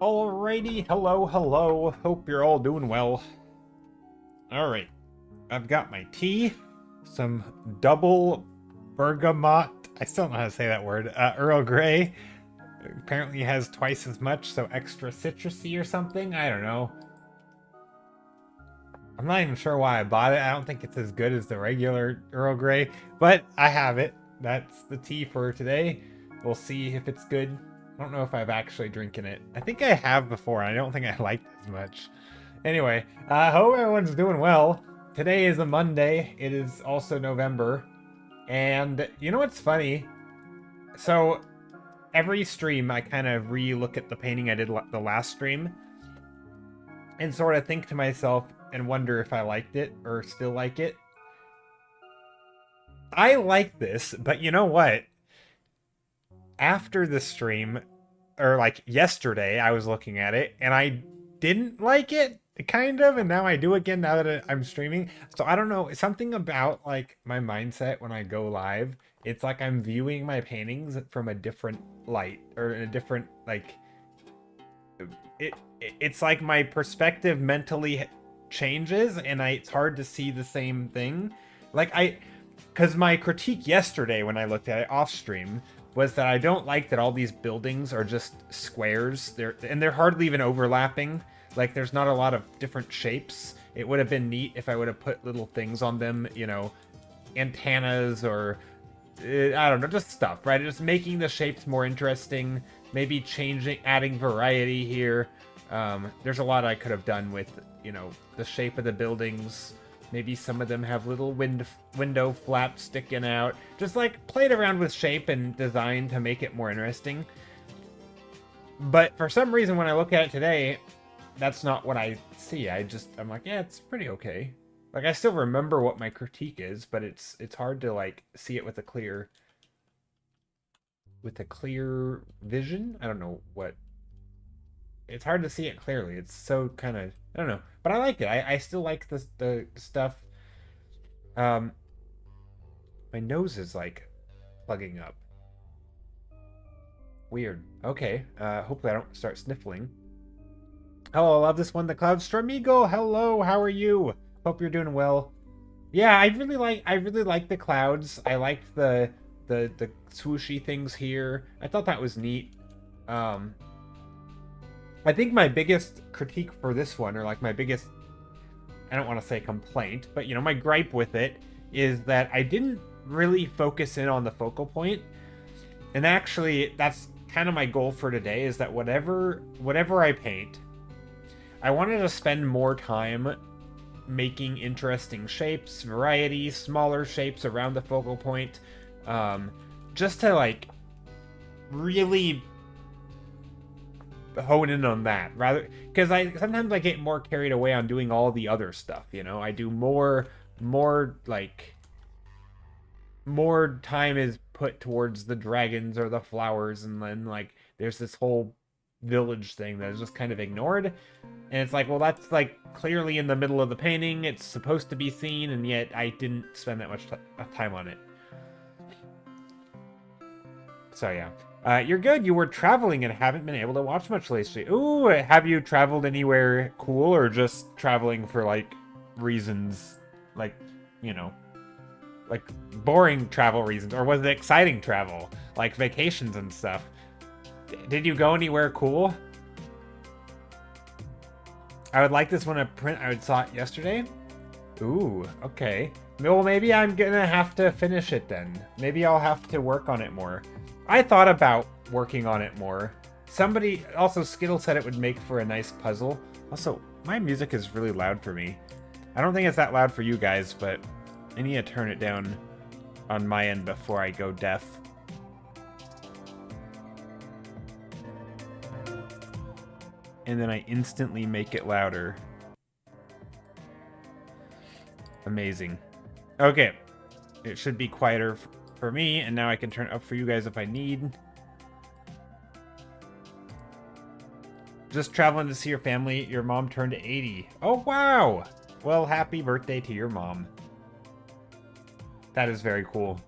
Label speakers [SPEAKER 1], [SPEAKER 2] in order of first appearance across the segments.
[SPEAKER 1] Alrighty, hello, hello. Hope you're all doing well. Alright, I've got my tea, some double bergamot. I still don't know how to say that word. Earl Grey. Apparently has twice as much, so extra citrusy or something. I don't know. I'm not even sure why I bought it. I don't think it's as good as the regular Earl Grey, but I have it. That's the tea for today. We'll see if it's good. I don't know if I've actually drinking it. I think I have before, and I don't think I liked it as much. Anyway, I hope everyone's doing well. Today is a Monday. It is also November. And you know what's funny? So every stream, I kind of re-look at the painting I did the last stream and sort of think to myself and wonder if I liked it or still like it. I like this, but you know what? After the stream, or like yesterday, I was looking at it and I didn't like it, kind of, and now I do again now that I'm streaming. So I don't know, something about like my mindset when I go live, it's like I'm viewing my paintings from a different light or in a different like it's like my perspective mentally changes and it's hard to see the same thing. Like because my critique yesterday when I looked at it off stream was that I don't like that all these buildings are just squares. They're hardly even overlapping. Like there's not a lot of different shapes. It would have been neat if I would have put little things on them, you know, antennas or I don't know, just stuff, right? Just making the shapes more interesting, maybe adding variety here. There's a lot I could have done with, you know, the shape of the buildings. Maybe some of them have little window flaps sticking out. Just like played around with shape and design to make it more interesting. But for some reason, when I look at it today, that's not what I see. I'm like, yeah, it's pretty okay. Like I still remember what my critique is, but it's hard to like see it with a clear vision. I don't know what. It's hard to see it clearly. It's so kind of, I don't know, but I like it. I still like the stuff. My nose is like plugging up. Weird. Okay. Hopefully I don't start sniffling. Oh, I love this one. The Cloud Stramigo. Hello. How are you? Hope you're doing well. Yeah, I really like the clouds. I liked the swooshy things here. I thought that was neat. I think my biggest critique for this one, or like my biggest, I don't want to say complaint, but you know, my gripe with it is that I didn't really focus in on the focal point. And actually, that's kind of my goal for today, is that whatever I paint, I wanted to spend more time making interesting shapes, variety, smaller shapes around the focal point, just to like really hone in on that, rather, because I sometimes I get more carried away on doing all the other stuff, you know. I do more like more time is put towards the dragons or the flowers, and then like there's this whole village thing that is just kind of ignored, and it's like, well, that's like clearly in the middle of the painting, it's supposed to be seen, and yet I didn't spend that much time on it. So yeah. You're good. You were traveling and haven't been able to watch much lately. Ooh, have you traveled anywhere cool, or just traveling for like reasons, like, you know, like boring travel reasons, or was it exciting travel, like vacations and stuff? Did you go anywhere cool? I would like this one to print. I saw it yesterday. Ooh, okay. Well, maybe I'm gonna have to finish it then. Maybe I'll have to work on it more. I thought about working on it more. Somebody, also Skittle said it would make for a nice puzzle. Also, my music is really loud for me. I don't think it's that loud for you guys, but I need to turn it down on my end before I go deaf. And then I instantly make it louder. Amazing. Okay. It should be quieter for me, and now I can turn it up for you guys if I need. Just traveling to see your family. Your mom turned 80. Oh, wow! Well, happy birthday to your mom. That is very cool.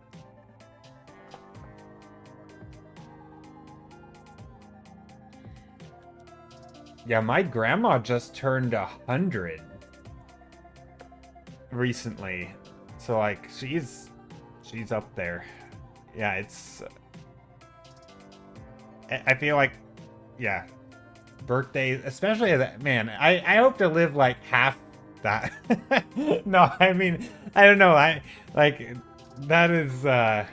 [SPEAKER 1] Yeah, my grandma just turned 100 recently. So like she's up there. Yeah, it's I feel like yeah, birthdays, especially that man, I hope to live like half that. No, I mean, I don't know. I like that is yeah.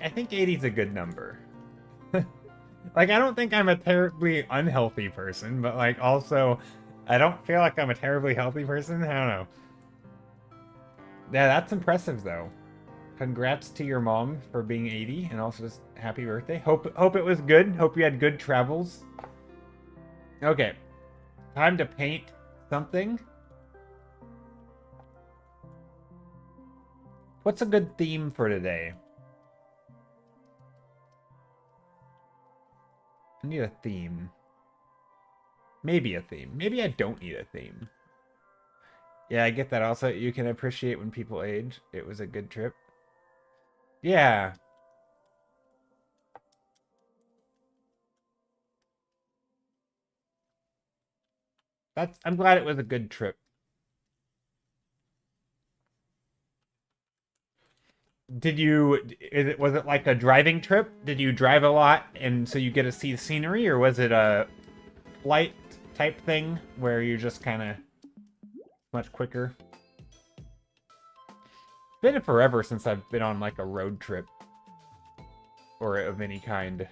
[SPEAKER 1] I think 80 is a good number. Like I don't think I'm a terribly unhealthy person, but like also I don't feel like I'm a terribly healthy person. I don't know. Yeah, that's impressive though. Congrats to your mom for being 80 and also just happy birthday. Hope it was good. Hope you had good travels. Okay. Time to paint something. What's a good theme for today? I need a theme. Maybe a theme. Maybe I don't need a theme. Yeah, I get that. Also, you can appreciate when people age. It was a good trip. Yeah. I'm glad it was a good trip. Was it like a driving trip? Did you drive a lot and so you get to see the scenery, or was it a flight type thing where you're just kind of much quicker? It's been forever since I've been on like a road trip or of any kind.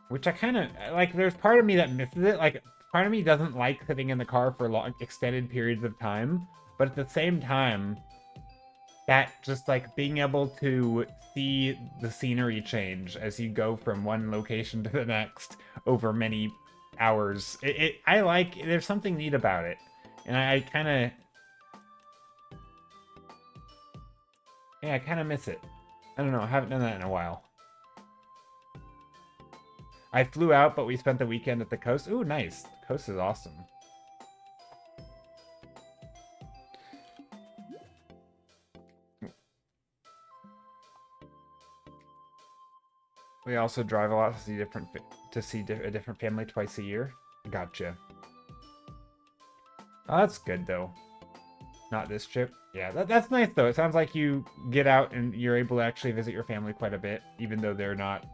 [SPEAKER 1] Which I kind of like. There's part of me that misses it. Like, part of me doesn't like sitting in the car for long, extended periods of time. But at the same time, that just like being able to see the scenery change as you go from one location to the next over many hours. I like. There's something neat about it, and I kind of. Yeah, I kind of miss it. I don't know. I haven't done that in a while. I flew out, but we spent the weekend at the coast. Ooh, nice. The coast is awesome. We also drive a lot to see a different family twice a year. Gotcha. Oh, that's good though. Not this trip. Yeah, that's nice though. It sounds like you get out and you're able to actually visit your family quite a bit, even though they're not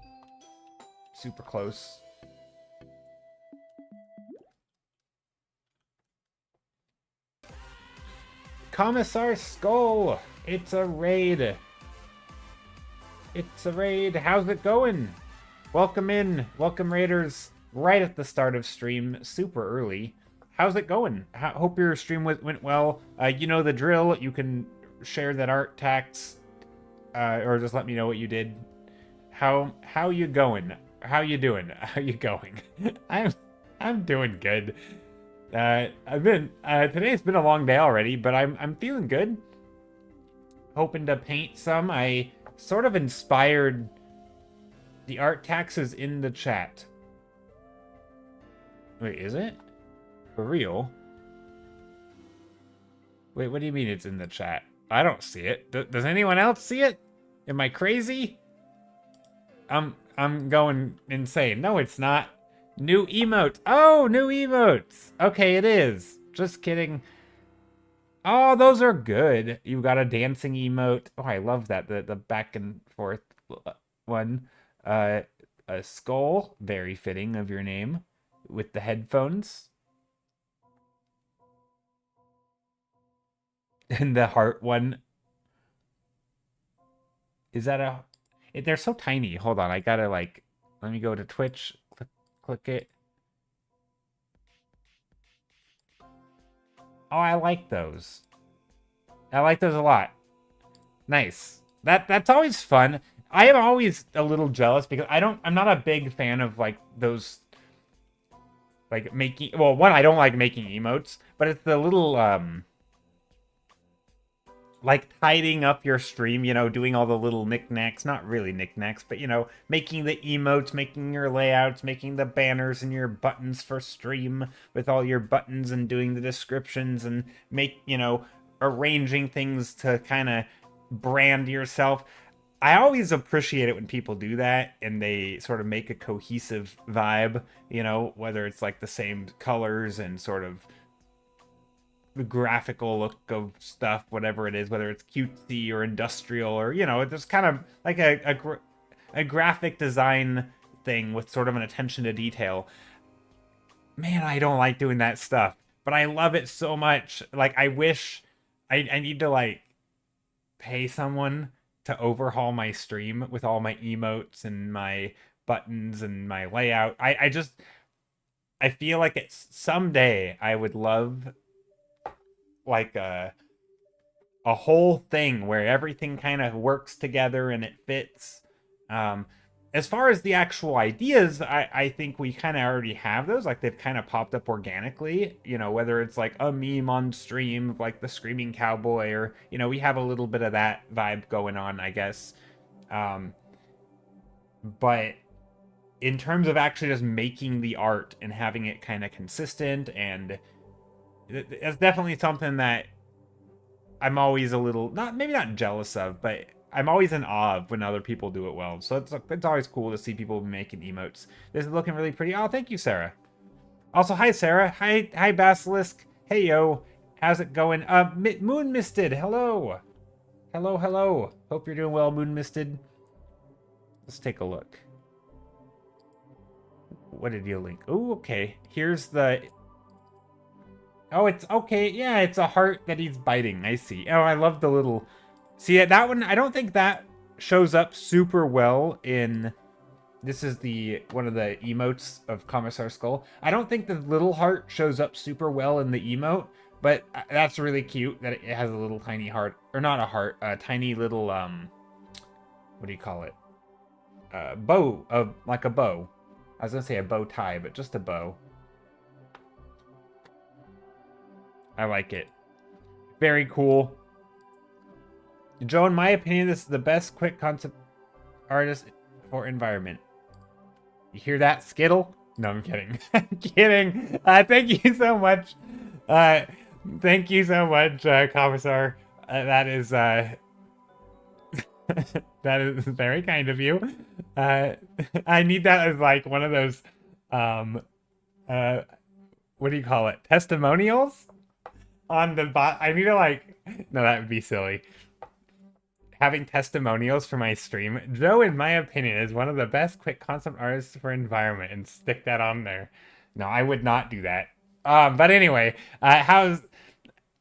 [SPEAKER 1] super close. Commissar Skull! It's a raid! It's a raid! How's it going? Welcome in! Welcome raiders! Right at the start of stream, super early. How's it going? Hope your stream went well. You know the drill. You can share that art tax, or just let me know what you did. How you going? How you doing? How you going? I'm doing good. Today's been a long day already, but I'm feeling good. Hoping to paint some. I sort of inspired the art taxes in the chat. Wait, is it? For real? Wait, what do you mean it's in the chat? I don't see it. Does anyone else see it? Am I crazy? I'm going insane. No, it's not. New emote. Oh, new emotes. Okay, it is. Just kidding. Oh, those are good. You got a dancing emote. Oh, I love that. The back and forth one. A skull. Very fitting of your name. With the headphones. And the heart one. Is that a... They're so tiny. Hold on. I gotta like... Let me go to Twitch. Click it. Oh, I like those. I like those a lot. Nice. That's always fun. I am always a little jealous because I'm not a big fan of like those like making, well, one, I don't like making emotes, but it's the little like tidying up your stream, you know, doing all the little knickknacks, not really knickknacks, but you know, making the emotes, making your layouts, making the banners and your buttons for stream with all your buttons and doing the descriptions and you know, arranging things to kind of brand yourself. I always appreciate it when people do that and they sort of make a cohesive vibe, you know, whether it's like the same colors and sort of the graphical look of stuff, whatever it is, whether it's cutesy or industrial or, you know, there's kind of like a graphic design thing with sort of an attention to detail. Man, I don't like doing that stuff, but I love it so much. Like, I wish I need to like pay someone to overhaul my stream with all my emotes and my buttons and my layout. I feel like it's someday I would love like a whole thing where everything kind of works together and it fits. As far as the actual ideas, I think we kind of already have those. Like, they've kind of popped up organically, you know, whether it's like a meme on stream, like the Screaming Cowboy, or, you know, we have a little bit of that vibe going on, I guess. But in terms of actually just making the art and having it kind of consistent, and it's definitely something that I'm always a little, maybe not jealous of, but I'm always in awe of when other people do it well. So it's always cool to see people making emotes. This is looking really pretty. Oh, thank you, Sarah. Also, hi, Sarah. Hi, Basilisk. Hey, yo. How's it going? Moon Misted. Hello. Hello. Hope you're doing well, Moon Misted. Let's take a look. What did you link? Oh, okay. Here's the... Oh, it's okay. Yeah, it's a heart that he's biting. I see. Oh, I love the little... See, that one, I don't think that shows up super well in... This is one of the emotes of Commissar Skull. I don't think the little heart shows up super well in the emote, but that's really cute that it has a little tiny heart. Or not a heart, a tiny little, what do you call it? Bow, like a bow. I was gonna say a bow tie, but just a bow. I like it. Very cool. Joe, in my opinion, this is the best quick concept artist for environment. You hear that, Skittle? No, I'm kidding. I'm kidding. Thank you so much. Thank you so much, Commissar. That is that is very kind of you. I need that as like one of those what do you call it? Testimonials on the bot. I need to like, no, that would be silly. Having testimonials for my stream. Joe, in my opinion, is one of the best quick concept artists for environment, and stick that on there. No, I would not do that. But anyway, I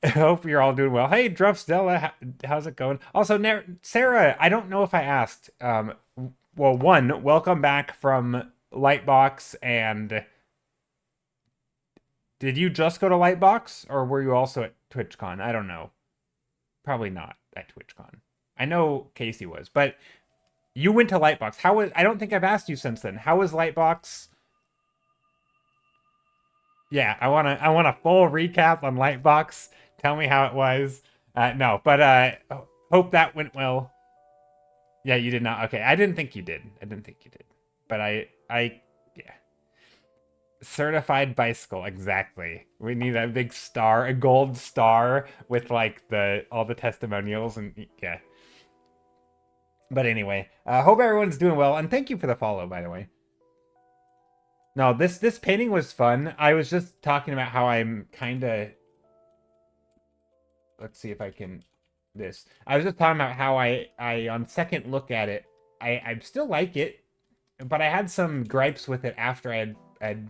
[SPEAKER 1] hope you're all doing well. Hey, Druff Stella, how's it going? Also, Sarah, I don't know if I asked. Well, one, welcome back from Lightbox, and did you just go to Lightbox, or were you also at TwitchCon? I don't know. Probably not at TwitchCon. I know Casey was, but you went to Lightbox. How was? I don't think I've asked you since then. How was Lightbox? Yeah, I want a full recap on Lightbox. Tell me how it was. No, but hope that went well. Yeah, you did not. Okay, I didn't think you did. But I yeah. Certified bicycle, exactly. We need a big star, a gold star with like all the testimonials, and yeah. But anyway, hope everyone's doing well, and thank you for the follow, by the way. No, this painting was fun. I was just talking about how I'm kind of... Let's see if I can... I was just talking about how I on second look at it, I still like it, but I had some gripes with it after I had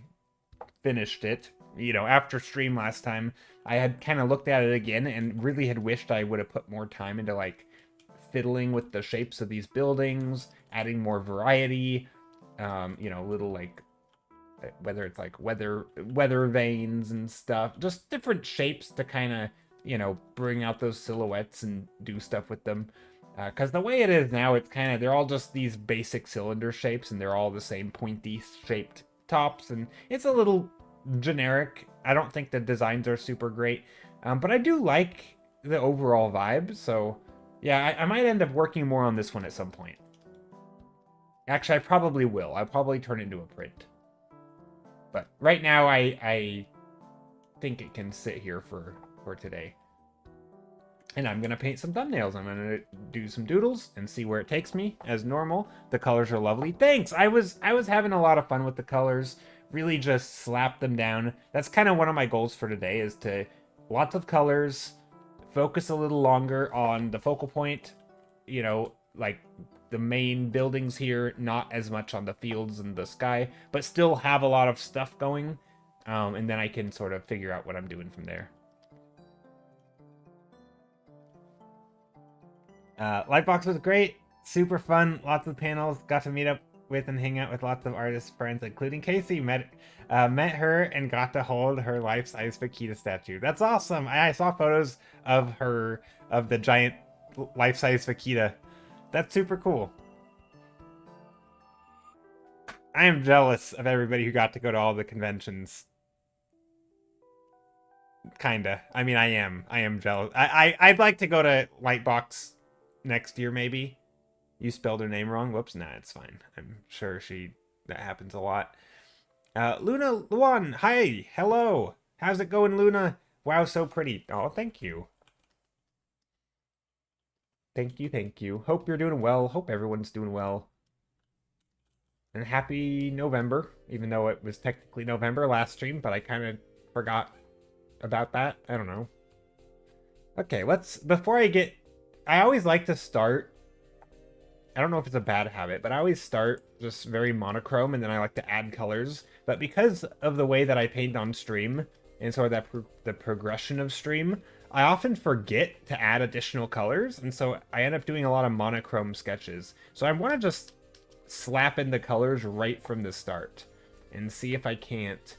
[SPEAKER 1] finished it. You know, after stream last time, I had kind of looked at it again and really had wished I would have put more time into, like, fiddling with the shapes of these buildings, adding more variety, you know, little like, whether it's like weather vanes and stuff, just different shapes to kind of, you know, bring out those silhouettes and do stuff with them. Because the way it is now, it's kind of, they're all just these basic cylinder shapes, and they're all the same pointy shaped tops, and it's a little generic. I don't think the designs are super great, but I do like the overall vibe. So yeah, I might end up working more on this one at some point. Actually, I probably will. I'll probably turn it into a print. But right now, I think it can sit here for today. And I'm going to paint some thumbnails. I'm going to do some doodles and see where it takes me, as normal. The colors are lovely. Thanks! I was having a lot of fun with the colors. Really just slap them down. That's kind of one of my goals for today, is to lots of colors, focus a little longer on the focal point, you know, like the main buildings here, not as much on the fields and the sky, but still have a lot of stuff going. And then I can sort of figure out what I'm doing from there. Lightbox was great, super fun, lots of panels, got to meet up with and hang out with lots of artist friends, including Casey. Met her and got to hold her life-size Fakita statue. That's awesome. I saw photos of her, of the giant life-size Fakita. That's super cool. I am jealous of everybody who got to go to all the conventions. Kinda. I mean, I am jealous. I'd like to go to Lightbox next year, maybe. You spelled her name wrong. Whoops, nah, it's fine. I'm sure that happens a lot. Luna Luan, hi, hello. How's it going, Luna? Wow, so pretty. Oh, thank you. Thank you, thank you. Hope you're doing well. Hope everyone's doing well. And happy November, even though it was technically November last stream, but I kind of forgot about that. I don't know. Okay, I always like to start, I don't know if it's a bad habit, but I always start just very monochrome, and then I like to add colors. But because of the way that I paint on stream, and sort of the progression of stream, I often forget to add additional colors, and so I end up doing a lot of monochrome sketches. So I want to just slap in the colors right from the start, and see if I can't,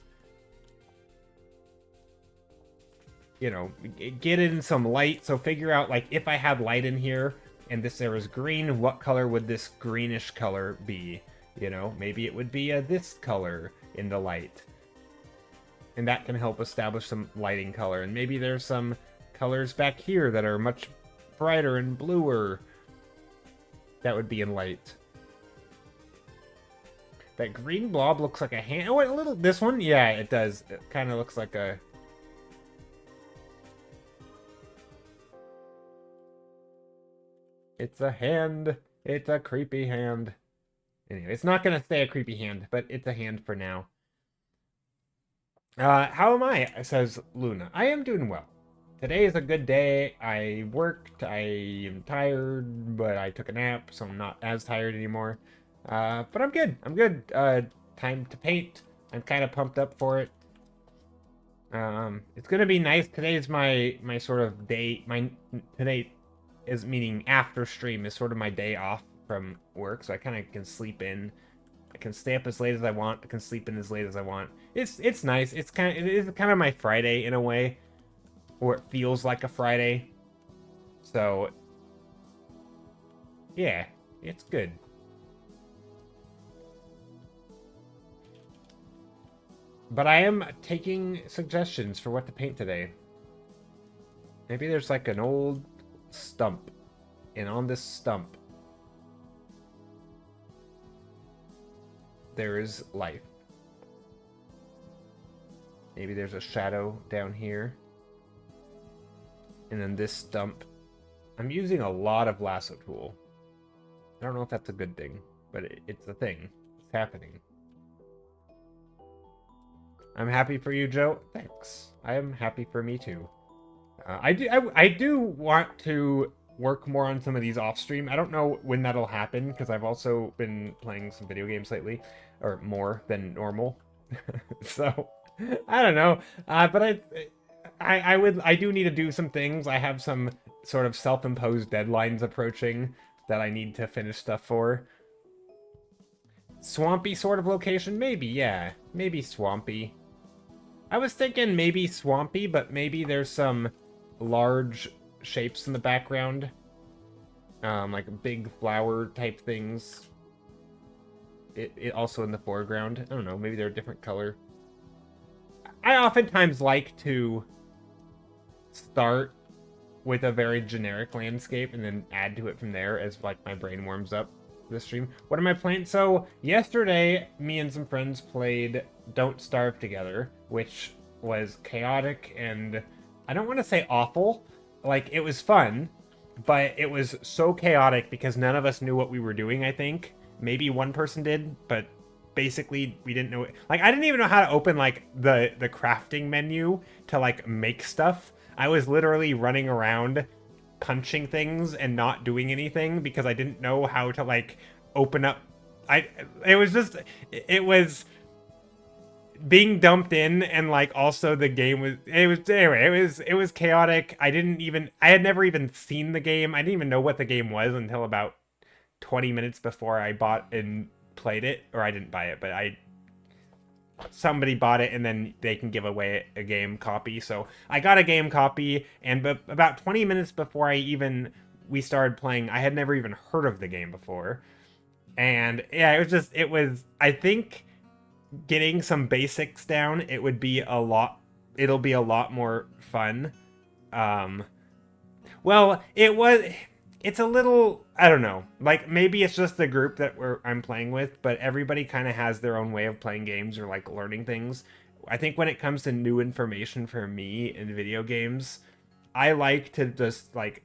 [SPEAKER 1] you know, get in some light. So figure out, like, if I had light in here, and there was green, what color would this greenish color be? You know, maybe it would be this color in the light. And that can help establish some lighting color. And maybe there's some colors back here that are much brighter and bluer that would be in light. That green blob looks like a hand. Oh, a little. This one? Yeah, it does. It kind of looks like a... It's a hand. It's a creepy hand. Anyway, it's not going to stay a creepy hand, but it's a hand for now. How am I? Says Luna. I am doing well. Today is a good day. I worked. I am tired, but I took a nap, so I'm not as tired anymore. But I'm good. I'm good. Time to paint. I'm kind of pumped up for it. It's gonna be nice. Today's my sort of day. Today is, meaning after stream, is sort of my day off from work, so I kind of can sleep in. I can stay up as late as I want. I can sleep in as late as I want. It's nice. It is kind of my Friday in a way, or it feels like a Friday. So yeah, it's good. But I am taking suggestions for what to paint today. Maybe there's like an old stump, and on this stump there is life. Maybe there's a shadow down here. And then this stump. I'm using a lot of lasso tool. I don't know if that's a good thing, but it's a thing. It's happening. I'm happy for you, Joe. Thanks. I am happy for me too. I do want to work more on some of these off stream. I don't know when that'll happen, because I've also been playing some video games lately, or more than normal. So I don't know. But I do need to do some things. I have some sort of self-imposed deadlines approaching that I need to finish stuff for. Swampy sort of location? Maybe, yeah. Maybe swampy. I was thinking maybe swampy, but maybe there's some large shapes in the background. Like big flower type things. It also in the foreground. I don't know, maybe they're a different color. I oftentimes like to start with a very generic landscape and then add to it from there as like my brain warms up for the stream. What am I playing? So yesterday, me and some friends played Don't Starve together, which was chaotic and I don't want to say awful. Like, it was fun, but it was so chaotic because none of us knew what we were doing, I think. Maybe one person did, but basically we didn't know it. Like, I didn't even know how to open like the crafting menu to like make stuff. I was literally running around punching things and not doing anything because I didn't know how to like open up. It was being dumped in, and like also the game was it was chaotic. I had never even seen the game. I didn't even know what the game was until about 20 minutes before I bought and played it. Or I didn't buy it, but somebody bought it and then they can give away a game copy. So I got a game copy, and about 20 minutes before we started playing, I had never even heard of the game before. And yeah, I think getting some basics down, it'll be a lot more fun. Well, it's a little, I don't know, like maybe it's just the group that I'm playing with, but everybody kind of has their own way of playing games or like learning things. I think when it comes to new information for me in video games, I like to just like,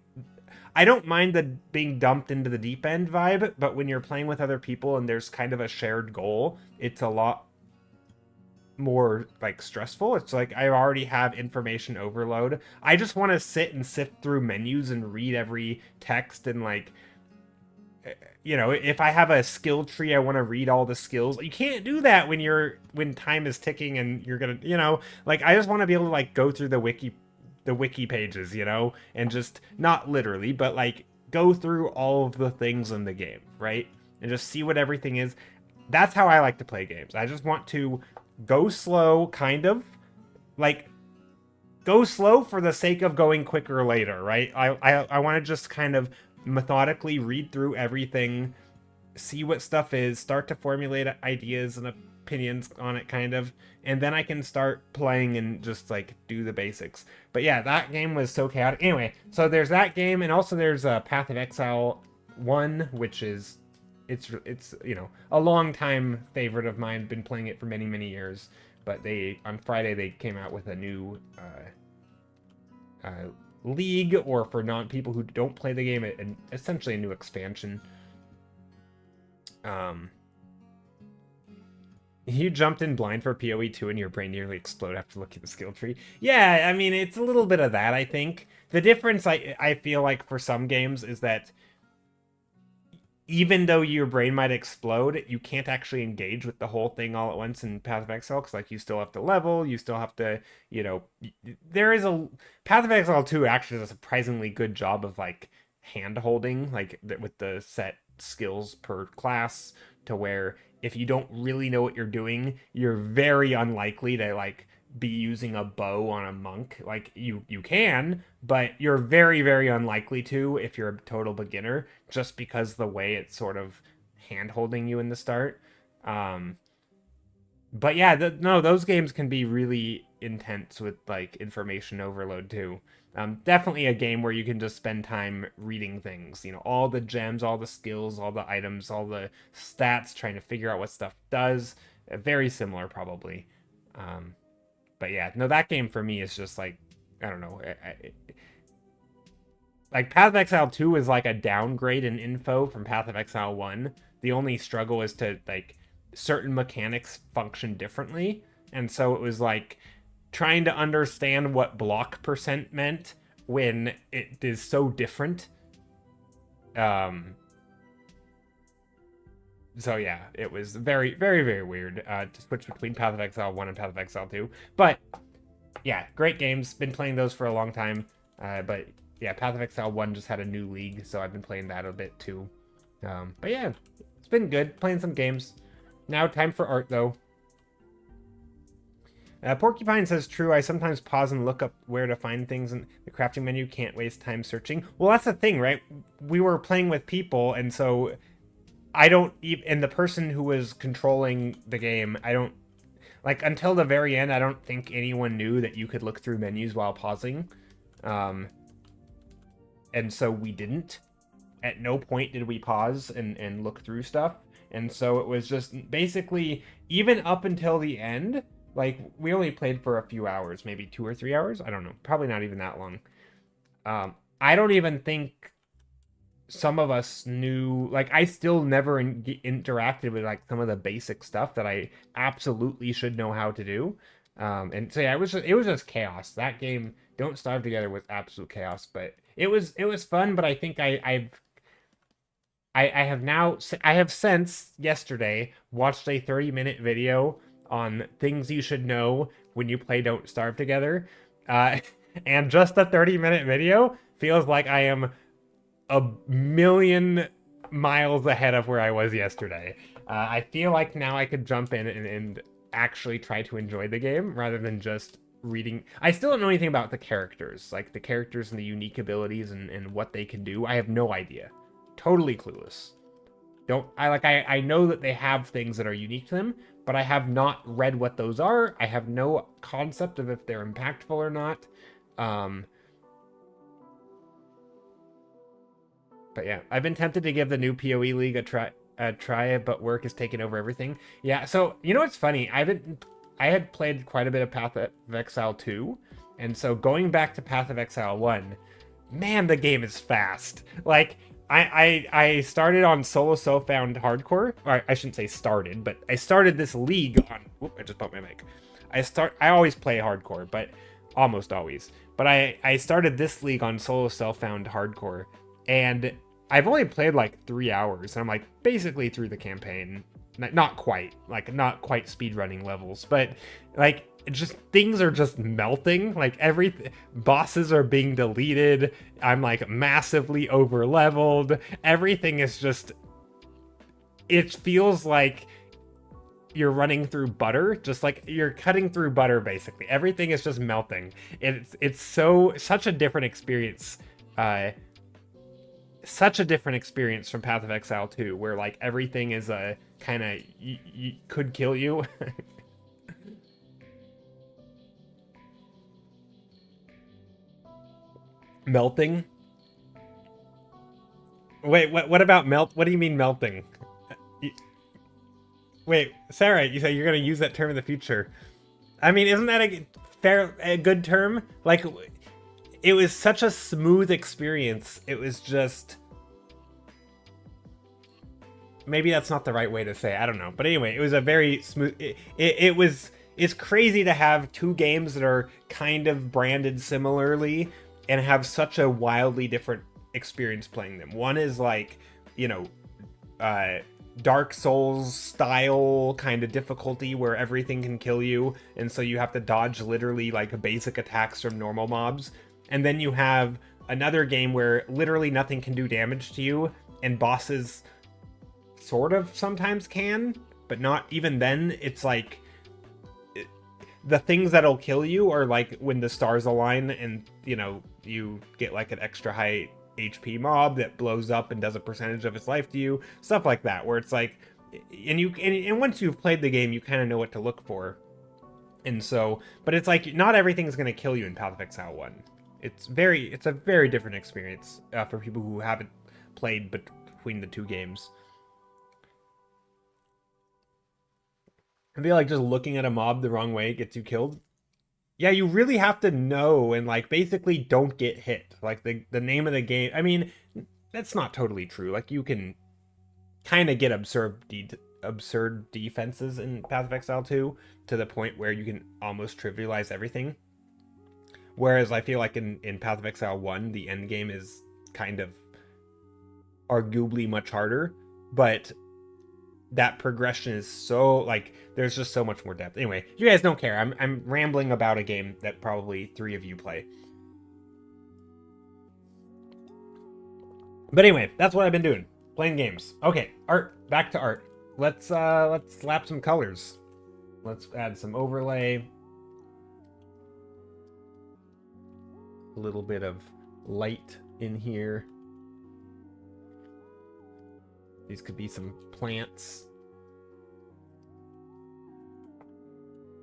[SPEAKER 1] I don't mind the being dumped into the deep end vibe, but when you're playing with other people and there's kind of a shared goal, it's a lot more like stressful. It's like I already have information overload. I just want to sit and sift through menus and read every text, and like, you know, if I have a skill tree, I want to read all the skills. You can't do that when time is ticking and you're gonna, you know, like I just want to be able to like go through the wiki pages, you know, and just not literally, but like go through all of the things in the game, right? And just see what everything is. That's how I like to play games. I just want to go slow, kind of. Like, go slow for the sake of going quicker later, right? I want to just kind of methodically read through everything, see what stuff is, start to formulate ideas and opinions on it, kind of, and then I can start playing and just, like, do the basics. But yeah, that game was so chaotic. Anyway, so there's that game, and also there's Path of Exile 1, which is... It's you know, a long time favorite of mine. Been playing it for many, many years. But on Friday they came out with a new league, or for people who don't play the game, and essentially a new expansion. You jumped in blind for PoE 2 and your brain nearly exploded after looking at the skill tree. Yeah, I mean, it's a little bit of that, I think. The difference I feel like for some games is that even though your brain might explode, you can't actually engage with the whole thing all at once in Path of Exile, because like you still have to level, you still have to, you know, Path of Exile 2 actually does a surprisingly good job of like hand holding, like with the set skills per class, to where if you don't really know what you're doing, you're very unlikely to like be using a bow on a monk. Like you can, but you're very, very unlikely to if you're a total beginner, just because the way it's sort of hand holding you in the start. But yeah, those games can be really intense with like information overload too. Definitely a game where you can just spend time reading things, you know, all the gems, all the skills, all the items, all the stats, trying to figure out what stuff does. Very similar probably. But yeah, no, that game for me is just like, I don't know. Like Path of Exile 2 is like a downgrade in info from Path of Exile 1. The only struggle is to like certain mechanics function differently. And so it was like trying to understand what block percent meant when it is so different. So yeah, it was very, very, very weird to switch between Path of Exile 1 and Path of Exile 2. But yeah, great games. Been playing those for a long time. But yeah, Path of Exile 1 just had a new league, so I've been playing that a bit too. But yeah, it's been good playing some games. Now time for art though. Porcupine says, true, I sometimes pause and look up where to find things in the crafting menu. Can't waste time searching. Well, that's the thing, right? We were playing with people, and so I don't even, and the person who was controlling the game, I don't, like, until the very end, I don't think anyone knew that you could look through menus while pausing. and so we didn't. At no point did we pause and look through stuff. And so it was just basically, even up until the end, like, we only played for a few hours, maybe 2 or 3 hours. I don't know. Probably not even that long. I don't even think some of us knew, like, I still never interacted with, like, some of the basic stuff that I absolutely should know how to do. And so yeah, it was just chaos. That game, Don't Starve Together, was absolute chaos, but it was fun. But I think I have now, I have since yesterday watched a 30-minute video on things you should know when you play Don't Starve Together. Uh, and just a 30-minute video feels like I am a million miles ahead of where I was yesterday. I feel like now I could jump in and actually try to enjoy the game rather than just reading. I still don't know anything about the characters, like the characters and the unique abilities and what they can do. I have no idea. Totally clueless. I know that they have things that are unique to them, but I have not read what those are. I have no concept of if they're impactful or not. But yeah, I've been tempted to give the new PoE League a try, but work has taken over everything. Yeah, so you know what's funny? I had played quite a bit of Path of Exile 2, and so going back to Path of Exile 1, man, the game is fast. Like, I started on Solo Self-Found Hardcore. Or I shouldn't say started, but I started this league on... Whoop, I just bumped my mic. I always play hardcore, but almost always. But I started this league on Solo Self-Found Hardcore, and I've only played like 3 hours, and I'm like basically through the campaign. Not quite speedrunning levels, but like just things are just melting. Like bosses are being deleted. I'm like massively over leveled. Everything is just, it feels like you're running through butter, just like you're cutting through butter basically. Everything is just melting. It's such a different experience. Such a different experience from Path of Exile 2, where like everything is a kind of could kill you. Melting. Wait, what about melt? What do you mean melting? Wait, Sarah, you say you're gonna use that term in the future. I mean, isn't that a good term? Like, it was such a smooth experience. It was just... Maybe that's not the right way to say. I don't know. But anyway, it was a very smooth... It's crazy to have two games that are kind of branded similarly and have such a wildly different experience playing them. One is like, you know, Dark Souls style kind of difficulty where everything can kill you, and so you have to dodge literally like basic attacks from normal mobs. And then you have another game where literally nothing can do damage to you, and bosses sort of sometimes can, but not even then. It's like the things that'll kill you are like when the stars align and, you know, you get like an extra high HP mob that blows up and does a percentage of its life to you, stuff like that, where it's like, and once you've played the game, you kind of know what to look for. And so, but it's like not everything's going to kill you in Path of Exile 1. It's a very different experience for people who haven't played between the two games. I feel like just looking at a mob the wrong way gets you killed. Yeah, you really have to know and like basically don't get hit. Like the name of the game. I mean, that's not totally true. Like you can kind of get absurd defenses in Path of Exile 2 to the point where you can almost trivialize everything. Whereas I feel like in Path of Exile 1, the end game is kind of arguably much harder, but that progression is so, like, there's just so much more depth. Anyway, you guys don't care. I'm rambling about a game that probably 3 of you play. But anyway, that's what I've been doing. Playing games. Okay, art. Back to art. Let's slap some colors. Let's add some overlay. A little bit of light in here. These could be some plants.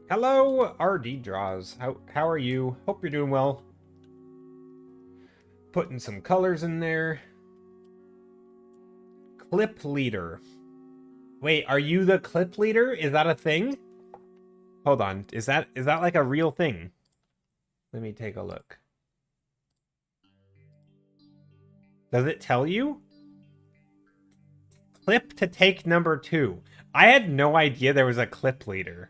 [SPEAKER 1] Hello, RD Draws. How are you? Hope you're doing well. Putting some colors in there. Clip leader. Wait, are you the clip leader? Is that a thing? Hold on. Is that like a real thing? Let me take a look. Does it tell you? Clip to take number 2. I had no idea there was a clip leader.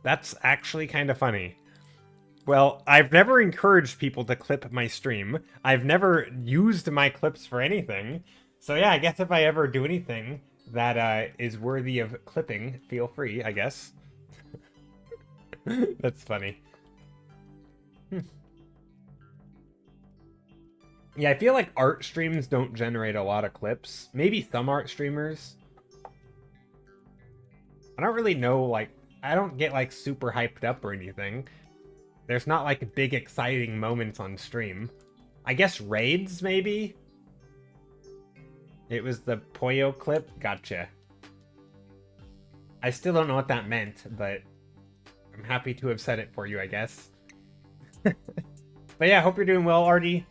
[SPEAKER 1] That's actually kind of funny. Well, I've never encouraged people to clip my stream. I've never used my clips for anything. So yeah, I guess if I ever do anything that is worthy of clipping, feel free, I guess. That's funny. Yeah, I feel like art streams don't generate a lot of clips. Maybe some art streamers. I don't really know, like, I don't get, like, super hyped up or anything. There's not, like, big exciting moments on stream. I guess raids, maybe? It was the Poyo clip? Gotcha. I still don't know what that meant, but I'm happy to have said it for you, I guess. But yeah, hope you're doing well, Artie.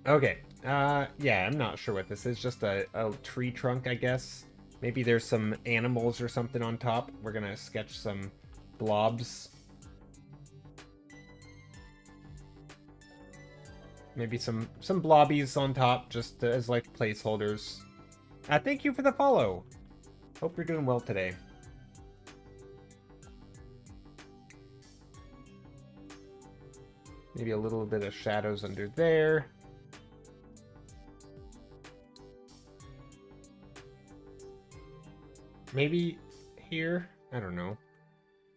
[SPEAKER 1] Okay. Yeah, I'm not sure what this is. Just a tree trunk, I guess. Maybe there's some animals or something on top. We're gonna sketch some blobs. Maybe some blobbies on top, just as like placeholders. Thank you for the follow. Hope you're doing well today. Maybe a little bit of shadows under there. Maybe here? I don't know.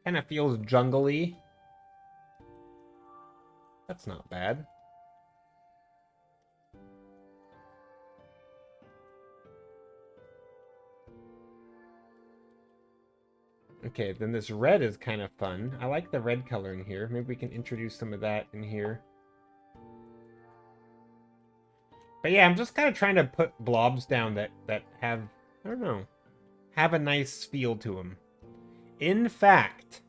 [SPEAKER 1] Kind of feels jungly. That's not bad. Okay, then this red is kind of fun. I like the red color in here. Maybe we can introduce some of that in here. But yeah, I'm just kind of trying to put blobs down that have, I don't know, have a nice feel to them. In fact,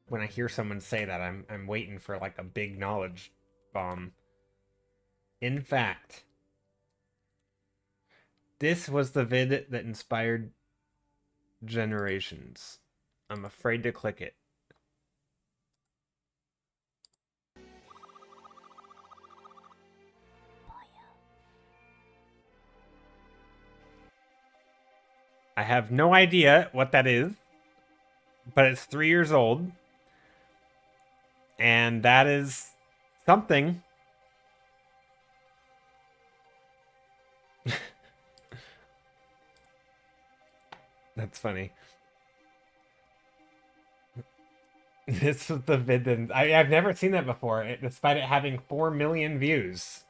[SPEAKER 1] when I hear someone say that, I'm waiting for like a big knowledge bomb. In fact, this was the vid that inspired generations. I'm afraid to click it. I have no idea what that is, but it's 3 years old. And that is something. That's funny. This was the vid that I've never seen that before, despite it having 4 million views.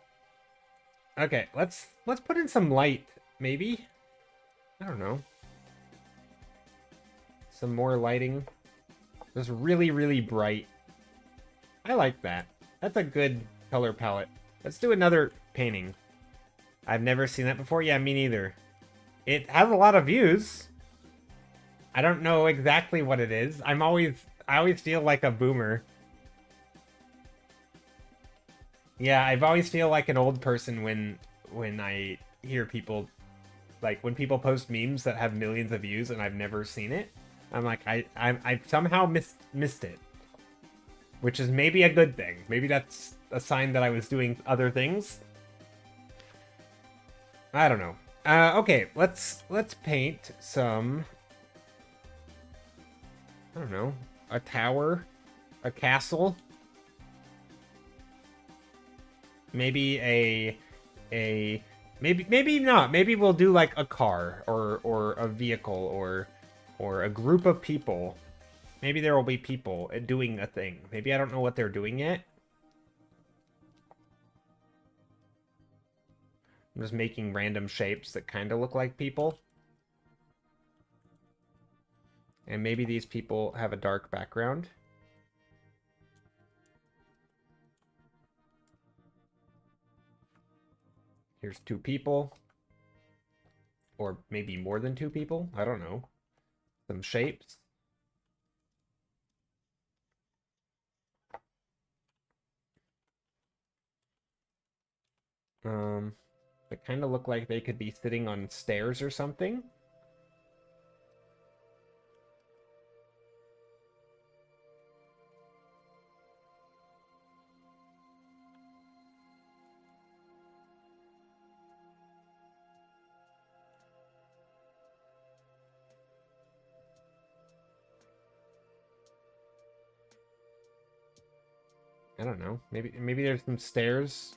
[SPEAKER 1] Okay, let's put in some light, maybe. I don't know. Some more lighting. Just really, really bright. I like that. That's a good color palette. Let's do another painting. I've never seen that before. Yeah, me neither. It has a lot of views. I don't know exactly what it is. I always feel like a boomer. Yeah, I've always feel like an old person when I hear people, like when people post memes that have millions of views and I've never seen it. I'm like, I've somehow missed it. Which is maybe a good thing. Maybe that's a sign that I was doing other things. I don't know. Okay, let's paint some, I don't know, a tower, a castle, maybe maybe not. Maybe we'll do like a car or a vehicle or a group of people. Maybe there will be people doing a thing. Maybe I don't know what they're doing yet. I'm just making random shapes that kind of look like people. And maybe these people have a dark background. Here's 2 people. Or maybe more than 2 people. I don't know. Some shapes. They kind of look like they could be sitting on stairs or something. I don't know. Maybe there's some stairs.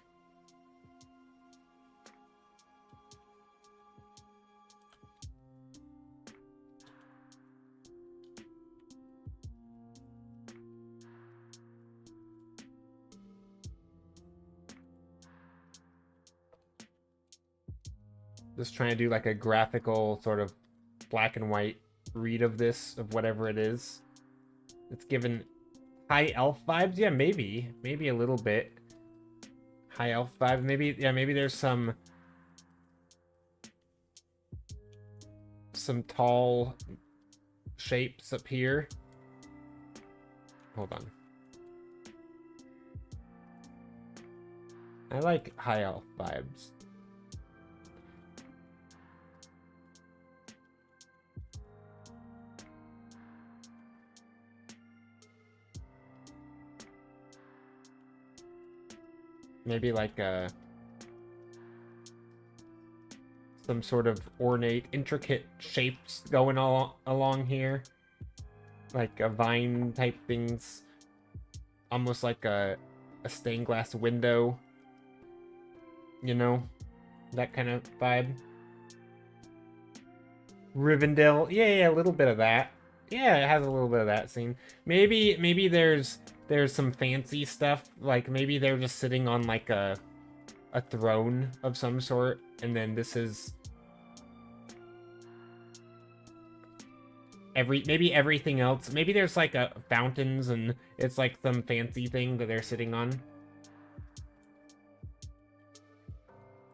[SPEAKER 1] Just trying to do like a graphical sort of black and white read of this, of whatever it is. It's given high elf vibes. Yeah, maybe a little bit high elf vibe. Maybe there's some tall shapes up here. Hold on. I like high elf vibes. Maybe like some sort of ornate, intricate shapes going along here. Like a vine type things. Almost like a stained glass window. You know? That kind of vibe. Rivendell. Yeah, a little bit of that. Yeah, it has a little bit of that scene. Maybe there's some fancy stuff. Like maybe they're just sitting on like a throne of some sort, and then this is maybe everything else. Maybe there's like a fountains, and it's like some fancy thing that they're sitting on.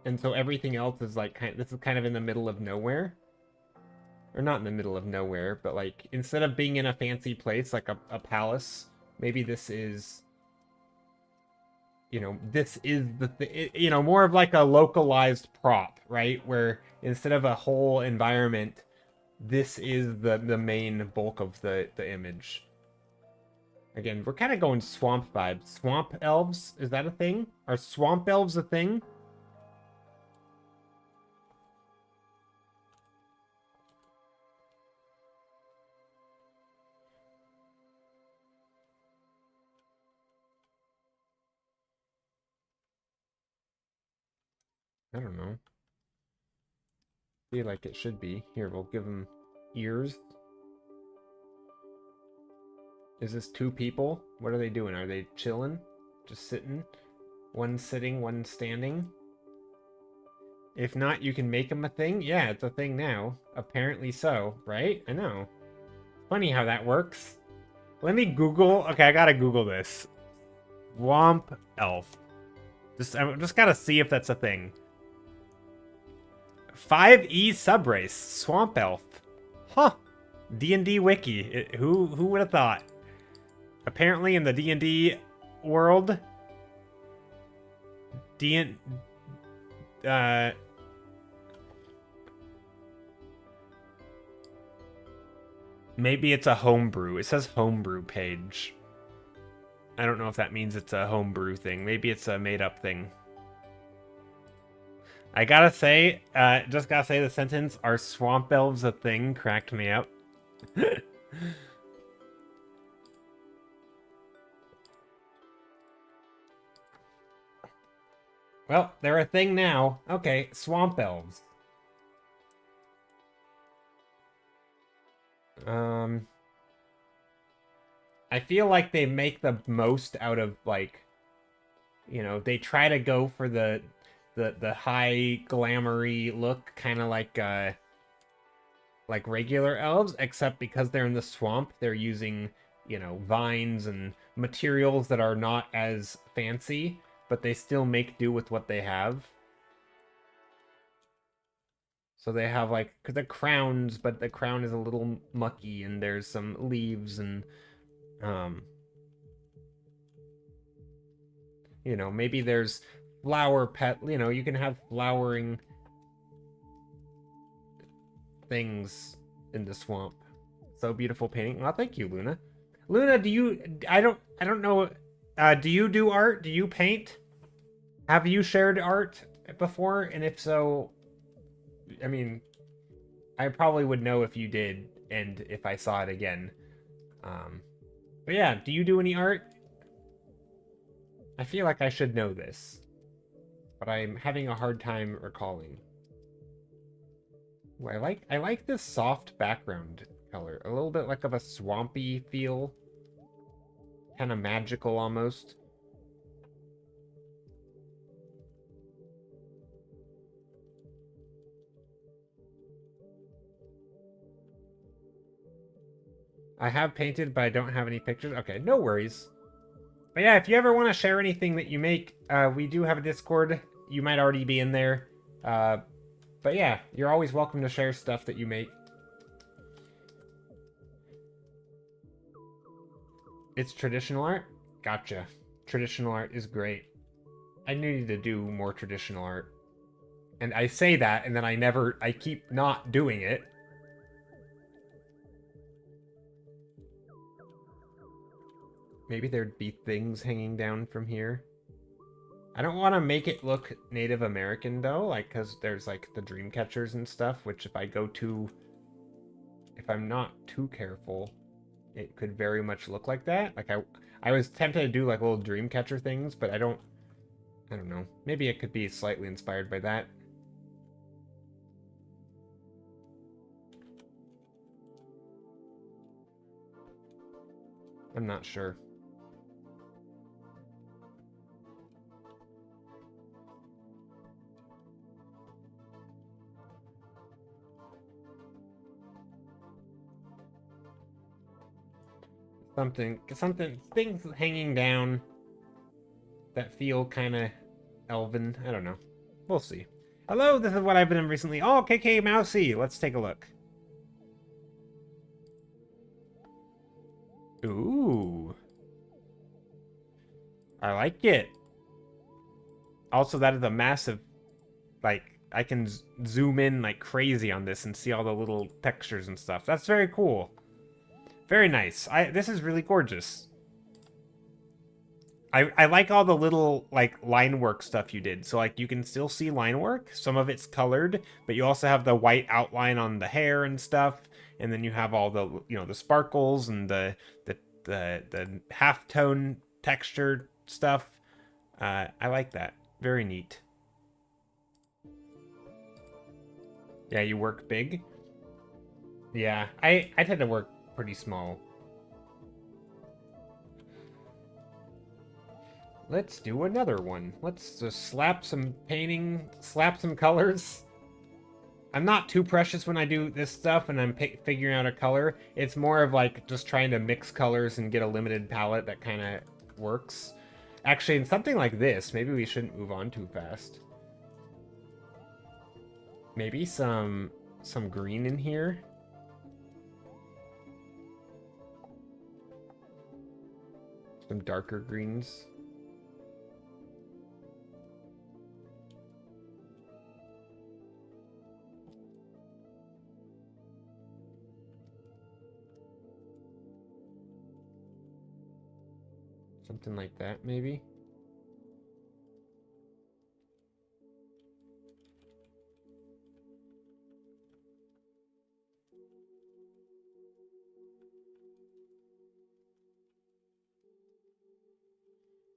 [SPEAKER 1] And so everything else is like this is kind of in the middle of nowhere. Or not in the middle of nowhere, but like instead of being in a fancy place like a palace, maybe this is, you know, this is you know, more of like a localized prop, right? Where instead of a whole environment, this is the main bulk of the image. Again, we're kind of going swamp vibes. Swamp elves, is that a thing? Are swamp elves a thing? I don't know. Feel like it should be. Here, we'll give them ears. Is this two people? What are they doing? Are they chilling? Just sitting? One sitting, one standing? If not, you can make them a thing? Yeah, it's a thing now. Apparently so, right? I know. Funny how that works. Let me Google. Okay, I gotta Google this. Swamp elf. I just gotta see if that's a thing. 5e subrace. Swamp elf. Huh. D&D wiki. Who would have thought? Apparently in the D&D world, maybe it's a homebrew. It says homebrew page. I don't know if that means it's a homebrew thing. Maybe it's a made-up thing. I gotta say, just gotta say the sentence, "Are swamp elves a thing?" cracked me up. Well, they're a thing now. Okay, swamp elves. I feel like they make the most out of, like, you know, they try to go for the high glamoury look, kind of like regular elves, except because they're in the swamp, they're using, you know, vines and materials that are not as fancy, but they still make do with what they have. So they have like the crowns, but the crown is a little mucky, and there's some leaves and you know, maybe there's flower pet, you know, you can have flowering things in the swamp. So beautiful painting. Well, thank you, Luna. Luna, do you, I don't know, do you do art? Do you paint? Have you shared art before? And if so, I mean, I probably would know if you did and if I saw it again. But yeah, do you do any art? I feel like I should know this, but I'm having a hard time recalling. Ooh, I like this soft background color, a little bit like of a swampy feel, kind of magical almost. I have painted, but I don't have any pictures. Okay, no worries. But yeah, if you ever want to share anything that you make, we do have a Discord. You might already be in there. But yeah, you're always welcome to share stuff that you make. It's traditional art? Gotcha. Traditional art is great. I need to do more traditional art. And I say that, and then I keep not doing it. Maybe there'd be things hanging down from here. I don't want to make it look Native American, though, like, because there's, like, the dream catchers and stuff, which if I'm not too careful, it could very much look like that. Like, I was tempted to do, like, little dream catcher things, but I don't know. Maybe it could be slightly inspired by that. I'm not sure. Things hanging down that feel kind of elven. I don't know. We'll see. Hello, this is what I've been in recently. Oh, KK Mousy. Let's take a look. Ooh. I like it. Also, that is a massive, like, I can zoom in like crazy on this and see all the little textures and stuff. That's very cool. Very nice. This is really gorgeous. I like all the little, like, line work stuff you did. So, like, you can still see line work. Some of it's colored, but you also have the white outline on the hair and stuff. And then you have all the, you know, the sparkles and the halftone texture stuff. I like that. Very neat. Yeah, you work big? Yeah, I tend to work pretty small. Let's do another one. Let's just slap some painting, slap some colors. I'm not too precious when I do this stuff and I'm figuring out a color. It's more of like just trying to mix colors and get a limited palette that kind of works. Actually, in something like this, maybe we shouldn't move on too fast. Maybe some green in here. Some darker greens. Something like that, maybe.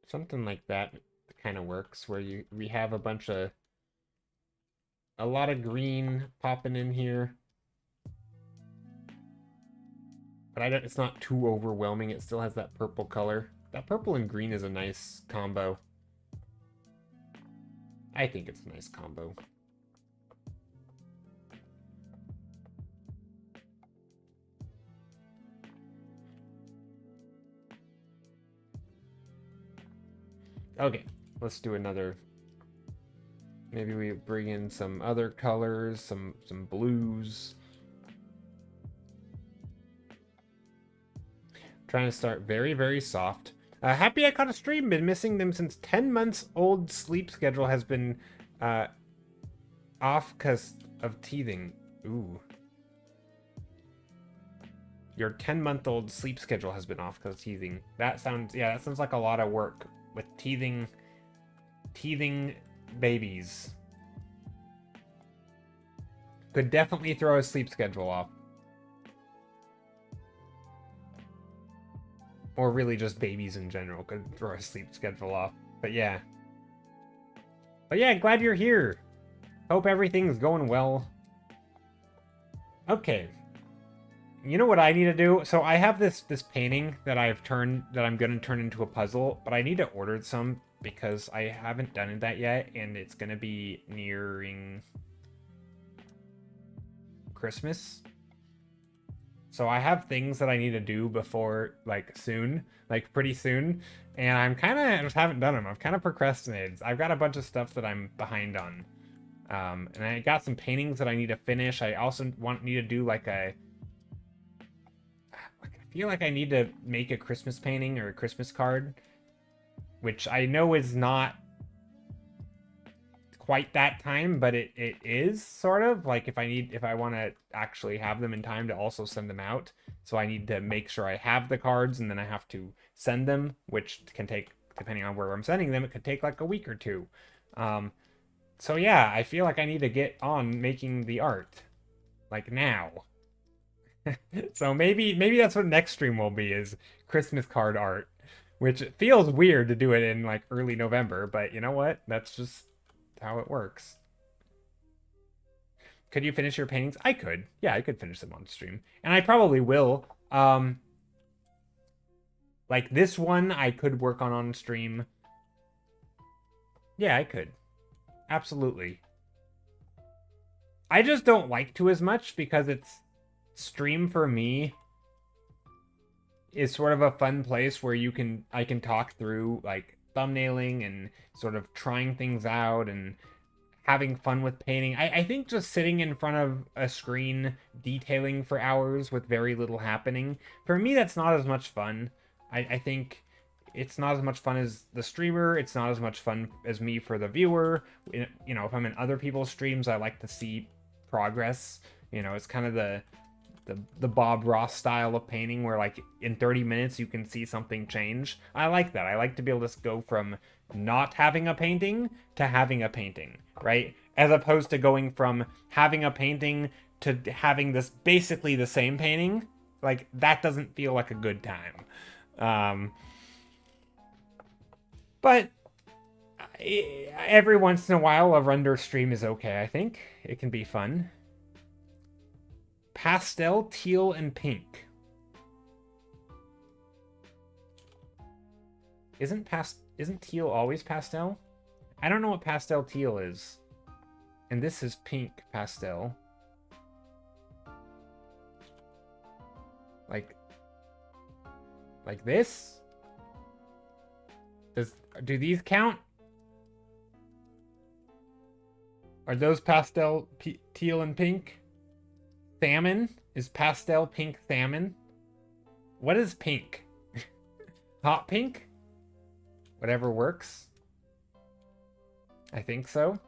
[SPEAKER 1] Something like that kind of works, where we have a lot of green popping in here. But it's not too overwhelming. It still has that purple color. That purple and green is a nice combo. I think it's a nice combo. Okay, let's do another. Maybe we bring in some other colors, some blues. Trying to start very, very soft. Happy I caught a stream. Been missing them since 10 months old. Sleep schedule has been off because of teething. Ooh. Your 10-month-old sleep schedule has been off because of teething. That sounds like a lot of work with teething babies. Could definitely throw a sleep schedule off. Or really just babies in general could throw a sleep schedule off. But yeah. Glad you're here. Hope everything's going well. Okay. You know what I need to do? So I have this painting that I'm gonna turn into a puzzle, but I need to order some because I haven't done that yet, and it's gonna be nearing Christmas. So I have things that I need to do before, like, soon, like pretty soon, and I just haven't done them. I've kind of procrastinated. I've got a bunch of stuff that I'm behind on, and I got some paintings that I need to finish. I also need to do like I feel like I need to make a Christmas painting or a Christmas card, which I know is not quite that time, but it is sort of like if I want to actually have them in time to also send them out. So I need to make sure I have the cards, and then I have to send them, which can take, depending on where I'm sending them, it could take like a week or two. So yeah, I feel like I need to get on making the art, like now. So maybe that's what next stream will be, is Christmas card art, which feels weird to do it in like early November, but you know what? That's just how it works. Could you finish your paintings? I could. Yeah, I could finish them on stream. And I probably will. Like this one I could work on stream. Yeah, I could. Absolutely. I just don't like to as much because it's stream for me is sort of a fun place where I can talk through like thumbnailing and sort of trying things out and having fun with painting. I think just sitting in front of a screen detailing for hours with very little happening, for me that's not as much fun. I think it's not as much fun as the streamer. It's not as much fun as me for the viewer. You know, if I'm in other people's streams, I like to see progress. You know, it's kind of the Bob Ross style of painting where like in 30 minutes you can see something change. I like that. I like to be able to go from not having a painting to having a painting, right? As opposed to going from having a painting to having this basically the same painting. Like that doesn't feel like a good time. But every once in a while a render stream is okay, I think. It can be fun. Pastel, teal, and pink. Isn't teal always pastel? I don't know what pastel teal is. And this is pink pastel. Like this? Do these count? Are those pastel teal and pink? Salmon? Is pastel pink salmon? What is pink? Hot pink? Whatever works. I think so.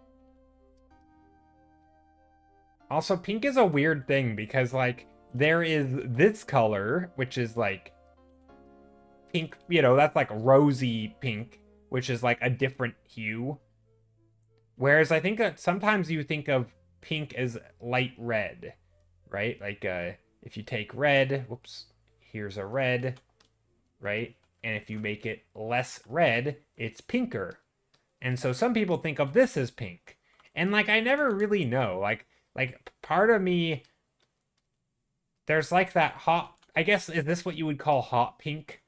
[SPEAKER 1] Also, pink is a weird thing because, like, there is this color, which is, like, pink, you know, that's, like, rosy pink, which is, like, a different hue. Whereas I think that sometimes you think of pink as light red, right? Like, if you take red, whoops, here's a red, right? And if you make it less red, it's pinker. And so some people think of this as pink. And, like, I never really know. Like part of me, there's, like, that hot, I guess, is this what you would call hot pink?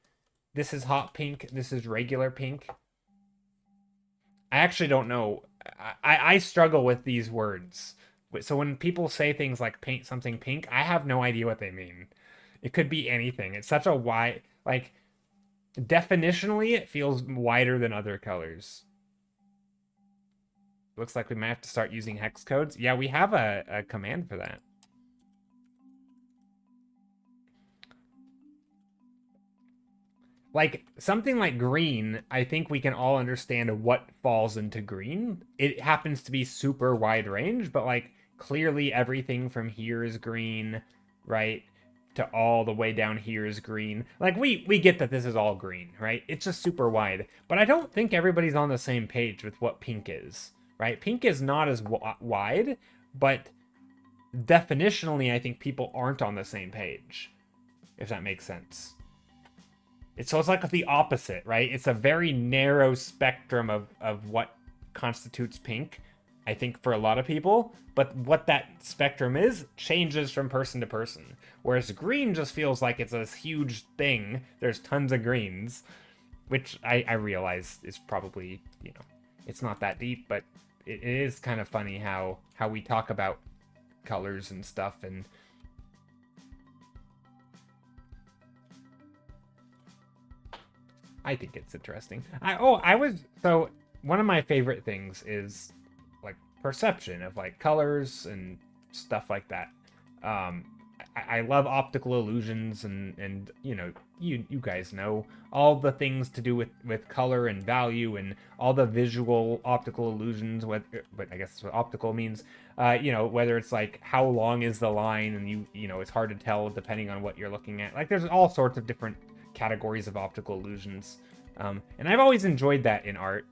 [SPEAKER 1] This is hot pink. This is regular pink. I actually don't know. I struggle with these words. So when people say things like paint something pink, I have no idea what they mean. It could be anything. It's such a wide, like, definitionally, it feels wider than other colors. Looks like we might have to start using hex codes. Yeah, we have a command for that. like something like green, I think we can all understand what falls into green. It happens to be super wide range, but like clearly everything from here is green, right? To all the way down here is green. Like we get that this is all green, right? It's just super wide. But I don't think everybody's on the same page with what pink is, right? Pink is not as wide, but definitionally I think people aren't on the same page, if that makes sense. It's like the opposite, right? It's a very narrow spectrum of what constitutes pink, I think, for a lot of people. But what that spectrum is changes from person to person. Whereas green just feels like it's a huge thing. There's tons of greens, which I realize is probably, it's not that deep, but it is kind of funny how we talk about colors and stuff. And I think it's interesting. So one of my favorite things is like perception of like colors and stuff like that. I love optical illusions and you guys know all the things to do with color and value and all the visual optical illusions, but I guess that's what optical means. Whether it's like how long is the line, and it's hard to tell depending on what you're looking at. Like there's all sorts of different categories of optical illusions. And I've always enjoyed that in art,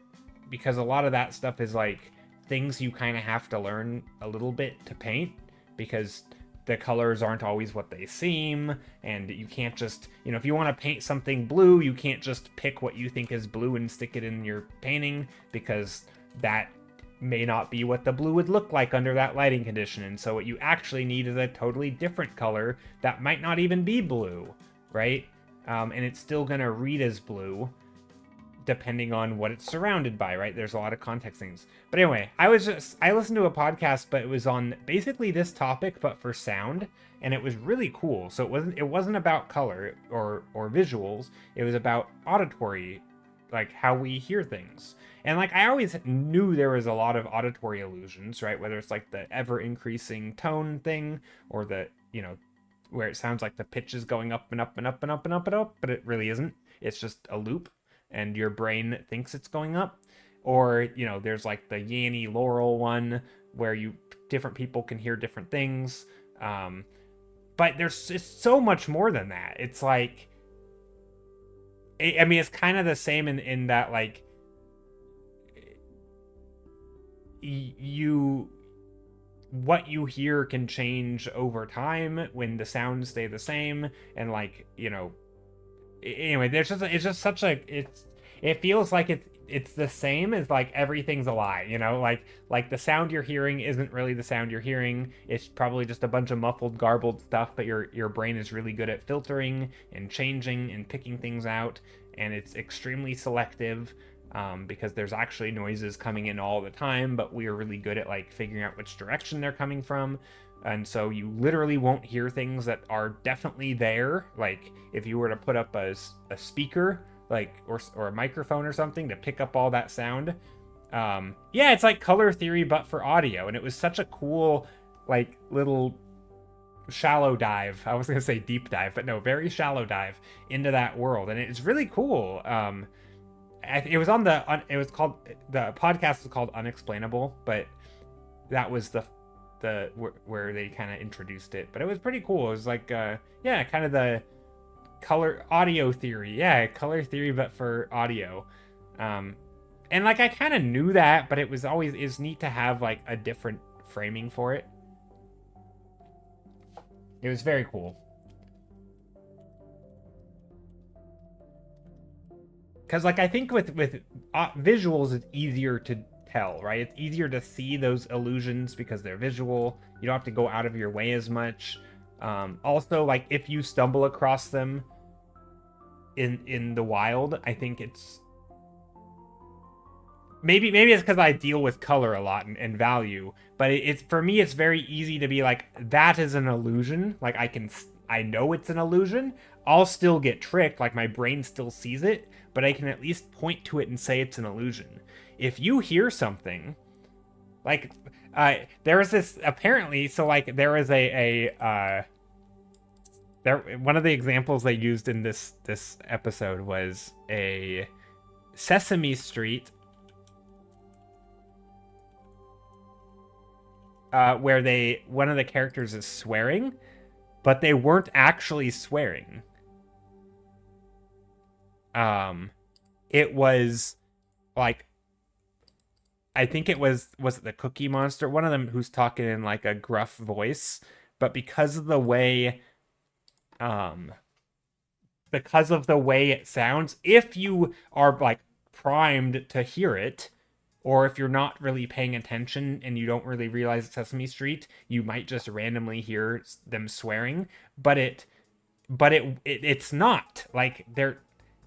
[SPEAKER 1] because a lot of that stuff is like things you kind of have to learn a little bit to paint, because the colors aren't always what they seem, and you can't just, if you want to paint something blue, you can't just pick what you think is blue and stick it in your painting, because that may not be what the blue would look like under that lighting condition. And so what you actually need is a totally different color that might not even be blue, right? And it's still going to read as blue depending on what it's surrounded by, right? There's a lot of context things. But anyway, I listened to a podcast, but it was on basically this topic, but for sound, and it was really cool. So it wasn't about color or visuals. It was about auditory, like how we hear things. And like I always knew there was a lot of auditory illusions, right? Whether it's like the ever increasing tone thing, or the, where it sounds like the pitch is going up and up and up and up and up and up, but it really isn't. It's just a loop, and your brain thinks it's going up. Or, there's like the Yanny Laurel one where different people can hear different things. But there's just so much more than that. It's like, it's kind of the same in that, like, what you hear can change over time when the sounds stay the same. And like, anyway, it feels like it's the same as like everything's a lie, like the sound you're hearing isn't really the sound you're hearing. It's probably just a bunch of muffled, garbled stuff, but your brain is really good at filtering and changing and picking things out, and it's extremely selective, because there's actually noises coming in all the time, but we are really good at like figuring out which direction they're coming from. And so you literally won't hear things that are definitely there. Like if you were to put up a speaker, like, or a microphone or something to pick up all that sound. It's like color theory, but for audio. And it was such a cool, like, little shallow dive. I was going to say deep dive, but no, very shallow dive into that world. And it's really cool. It was the podcast was called Unexplainable, but that was where they kind of introduced it. But it was pretty cool. It was like, kind of the audio theory. Color theory, but for audio. And like I kind of knew that, but it's neat to have like a different framing for it. It was very cool. Because like I think with visuals, it's easier to tell, right? It's easier to see those illusions because they're visual. You don't have to go out of your way as much. Also, like if you stumble across them in the wild, I think it's maybe it's because I deal with color a lot and value, but it's for me it's very easy to be like, that is an illusion. Like I know it's an illusion. I'll still get tricked, like my brain still sees it, but I can at least point to it and say it's an illusion. If you hear something, like there was this apparently, so like there was a one of the examples they used in this episode was a Sesame Street where one of the characters is swearing, but they weren't actually swearing. It was like, I think it was it the Cookie Monster? One of them who's talking in like a gruff voice, but because of the way it sounds, if you are like primed to hear it, or if you're not really paying attention and you don't really realize it's Sesame Street, you might just randomly hear them swearing. But it's not like they're,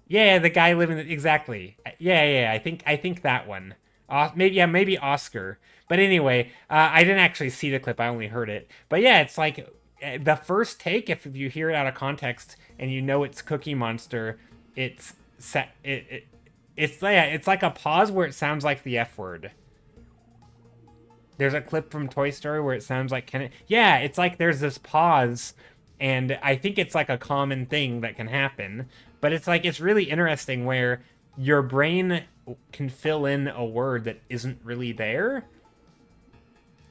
[SPEAKER 1] yeah, the guy living exactly, yeah. I think that one. Maybe Oscar. But anyway, I didn't actually see the clip. I only heard it. But yeah, it's like the first take. If you hear it out of context and you know it's Cookie Monster, it's set. It's like a pause where it sounds like the F word. There's a clip from Toy Story where it sounds like yeah, it's like there's this pause, and I think it's like a common thing that can happen. But it's like, it's really interesting where your brain can fill in a word that isn't really there,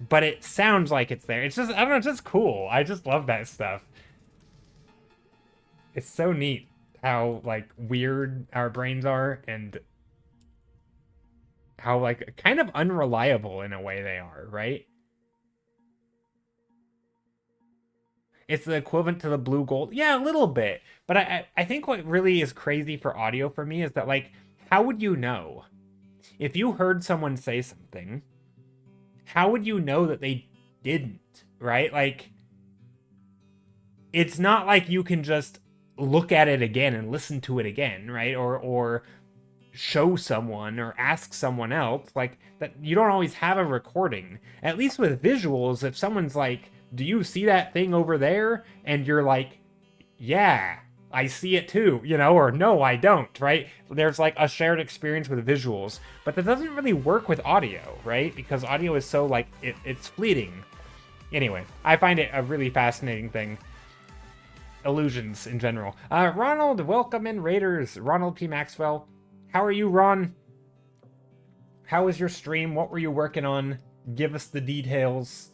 [SPEAKER 1] but it sounds like it's there. It's just, I don't know, it's just cool. I just love that stuff. It's so neat how like weird our brains are, and how like kind of unreliable in a way they are, right? It's the equivalent to the blue gold. Yeah, a little bit. But I think what really is crazy for audio for me is that, like, how would you know? If you heard someone say something, how would you know that they didn't, right? Like, it's not like you can just look at it again and listen to it again, right? Or show someone or ask someone else, like, that you don't always have a recording. At least with visuals, if someone's like, do you see that thing over there? And you're like, yeah, I see it too, you know, or no, I don't, right? There's like a shared experience with visuals, but that doesn't really work with audio, right? Because audio is so like, it's fleeting. Anyway, I find it a really fascinating thing. Illusions in general. Ronald, welcome in, Raiders. Ronald P. Maxwell. How are you, Ron? How was your stream? What were you working on? Give us the details.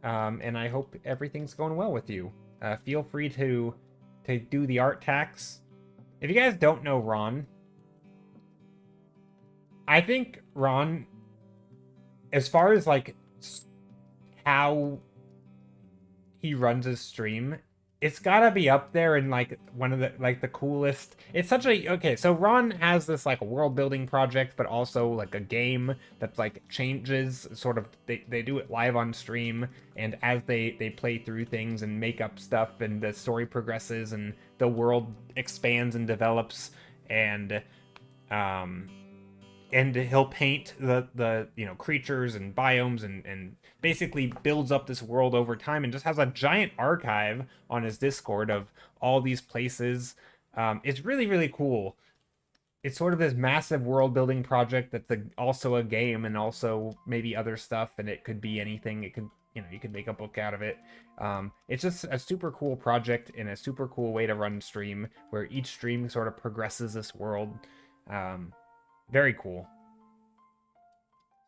[SPEAKER 1] And I hope everything's going well with you. Feel free to do the art tax. If you guys don't know Ron, I think Ron, as far as like how he runs his stream, it's gotta be up there in like one of the like the coolest. It's such a, okay, so Ron has this like world building project, but also like a game that like changes sort of, they do it live on stream, and as they play through things and make up stuff, and the story progresses and the world expands and develops, and he'll paint the you know, creatures and biomes, and basically builds up this world over time, and just has a giant archive on his Discord of all these places. It's really, really cool. It's sort of this massive world building project that's also a game, and also maybe other stuff, and it could be anything. It could, you know, you could make a book out of it. It's just a super cool project and a super cool way to run stream, where each stream sort of progresses this world. Very cool.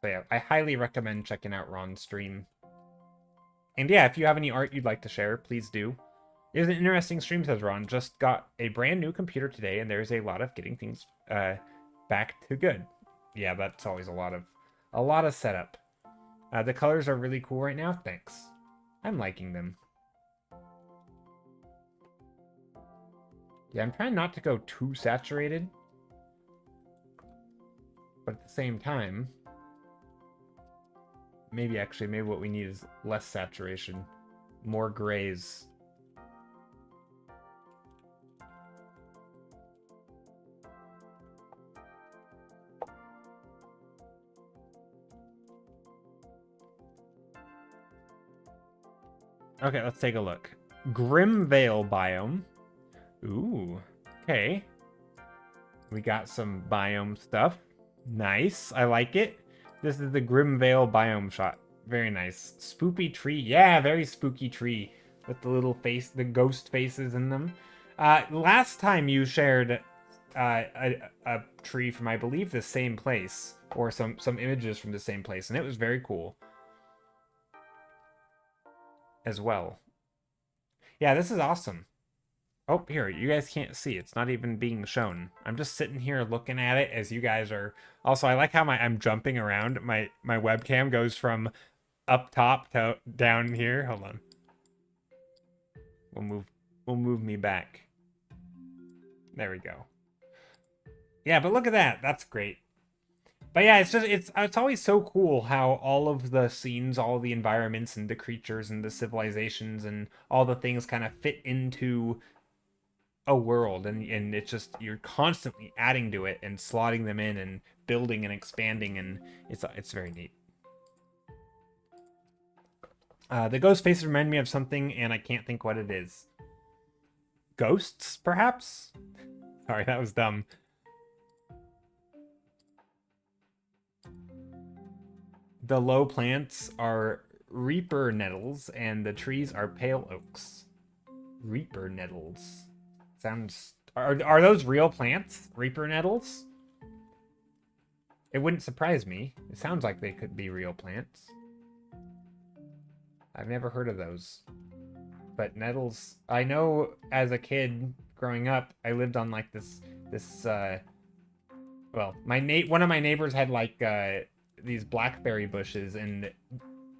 [SPEAKER 1] So yeah, I highly recommend checking out Ron's stream. And yeah, if you have any art you'd like to share, please do. It was an interesting stream, says Ron. Just got a brand new computer today, and there's a lot of getting things back to good. Yeah, that's always a lot of setup. The colors are really cool right now. Thanks. I'm liking them. Yeah, I'm trying not to go too saturated. But at the same time, maybe what we need is less saturation, more grays. Okay, let's take a look. Grimvale biome. Ooh, okay. We got some biome stuff. Nice, I like it. This is the Grimvale biome shot. Very nice. Spooky tree. Yeah, very spooky tree. with the little face, the ghost faces in them. Last time you shared a tree from, I believe, the same place, or some images from the same place, and it was very cool as well. Yeah, this is awesome. Oh, here, you guys can't see. It's not even being shown. I'm just sitting here looking at it as you guys are. Also, I like how I'm jumping around. My webcam goes from up top to down here. Hold on. We'll move me back. There we go. Yeah, but look at that. That's great. But yeah, it's always so cool how all of the scenes, all the environments and the creatures and the civilizations and all the things kind of fit into a world, and it's just, you're constantly adding to it and slotting them in and building and expanding, and it's very neat. The ghost faces remind me of something, and I can't think what it is. Ghosts, perhaps? Sorry, that was dumb. The low plants are reaper nettles, and the trees are pale oaks. Reaper nettles. Sounds... Are those real plants? Reaper nettles? It wouldn't surprise me. It sounds like they could be real plants. I've never heard of those. But nettles... I know as a kid growing up, I lived on like this well, one of my neighbors had like these blackberry bushes, and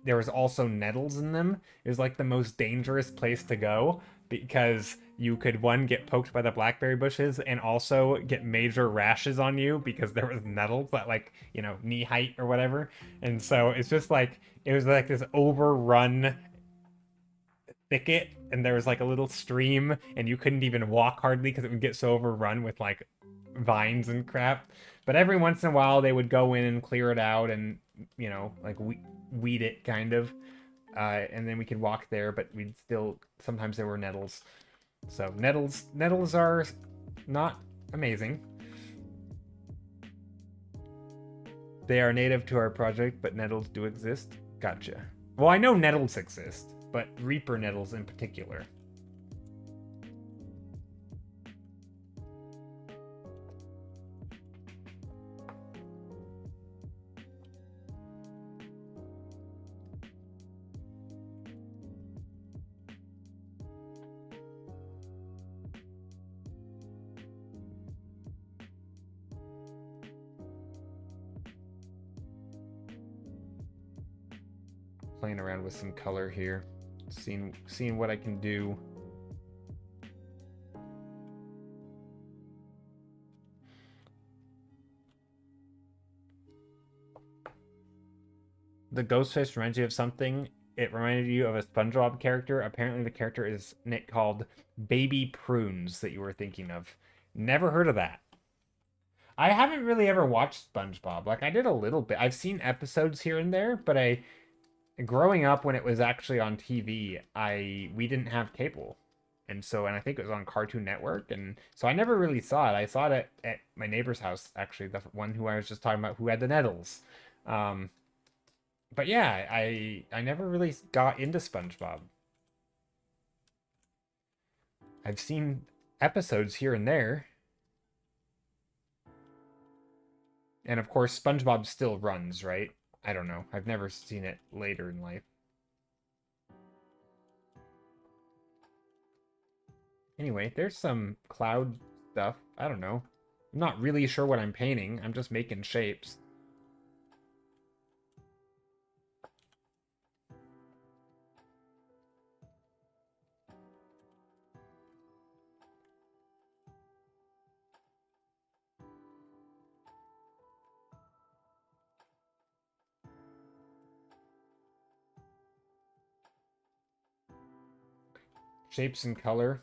[SPEAKER 1] there was also nettles in them. It was like the most dangerous place to go, because you could, one, get poked by the blackberry bushes, and also get major rashes on you because there was nettles at, like, you know, knee height or whatever. And so it's just like, it was like this overrun thicket, and there was like a little stream, and you couldn't even walk hardly because it would get so overrun with like vines and crap. But every once in a while they would go in and clear it out and, you know, like weed it kind of, and then we could walk there, but we'd still, sometimes there were nettles. So nettles are not amazing. They are native to our project, but nettles do exist. Gotcha. Well, I know nettles exist, but reaper nettles in particular. Playing around with some color here, seeing what I can do. The ghost face reminds you of something. It reminded you of a SpongeBob character. Apparently the character is called Baby Prunes that you were thinking of. Never heard of that. I haven't really ever watched SpongeBob. Like, I did a little bit. I've seen episodes here and there, but growing up when it was actually on TV, we didn't have cable. And I think it was on Cartoon Network, and so I never really saw it. I saw it at my neighbor's house, actually, the one who I was just talking about, who had the nettles. But yeah, I never really got into SpongeBob. I've seen episodes here and there. And of course, SpongeBob still runs, right? I don't know. I've never seen it later in life. Anyway, there's some cloud stuff. I don't know. I'm not really sure what I'm painting. I'm just making shapes. Shapes and color.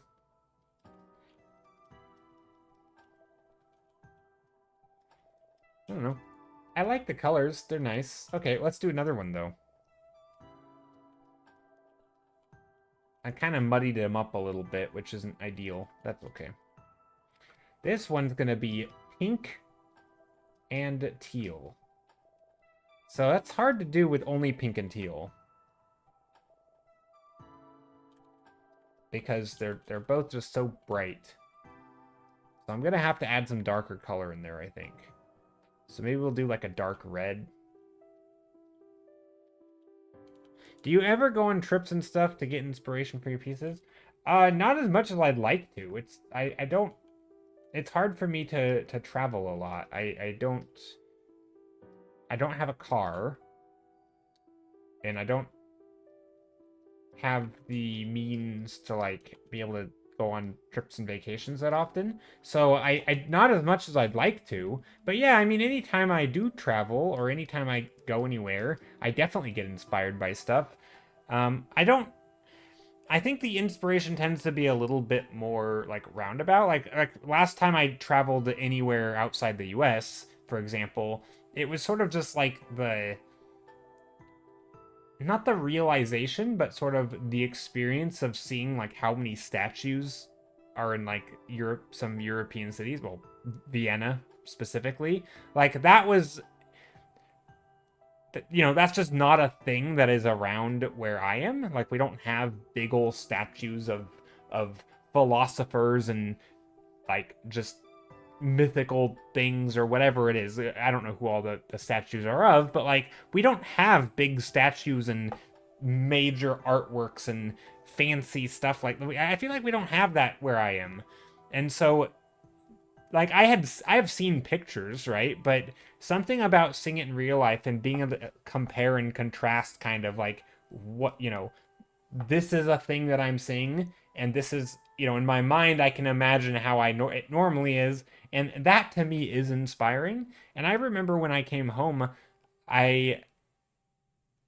[SPEAKER 1] I don't know. I like the colors. They're nice. Okay, let's do another one, though. I kind of muddied them up a little bit, which isn't ideal. That's okay. This one's going to be pink and teal. So that's hard to do with only pink and teal. because they're both just so bright. So I'm gonna have to add some darker color in there, I think. So maybe we'll do like a dark red. Do you ever go on trips and stuff to get inspiration for your pieces? Not as much as I'd like to. I don't. It's hard for me to travel a lot. I don't have a car, and I don't have the means to like be able to go on trips and vacations that often. So I not as much as I'd like to. But yeah, I mean, anytime I do travel or anytime I go anywhere, I definitely get inspired by stuff. I don't. I think the inspiration tends to be a little bit more like roundabout. Like last time I traveled anywhere outside the U.S., for example, it was sort of just like the not the realization, but sort of the experience of seeing like how many statues are in like Europe, some European cities, well, Vienna specifically. Like that was, you know, that's just not a thing that is around where I am. Like we don't have big old statues of philosophers and like just mythical things or whatever it is. I don't know who all the statues are of, but like we don't have big statues and major artworks and fancy stuff like I feel like we don't have that where I am. And so like I have seen pictures, right? But something about seeing it in real life and being able to compare and contrast kind of like what, you know, this is a thing that I'm seeing, and this is, you know, in my mind, I can imagine how it normally is, and that to me is inspiring. And I remember when I came home, I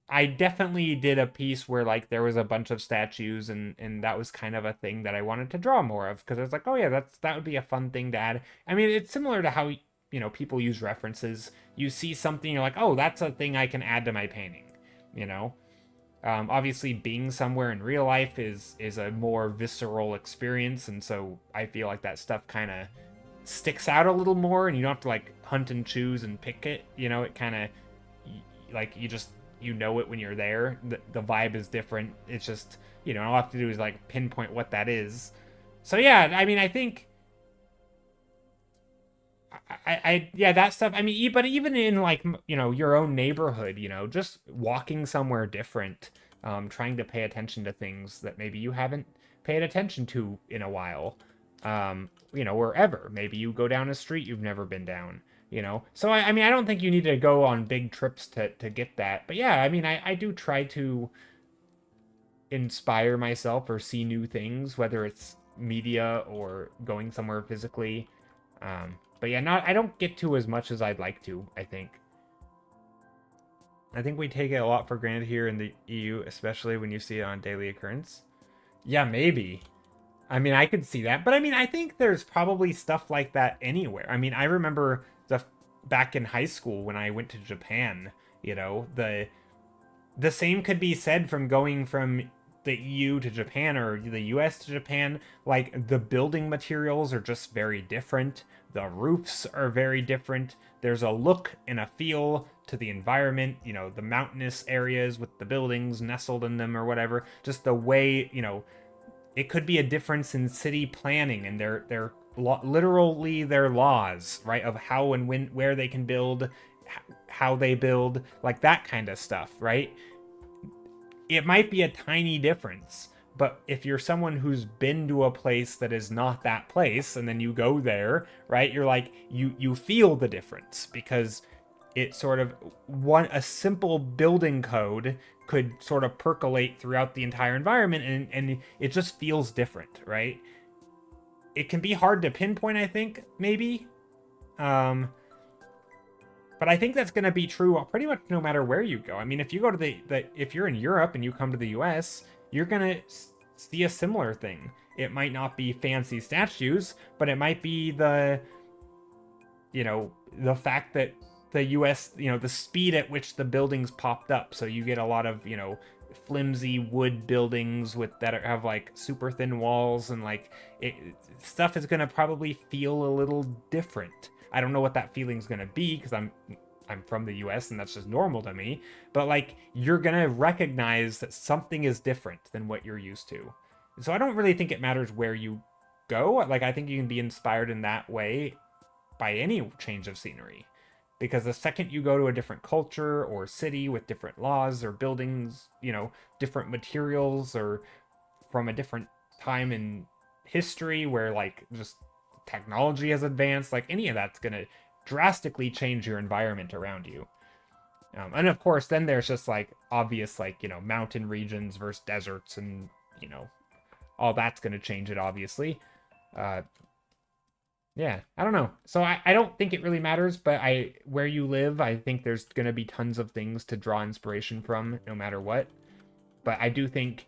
[SPEAKER 1] I definitely did a piece where like there was a bunch of statues and that was kind of a thing that I wanted to draw more of because I was like, oh yeah, that would be a fun thing to add. I mean, it's similar to how you know people use references. You see something, you're like, oh, that's a thing I can add to my painting, you know. Obviously, being somewhere in real life is a more visceral experience, and so I feel like that stuff kind of sticks out a little more, and you don't have to like hunt and choose and pick it. You know, it kind of like you just you know it when you're there. The vibe is different. It's just you know all I have to do is like pinpoint what that is. So yeah, I mean, I think yeah, that stuff. I mean, but even in like you know your own neighborhood, you know, just walking somewhere different, trying to pay attention to things that maybe you haven't paid attention to in a while, you know, wherever. Maybe you go down a street you've never been down, you know. So I mean, I don't think you need to go on big trips to get that. But yeah, I mean, I do try to inspire myself or see new things, whether it's media or going somewhere physically. But yeah, not I don't get to as much as I'd like to, I think. I think we take it a lot for granted here in the EU, especially when you see it on daily occurrence. Yeah, maybe. I mean, I could see that, but I mean, I think there's probably stuff like that anywhere. I mean, I remember back in high school when I went to Japan, you know, the same could be said from going from the EU to Japan or the US to Japan. Like the building materials are just very different. The roofs are very different. There's a look and a feel to the environment, you know, the mountainous areas with the buildings nestled in them or whatever. Just the way, you know, it could be a difference in city planning and literally their laws, right, of how and when where they can build, how they build, like that kind of stuff, right? It might be a tiny difference, but if you're someone who's been to a place that is not that place and then you go there, right, you're like you feel the difference because it sort of a simple building code could sort of percolate throughout the entire environment and it just feels different, right? It can be hard to pinpoint, I think, maybe. But I think that's going to be true pretty much no matter where you go. I mean, if you go to if you're in Europe and you come to the US, you're going to see a similar thing. It might not be fancy statues, but it might be you know, the fact that the US, you know, the speed at which the buildings popped up. So you get a lot of, you know, flimsy wood buildings that have like super thin walls and like stuff is going to probably feel a little different. I don't know what that feeling's going to be because I'm from the US and that's just normal to me, but like you're going to recognize that something is different than what you're used to. So I don't really think it matters where you go. Like, I think you can be inspired in that way by any change of scenery. Because the second you go to a different culture or city with different laws or buildings, different materials, or from a different time in history where like just technology has advanced, like any of that's going to drastically change your environment around you. And of course, then there's just like obvious, like, mountain regions versus deserts, and, all that's going to change it, obviously. Uh, yeah, I don't know. So I don't think it really matters, but where you live, I think there's going to be tons of things to draw inspiration from no matter what. But I do think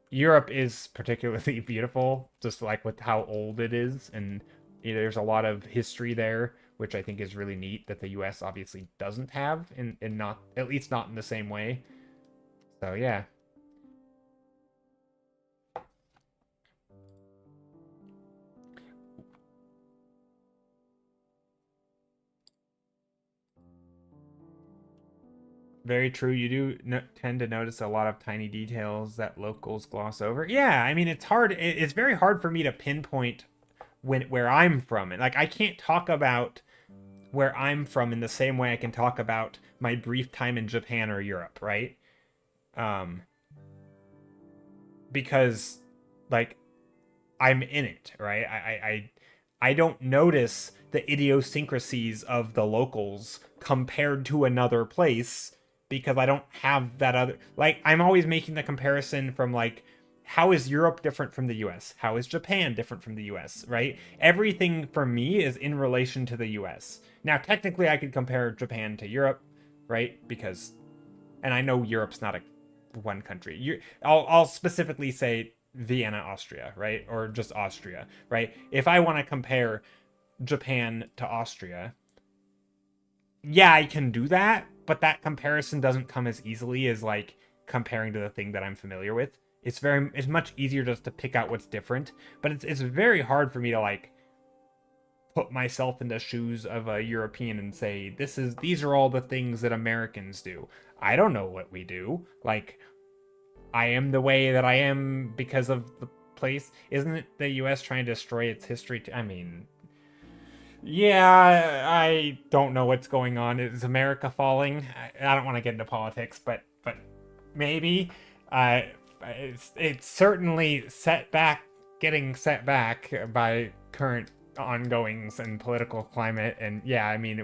[SPEAKER 1] Europe is particularly beautiful, just like with how old it is, and there's a lot of history there, which I think is really neat that the U.S. obviously doesn't have, and not, at least not in the same way. So yeah. Very true. You do tend to notice a lot of tiny details that locals gloss over. Yeah, I mean, it's hard. It's very hard for me to pinpoint where I'm from. And like, I can't talk about where I'm from in the same way I can talk about my brief time in Japan or Europe, right? Um, because like I'm in it, right? I don't notice the idiosyncrasies of the locals compared to another place because I don't have that other, like, I'm always making the comparison from like, how is Europe different from the US? How is Japan different from the US, right? Everything for me is in relation to the US. Now, technically I could compare Japan to Europe, right? Because, and I know Europe's not a one country. I'll specifically say Vienna, Austria, right? Or just Austria, right? If I want to compare Japan to Austria, yeah, I can do that, but that comparison doesn't come as easily as like comparing to the thing that I'm familiar with. It's much easier just to pick out what's different, but it's very hard for me to like put myself in the shoes of a European and say these are all the things that Americans do. I don't know what we do. Like, I am the way that I am because of the place. Isn't it the US trying to destroy its history? I mean, yeah, I don't know what's going on. Is America falling? I don't want to get into politics, but maybe. It's certainly getting set back by current ongoings and political climate. And yeah, I mean,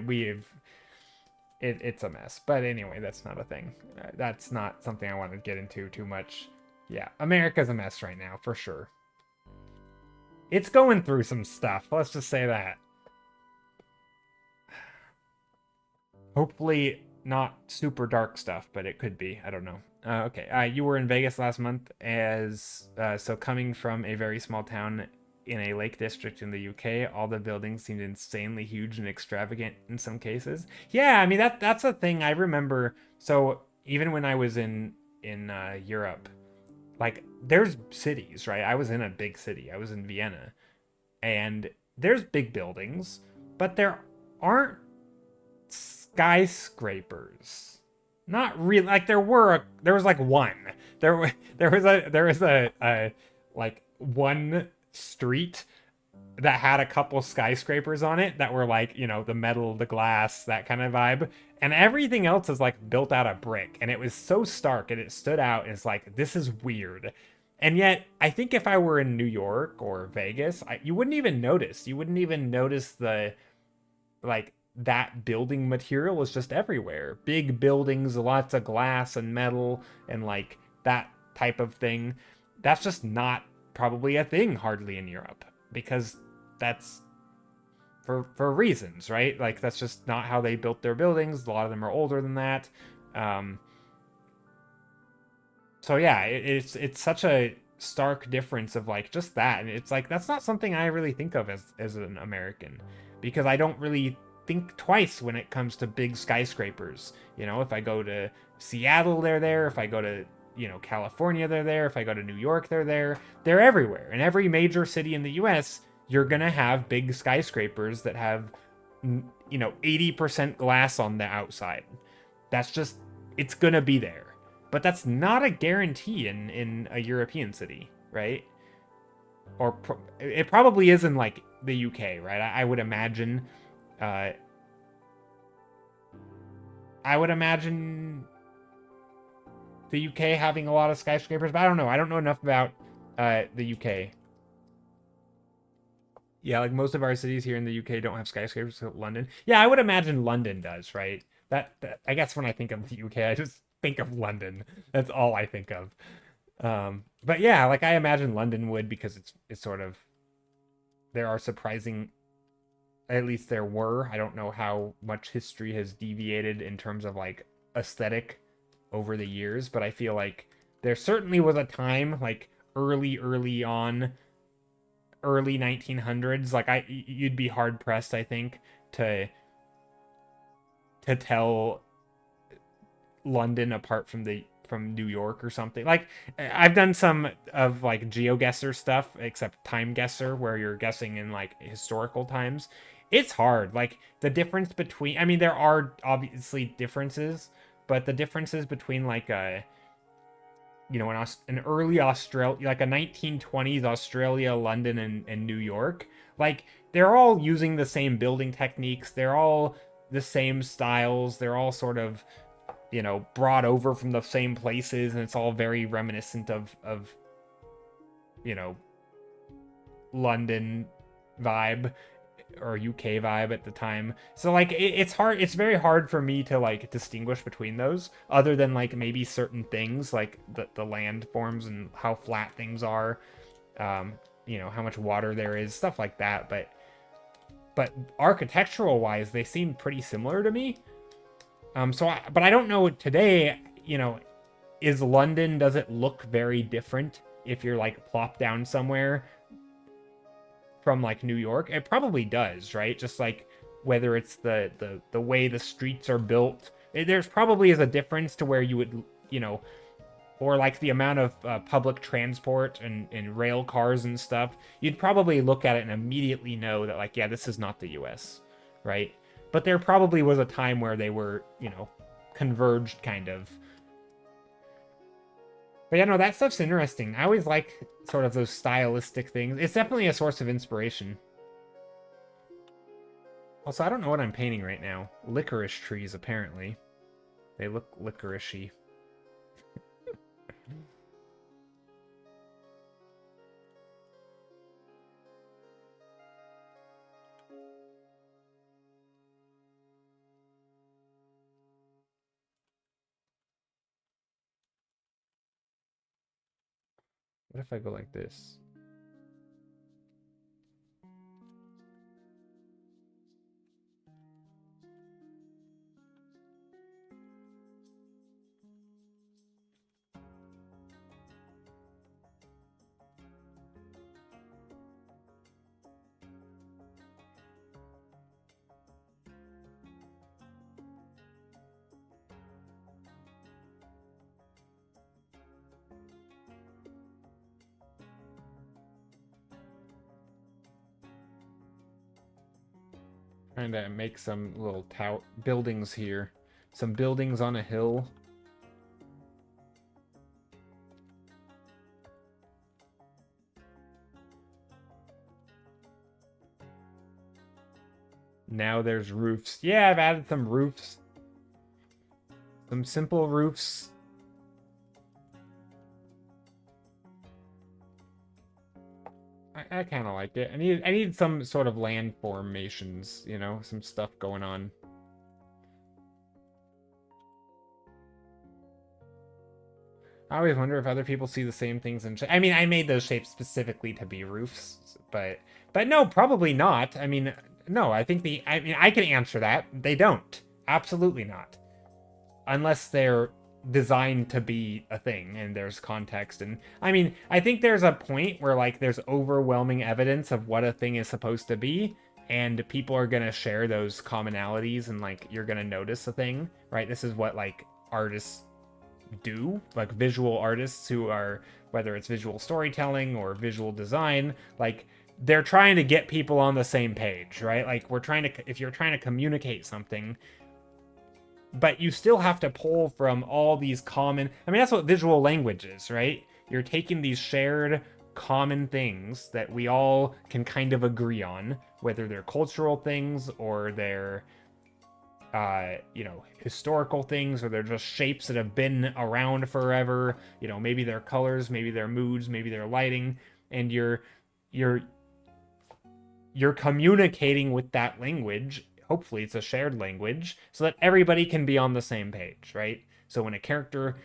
[SPEAKER 1] it's a mess. But anyway, that's not a thing. That's not something I want to get into too much. Yeah, America's a mess right now, for sure. It's going through some stuff. Let's just say that. Hopefully not super dark stuff, but it could be. I don't know. Okay, you were in Vegas last month, so coming from a very small town in a lake district in the UK, all the buildings seemed insanely huge and extravagant in some cases. Yeah, I mean that's a thing I remember. So even when I was in Europe, like there's cities, right? I was in a big city. I was in Vienna, and there's big buildings, but there aren't skyscrapers. Not really. Like there was like one. There was a like one street that had a couple skyscrapers on it that were like, the metal, the glass, that kind of vibe. And everything else is like built out of brick. And it was so stark and it stood out. And it's like, this is weird. And yet, I think if I were in New York or Vegas, you wouldn't even notice. You wouldn't even notice like, that building material is just everywhere. Big buildings, lots of glass and metal, and like that type of thing. That's just not probably a thing hardly in Europe, because that's for reasons, right? Like that's just not how they built their buildings. A lot of them are older than that. So yeah, it's such a stark difference of like just that, and it's like that's not something I really think of as an American, because I don't really think twice when it comes to big skyscrapers. If I go to Seattle, they're there. If I go to, California, they're there. If I go to New York, they're there. They're everywhere. In every major city in the US, you're going to have big skyscrapers that have, 80% glass on the outside. That's just, it's going to be there. But that's not a guarantee in a European city, right? or it probably is in like the UK, right? I would imagine. Uh, I would imagine the UK having a lot of skyscrapers, but I don't know. I don't know enough about the UK. Yeah, like most of our cities here in the UK don't have skyscrapers. So London, yeah, I would imagine London does, right? That I guess when I think of the UK, I just think of London. That's all I think of. But yeah, like I imagine London would because it's sort of there are surprising, at least there were. I don't know how much history has deviated in terms of like aesthetic over the years, but I feel like there certainly was a time like early on, early 1900s, like you'd be hard pressed, I think, to tell London apart from New York or something. Like I've done some of like GeoGuessr stuff, except Time Guesser, where you're guessing in like historical times. It's hard. Like the difference between, I mean, there are obviously differences, but the differences between like a, you know, an early Australia, like a 1920s Australia, London, and New York, like they're all using the same building techniques. They're all the same styles. They're all sort of, you know, brought over from the same places, and it's all very reminiscent of you know, London vibe or UK vibe at the time. So like it's hard, it's very hard for me to like distinguish between those, other than like maybe certain things like the landforms and how flat things are, you know, how much water there is, stuff like that. But architectural wise, they seem pretty similar to me. But I don't know today, you know, is London, does it look very different if you're like plopped down somewhere from like New York? It probably does, right? Just like whether it's the way the streets are built, there's probably is a difference to where you would, you know, or like the amount of public transport and rail cars and stuff. You'd probably look at it and immediately know that like, yeah, this is not the US, right? But there probably was a time where they were, you know, converged kind of. But yeah, no, that stuff's interesting. I always like sort of those stylistic things. It's definitely a source of inspiration. Also, I don't know what I'm painting right now. Licorice trees, apparently. They look licoricey. What if I go like this? Trying to make some little buildings here. Some buildings on a hill. Now there's roofs. Yeah, I've added some roofs. Some simple roofs. I kind of like it. I need some sort of land formations, you know, some stuff going on. I always wonder if other people see the same things in I mean, I made those shapes specifically to be roofs, but no, probably not. I mean, no, I think I mean, I can answer that. They don't. Absolutely not. Unless they're designed to be a thing and there's context. And I mean, I think there's a point where like there's overwhelming evidence of what a thing is supposed to be, and people are going to share those commonalities, and like you're going to notice a thing, right? This is what like artists do, like visual artists who are, whether it's visual storytelling or visual design, like they're trying to get people on the same page, right? Like if you're trying to communicate something, but you still have to pull from all these common, I mean, that's what visual language is, right? You're taking these shared common things that we all can kind of agree on, whether they're cultural things or they're historical things, or they're just shapes that have been around forever. Maybe they're colors, maybe they're moods, maybe they're lighting, and you're communicating with that language. Hopefully it's a shared language so that everybody can be on the same page, right? So when a character,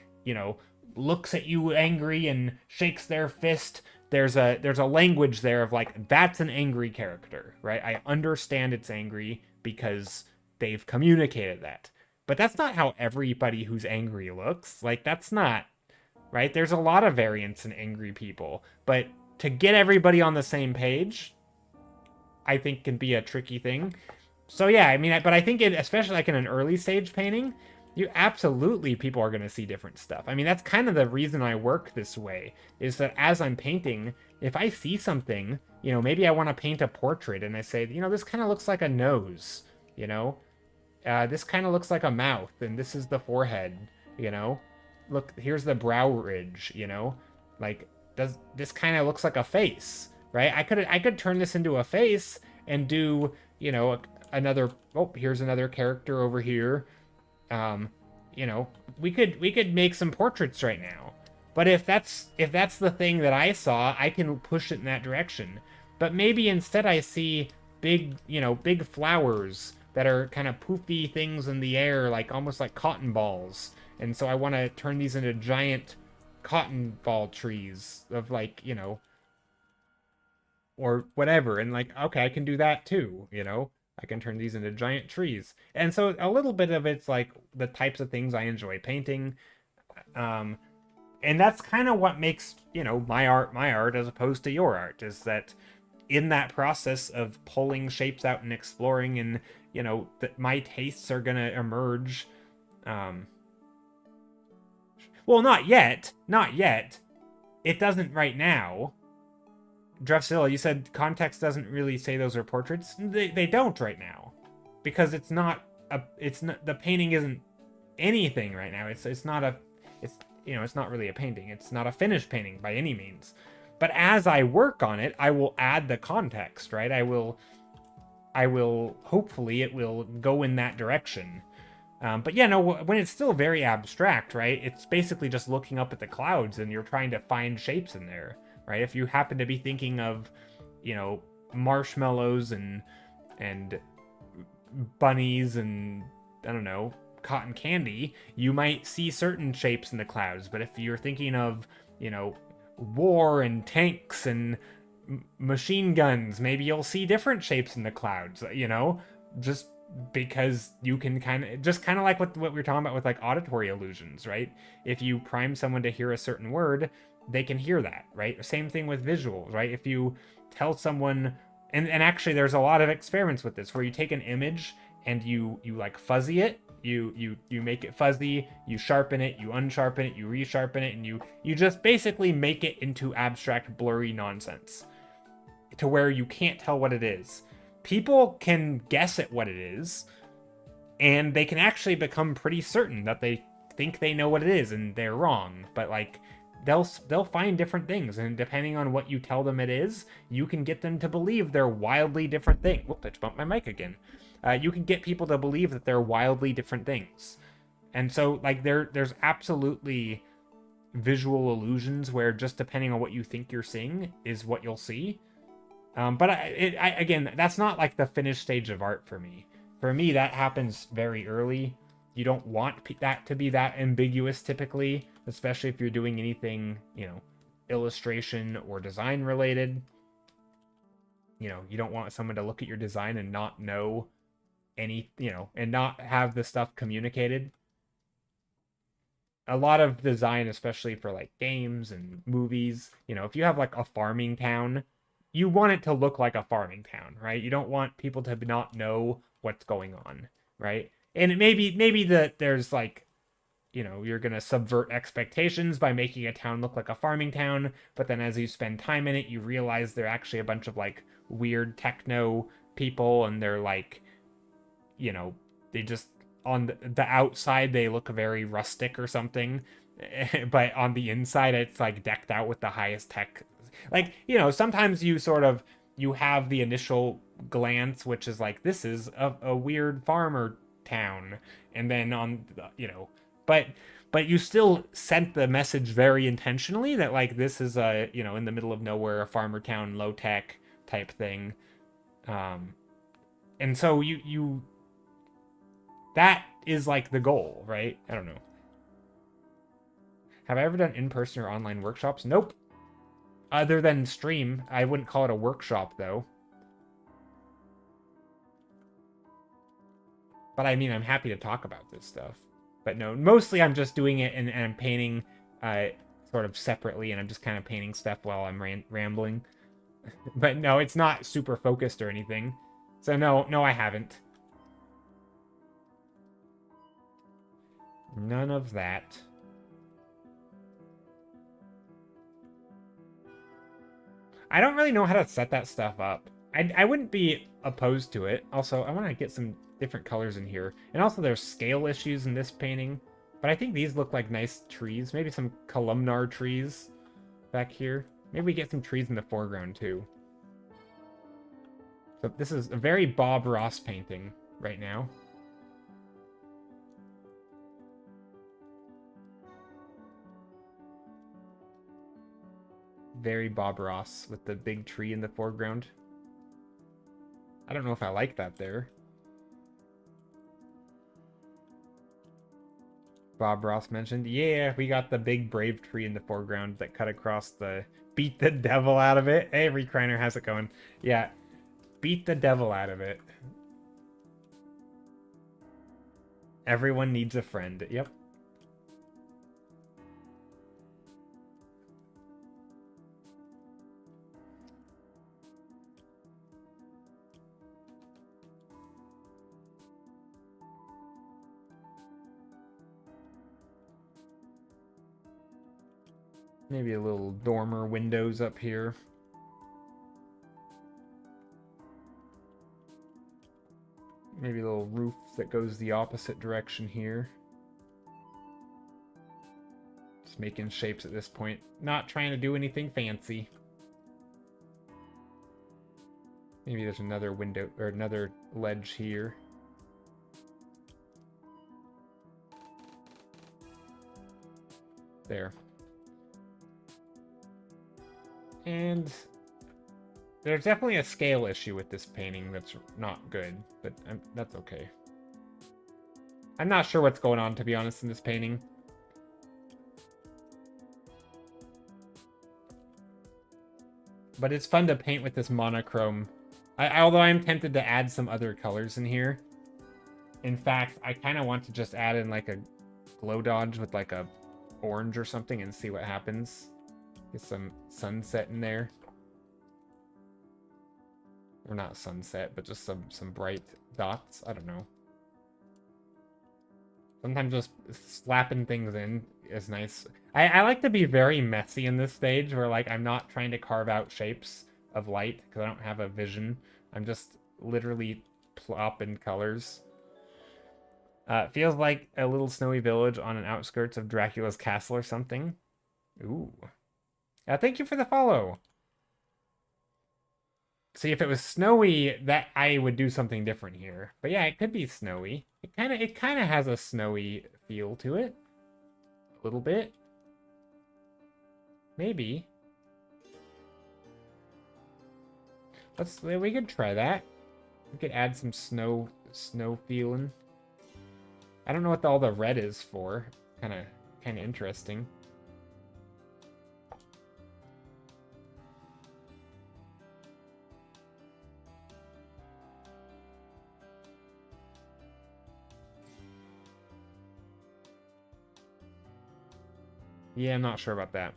[SPEAKER 1] looks at you angry and shakes their fist, there's a language there of like, that's an angry character, right? I understand it's angry because they've communicated that. But that's not how everybody who's angry looks. Like, that's not, right? There's a lot of variance in angry people, but to get everybody on the same page, I think can be a tricky thing. So yeah, but I think especially like in an early stage painting, people are going to see different stuff. That's kind of the reason I work this way, is that as I'm painting, if I see something, maybe I want to paint a portrait and I say, this kind of looks like a nose, this kind of looks like a mouth, and this is the forehead, look, here's the brow ridge, like, this kind of looks like a face, right? I could turn this into a face and do, here's another character over here. We could make some portraits right now. But if that's the thing that I saw, I can push it in that direction. But maybe instead I see big flowers that are kind of poofy things in the air, like almost like cotton balls. And so I want to turn these into giant cotton ball trees of like, or whatever. And like, okay, I can do that too, I can turn these into giant trees. And so a little bit of it's like the types of things I enjoy painting. And that's kind of what makes, my art as opposed to your art, is that in that process of pulling shapes out and exploring, and, that my tastes are going to emerge. Well, not yet. It doesn't right now. Drefzilla, you said context doesn't really say those are portraits. They don't right now, because it's not the painting isn't anything right now. It's not really a painting. It's not a finished painting by any means. But as I work on it, I will add the context, right? I will hopefully it will go in that direction. But yeah, no, when it's still very abstract, right? It's basically just looking up at the clouds and you're trying to find shapes in there. Right? If you happen to be thinking of, marshmallows and bunnies and, I don't know, cotton candy, you might see certain shapes in the clouds. But if you're thinking of, war and tanks and machine guns, maybe you'll see different shapes in the clouds, just because you can kind of like what we were talking about with like auditory illusions, right? If you prime someone to hear a certain word, they can hear that, right? Same thing with visuals, right? If you tell someone, and actually there's a lot of experiments with this, where you take an image and you like fuzzy it, you make it fuzzy, you sharpen it, you unsharpen it, you resharpen it, and you just basically make it into abstract, blurry nonsense to where you can't tell what it is. People can guess at what it is, and they can actually become pretty certain that they think they know what it is, and they're wrong. But like, they'll find different things, and depending on what you tell them it is, you can get them to believe they're wildly different things. Whoop, I just bumped my mic again. You can get people to believe that they're wildly different things. And so like there's absolutely visual illusions where just depending on what you think you're seeing is what you'll see. But again, that's not like the finished stage of art for me. For me, that happens very early. You don't want that to be that ambiguous typically, especially if you're doing anything, illustration or design related. You don't want someone to look at your design and not know any, and not have the stuff communicated. A lot of design, especially for like games and movies, if you have like a farming town, you want it to look like a farming town, right? You don't want people to not know what's going on, right? And it maybe that there's like, you're going to subvert expectations by making a town look like a farming town, but then as you spend time in it, you realize they're actually a bunch of like weird techno people, and they're like, they just, on the outside, they look very rustic or something, but on the inside, it's like decked out with the highest tech. Like, you know, sometimes you sort of you have the initial glance, which is like, this is a weird farmer town, and then on, you know, but you still sent the message very intentionally that like this is a, you know, in the middle of nowhere, a farmer town, low tech type thing. Um, and so you that is like the goal, right? I don't know. Have I ever done in-person or online workshops? Nope. Other than stream, I wouldn't call it a workshop though. But I mean, I'm happy to talk about this stuff. But no, mostly I'm just doing it and I'm painting sort of separately, and I'm just kind of painting stuff while I'm rambling. But no, it's not super focused or anything. So no, I haven't. None of that. I don't really know how to set that stuff up. I wouldn't be opposed to it. Also, I want to get some different colors in here. And also there's scale issues in this painting. But I think these look like nice trees. Maybe some columnar trees back here. Maybe we get some trees in the foreground too. So this is a very Bob Ross painting right now. Very Bob Ross with the big tree in the foreground. I don't know if I like that there. Bob Ross mentioned, yeah, we got the big brave tree in the foreground that cut across the beat the devil out of it. Hey, Recriner has it going. Yeah, beat the devil out of it. Everyone needs a friend. Yep. Maybe a little dormer windows up here. Maybe a little roof that goes the opposite direction here. Just making shapes at this point. Not trying to do anything fancy. Maybe there's another window or another ledge here. There. And there's definitely a scale issue with this painting that's not good, but that's okay. I'm not sure what's going on, to be honest, in this painting. But it's fun to paint with this monochrome. Although I'm tempted to add some other colors in here. In fact, I kind of want to just add in like a glow dodge with like a orange or something and see what happens. Get some sunset in there. Or not sunset, but just some bright dots. I don't know. Sometimes just slapping things in is nice. I like to be very messy in this stage, where like I'm not trying to carve out shapes of light because I don't have a vision. I'm just literally plopping colors. Feels like a little snowy village on an outskirts of Dracula's castle or something. Ooh. Thank you for the follow. See, if it was snowy, that I would do something different here. But yeah, it could be snowy. It kind of has a snowy feel to it. A little bit. Maybe. We could try that. We could add some snow feeling. I don't know what all the red is for. Kind of interesting. Yeah, I'm not sure about that.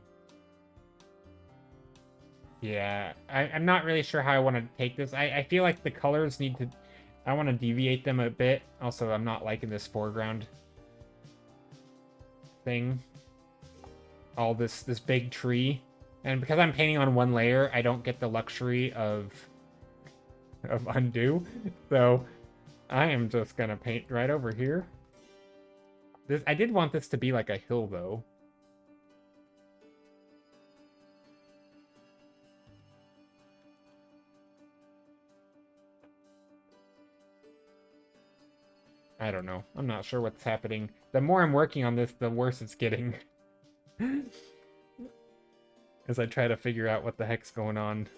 [SPEAKER 1] Yeah, I'm not really sure how I want to take this. I feel like the colors need to... I want to deviate them a bit. Also, I'm not liking this foreground thing. All this big tree. And because I'm painting on one layer, I don't get the luxury of undo. So I am just gonna paint right over here. I did want this to be like a hill, though. I don't know. I'm not sure what's happening. The more I'm working on this, the worse it's getting. As I try to figure out what the heck's going on.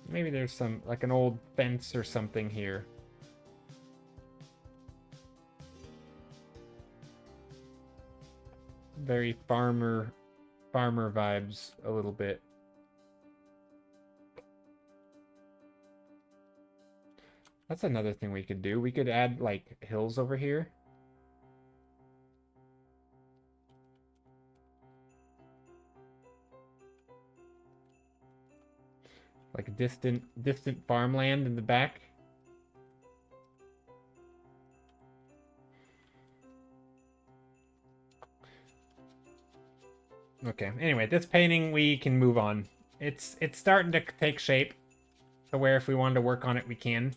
[SPEAKER 1] Maybe there's some, like an old fence or something here. Very farmer vibes a little bit. That's another thing we could do. We could add like hills over here. Like distant farmland in the back. Okay, anyway, this painting we can move on. It's starting to take shape to where if we wanted to work on it, we can.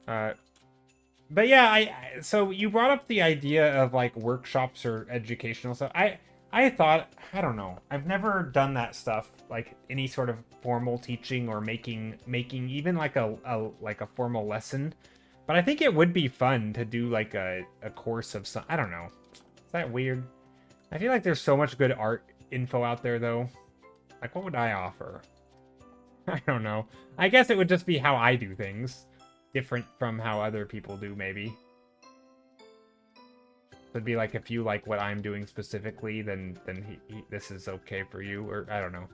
[SPEAKER 1] But yeah, so you brought up the idea of like workshops or educational stuff. I thought, I don't know, I've never done that stuff, like any sort of formal teaching or making even like a formal lesson. But I think it would be fun to do like a course of some, I don't know. Is that weird? I feel like there's so much good art info out there though. Like what would I offer? I don't know. I guess it would just be how I do things. Different from how other people do, maybe. It'd be like if you like what I'm doing specifically, then this is okay for you, or I don't know.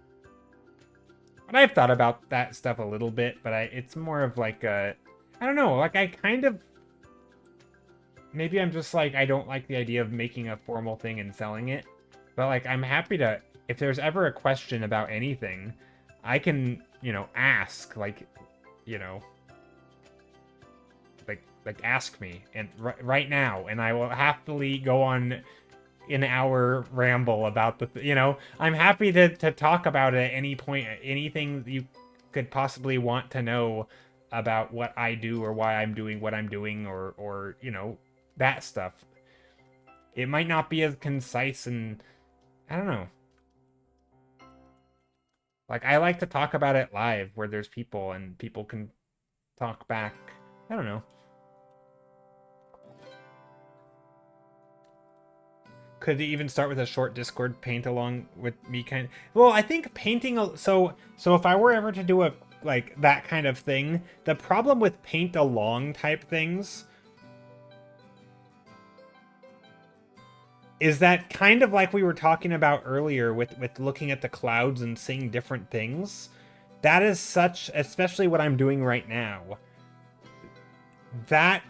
[SPEAKER 1] But I've thought about that stuff a little bit, but it's more of like a, I don't know, like I kind of, maybe I'm just like, I don't like the idea of making a formal thing and selling it, but like I'm happy to, if there's ever a question about anything, I can, you know, ask, like, you know, like ask me and right now, and I will happily go on an hour ramble about the you know, I'm happy to talk about it at any point, anything you could possibly want to know about what I do or why I'm doing what I'm doing, or you know, that stuff. It might not be as concise, and I don't know, like I like to talk about it live where there's people and people can talk back. I don't know. Could even start with a short Discord paint along with me kind of, well, I think painting, so if I were ever to do a like that kind of thing, the problem with paint along type things is that kind of like we were talking about earlier with looking at the clouds and seeing different things. That is such, especially what I'm doing right now, that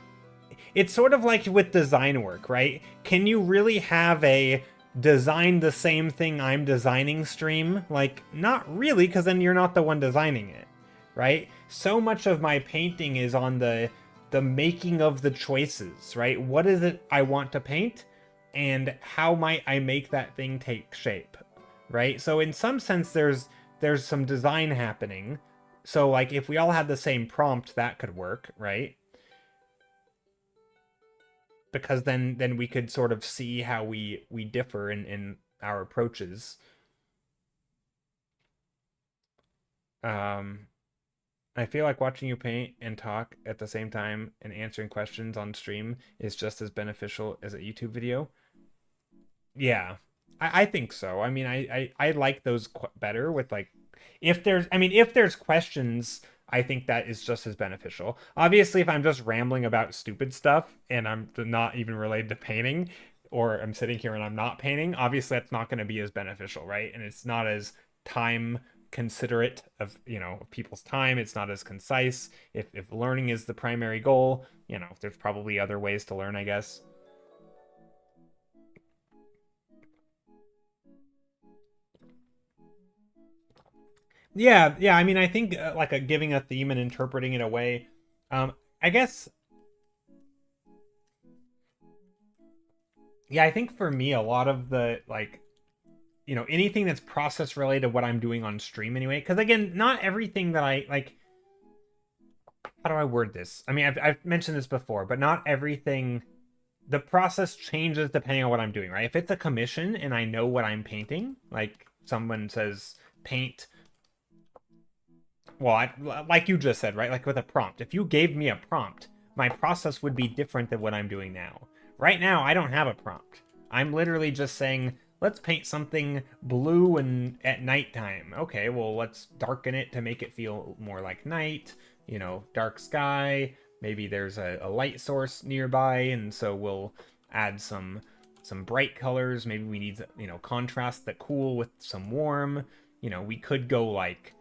[SPEAKER 1] it's sort of like with design work, right? Can you really have a design the same thing I'm designing stream? Like, not really, because then you're not the one designing it, right? So much of my painting is on the making of the choices, right? What is it I want to paint, and how might I make that thing take shape, right? So in some sense, there's some design happening. So like if we all had the same prompt, that could work, right? Because then we could sort of see how we differ in our approaches. I feel like watching you paint and talk at the same time and answering questions on stream is just as beneficial as a YouTube video. Yeah, I think so. I mean, I like those better with like, if there's questions, I think that is just as beneficial. Obviously, if I'm just rambling about stupid stuff and I'm not even related to painting, or I'm sitting here and I'm not painting, obviously that's not going to be as beneficial, right? And it's not as time considerate of, you know, people's time. It's not as concise. If learning is the primary goal, you know, there's probably other ways to learn, I guess. Yeah. I mean, I think like giving a theme and interpreting it away. I guess. Yeah, I think for me, a lot of the like, you know, anything that's process related, what I'm doing on stream anyway. Because again, not everything that I like. How do I word this? I mean, I've mentioned this before, but not everything the process changes depending on what I'm doing, right? If it's a commission and I know what I'm painting, like someone says paint, well, like you just said, right? Like with a prompt. If you gave me a prompt, my process would be different than what I'm doing now. Right now, I don't have a prompt. I'm literally just saying, let's paint something blue and at nighttime. Okay, well, let's darken it to make it feel more like night, you know, dark sky. Maybe there's a light source nearby, and so we'll add some bright colors. Maybe we need, you know, contrast the cool with some warm. You know, we could go like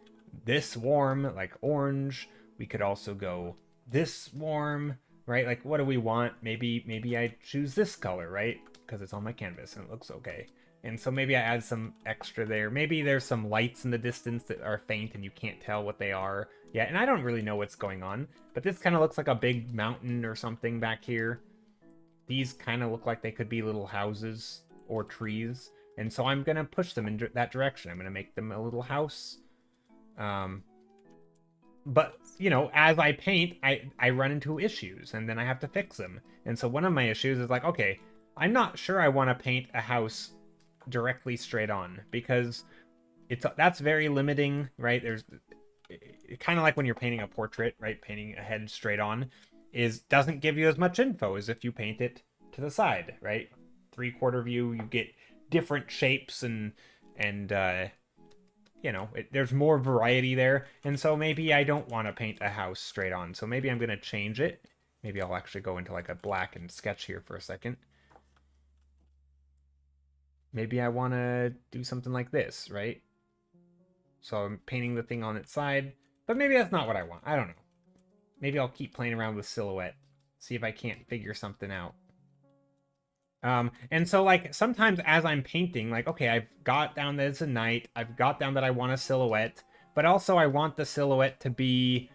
[SPEAKER 1] this warm, like orange. We could also go this warm, right? Like, what do we want? Maybe I choose this color, right? Because it's on my canvas and it looks okay. And so maybe I add some extra there. Maybe there's some lights in the distance that are faint and you can't tell what they are. Yeah, and I don't really know what's going on, but this kind of looks like a big mountain or something back here. These kind of look like they could be little houses or trees. And so I'm going to push them in that direction. I'm going to make them a little house. But, you know, as I paint, I run into issues, and then I have to fix them. And so one of my issues is like, okay, I'm not sure I want to paint a house directly straight on, because that's very limiting, right? There's kind of like when you're painting a portrait, right? Painting a head straight on doesn't give you as much info as if you paint it to the side, right? 3/4 view, you get different shapes and you know, there's more variety there. And so maybe I don't want to paint a house straight on. So maybe I'm going to change it. Maybe I'll actually go into like a black and sketch here for a second. Maybe I want to do something like this, right? So I'm painting the thing on its side, but maybe that's not what I want. I don't know. Maybe I'll keep playing around with silhouette, see if I can't figure something out. And so like sometimes as I'm painting, like, okay, I've got down that it's a night, I've got down that I want a silhouette, but also I want the silhouette to be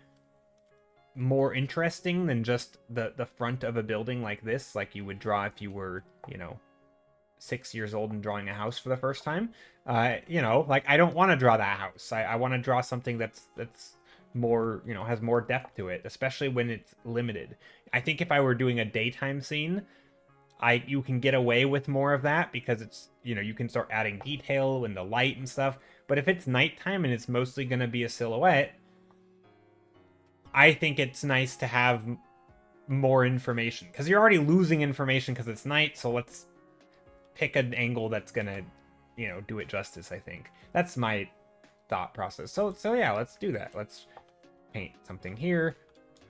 [SPEAKER 1] more interesting than just the front of a building like this, like you would draw if you were, you know, 6 years old and drawing a house for the first time. You know, like I don't want to draw that house. I want to draw something that's more, you know, has more depth to it, especially when it's limited. I think if I were doing a daytime scene, you can get away with more of that because it's, you know, you can start adding detail and the light and stuff. But if it's nighttime and it's mostly going to be a silhouette, I think it's nice to have more information, because you're already losing information because it's night. So let's pick an angle that's going to, you know, do it justice. I think that's my thought process. So yeah, let's do that. Let's paint something here.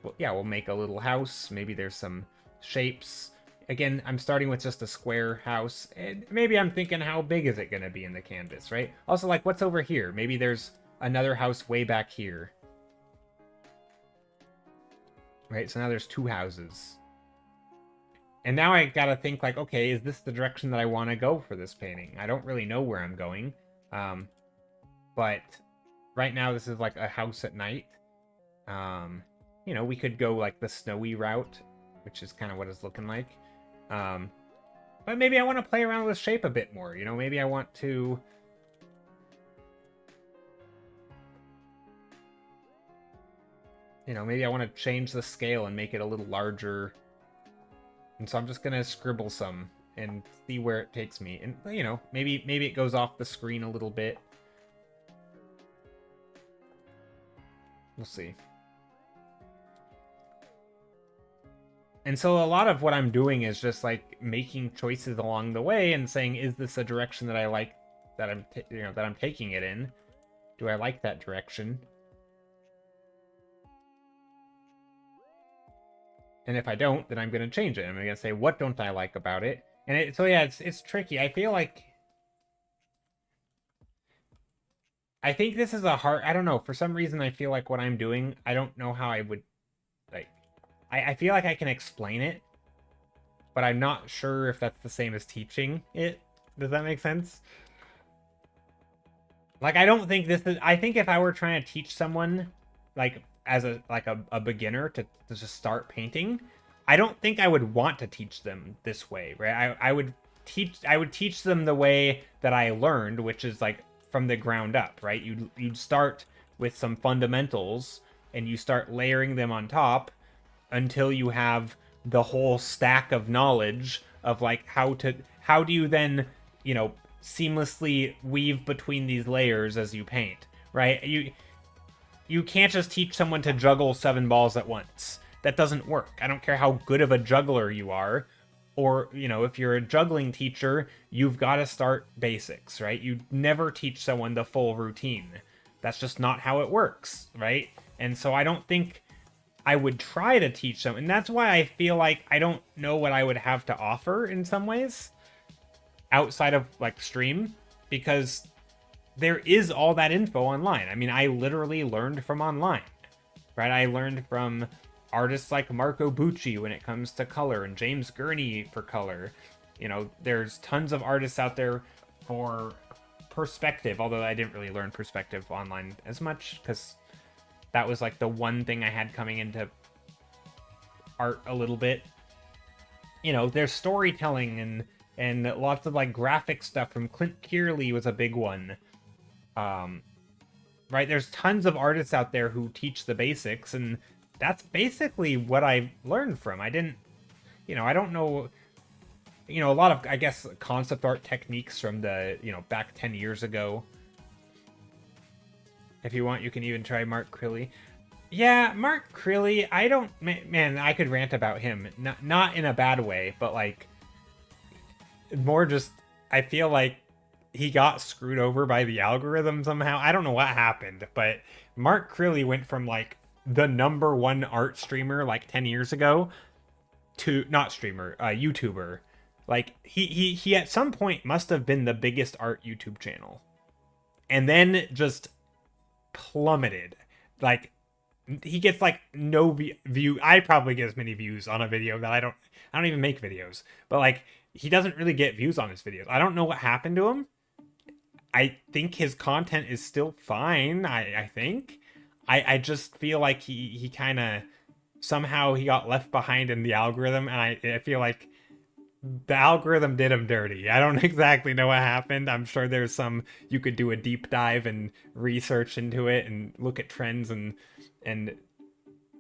[SPEAKER 1] Well, yeah, we'll make a little house. Maybe there's some shapes. Again, I'm starting with just a square house, and maybe I'm thinking, how big is it going to be in the canvas, right? Also, like, what's over here? Maybe there's another house way back here. Right, so now there's 2 houses. And now I gotta think, like, okay, is this the direction that I want to go for this painting? I don't really know where I'm going. But right now this is like a house at night. You know, we could go like the snowy route, which is kind of what it's looking like. But maybe I want to play around with shape a bit more. You know, maybe I want to... You know, maybe I want to change the scale and make it a little larger. And so I'm just going to scribble some and see where it takes me. And, you know, maybe it goes off the screen a little bit. We'll see. And so a lot of what I'm doing is just like making choices along the way and saying, is this a direction that I like, that I'm taking it in? Do I like that direction? And if I don't, then I'm going to change it. I'm going to say, what don't I like about it? And so yeah, it's tricky. I feel like, I think this is a hard, I don't know, for some reason I feel like what I'm doing, I don't know how I would, like, I feel like I can explain it, but I'm not sure if that's the same as teaching it. Does that make sense? Like, I don't think this is, I think if I were trying to teach someone, like, as a beginner to just start painting, I don't think I would want to teach them this way, right? I would teach them the way that I learned, which is like from the ground up, right? You'd start with some fundamentals and you start layering them on top until you have the whole stack of knowledge of like how do you then, you know, seamlessly weave between these layers as you paint, right? You can't just teach someone to juggle 7 balls at once. That doesn't work. I don't care how good of a juggler you are. Or, you know, if you're a juggling teacher, you've got to start basics, right? You never teach someone the full routine. That's just not how it works, right? And so I don't think I would try to teach them. And that's why I feel like I don't know what I would have to offer in some ways outside of like stream, because there is all that info online. I mean, I literally learned from online, right? I learned from artists like Marco Bucci when it comes to color, and James Gurney for color. You know, there's tons of artists out there for perspective, although I didn't really learn perspective online as much because that was like the one thing I had coming into art a little bit. You know, there's storytelling and lots of like graphic stuff from Clint Kearley was a big one. Right, there's tons of artists out there who teach the basics, and that's basically what I learned from. I didn't, you know, I don't know, you know, a lot of, I guess, concept art techniques from the, you know, back 10 years ago. If you want, you can even try Mark Crilly. Yeah, Mark Crilly, I don't, man, I could rant about him. Not in a bad way, but like, more just, I feel like he got screwed over by the algorithm somehow. I don't know what happened, but Mark Crilly went from like the #1 art streamer like 10 years ago to, not streamer, YouTuber. Like he at some point must have been the biggest art YouTube channel, and then just plummeted. Like he gets like no view. I probably get as many views on a video that I don't even make videos, but like he doesn't really get views on his videos. I don't know what happened to him. I think his content is still fine. I think. I just feel like he kind of somehow he got left behind in the algorithm, and I feel like the algorithm did him dirty. I don't exactly know what happened. I'm sure there's some, you could do a deep dive and research into it and look at trends, and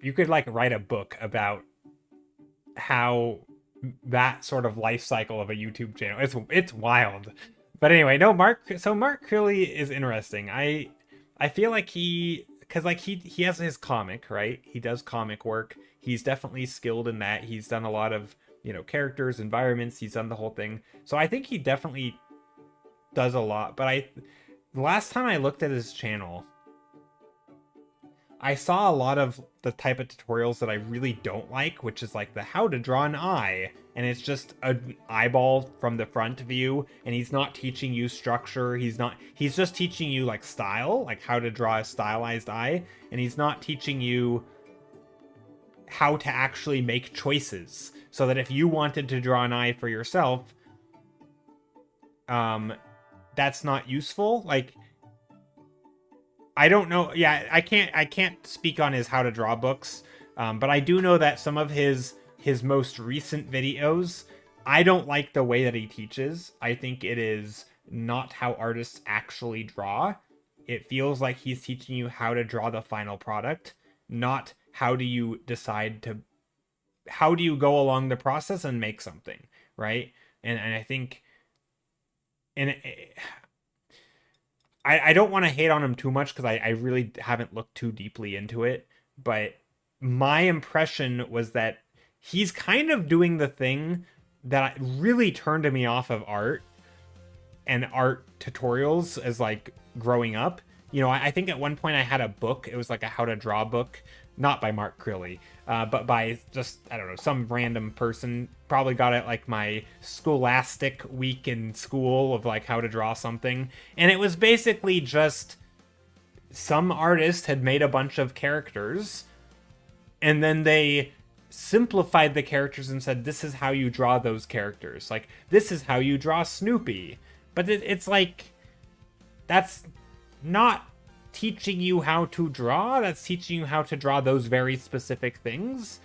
[SPEAKER 1] you could like write a book about how that sort of life cycle of a YouTube channel. It's wild. But anyway, no, Mark Crilly is interesting. I feel like because like he has his comic, right? He does comic work. He's definitely skilled in that. He's done a lot of, you know, characters, environments. He's done the whole thing. So I think he definitely does a lot. But the last time I looked at his channel, I saw a lot of the type of tutorials that I really don't like, which is like the how to draw an eye. And it's just an eyeball from the front view, and he's not teaching you structure. He's just teaching you like style, like how to draw a stylized eye. And he's not teaching you how to actually make choices, so that if you wanted to draw an eye for yourself, that's not useful. Like, I don't know. Yeah, I can't speak on his how to draw books, but I do know that some of his most recent videos, I don't like the way that he teaches. I think it is not how artists actually draw. It feels like he's teaching you how to draw the final product, not how do you go along the process and make something, right? And I think, and I don't want to hate on him too much because I really haven't looked too deeply into it, but my impression was that he's kind of doing the thing that really turned me off of art and art tutorials as like growing up. You know, I think at one point I had a book. It was like a how to draw book, not by Mark Crilly, but by just, I don't know, some random person. Probably got it like my Scholastic week in school of like how to draw something. And it was basically just some artist had made a bunch of characters, and then they simplified the characters and said, this is how you draw those characters. Like, this is how you draw Snoopy. But it's like, that's not teaching you how to draw. That's teaching you how to draw those very specific things.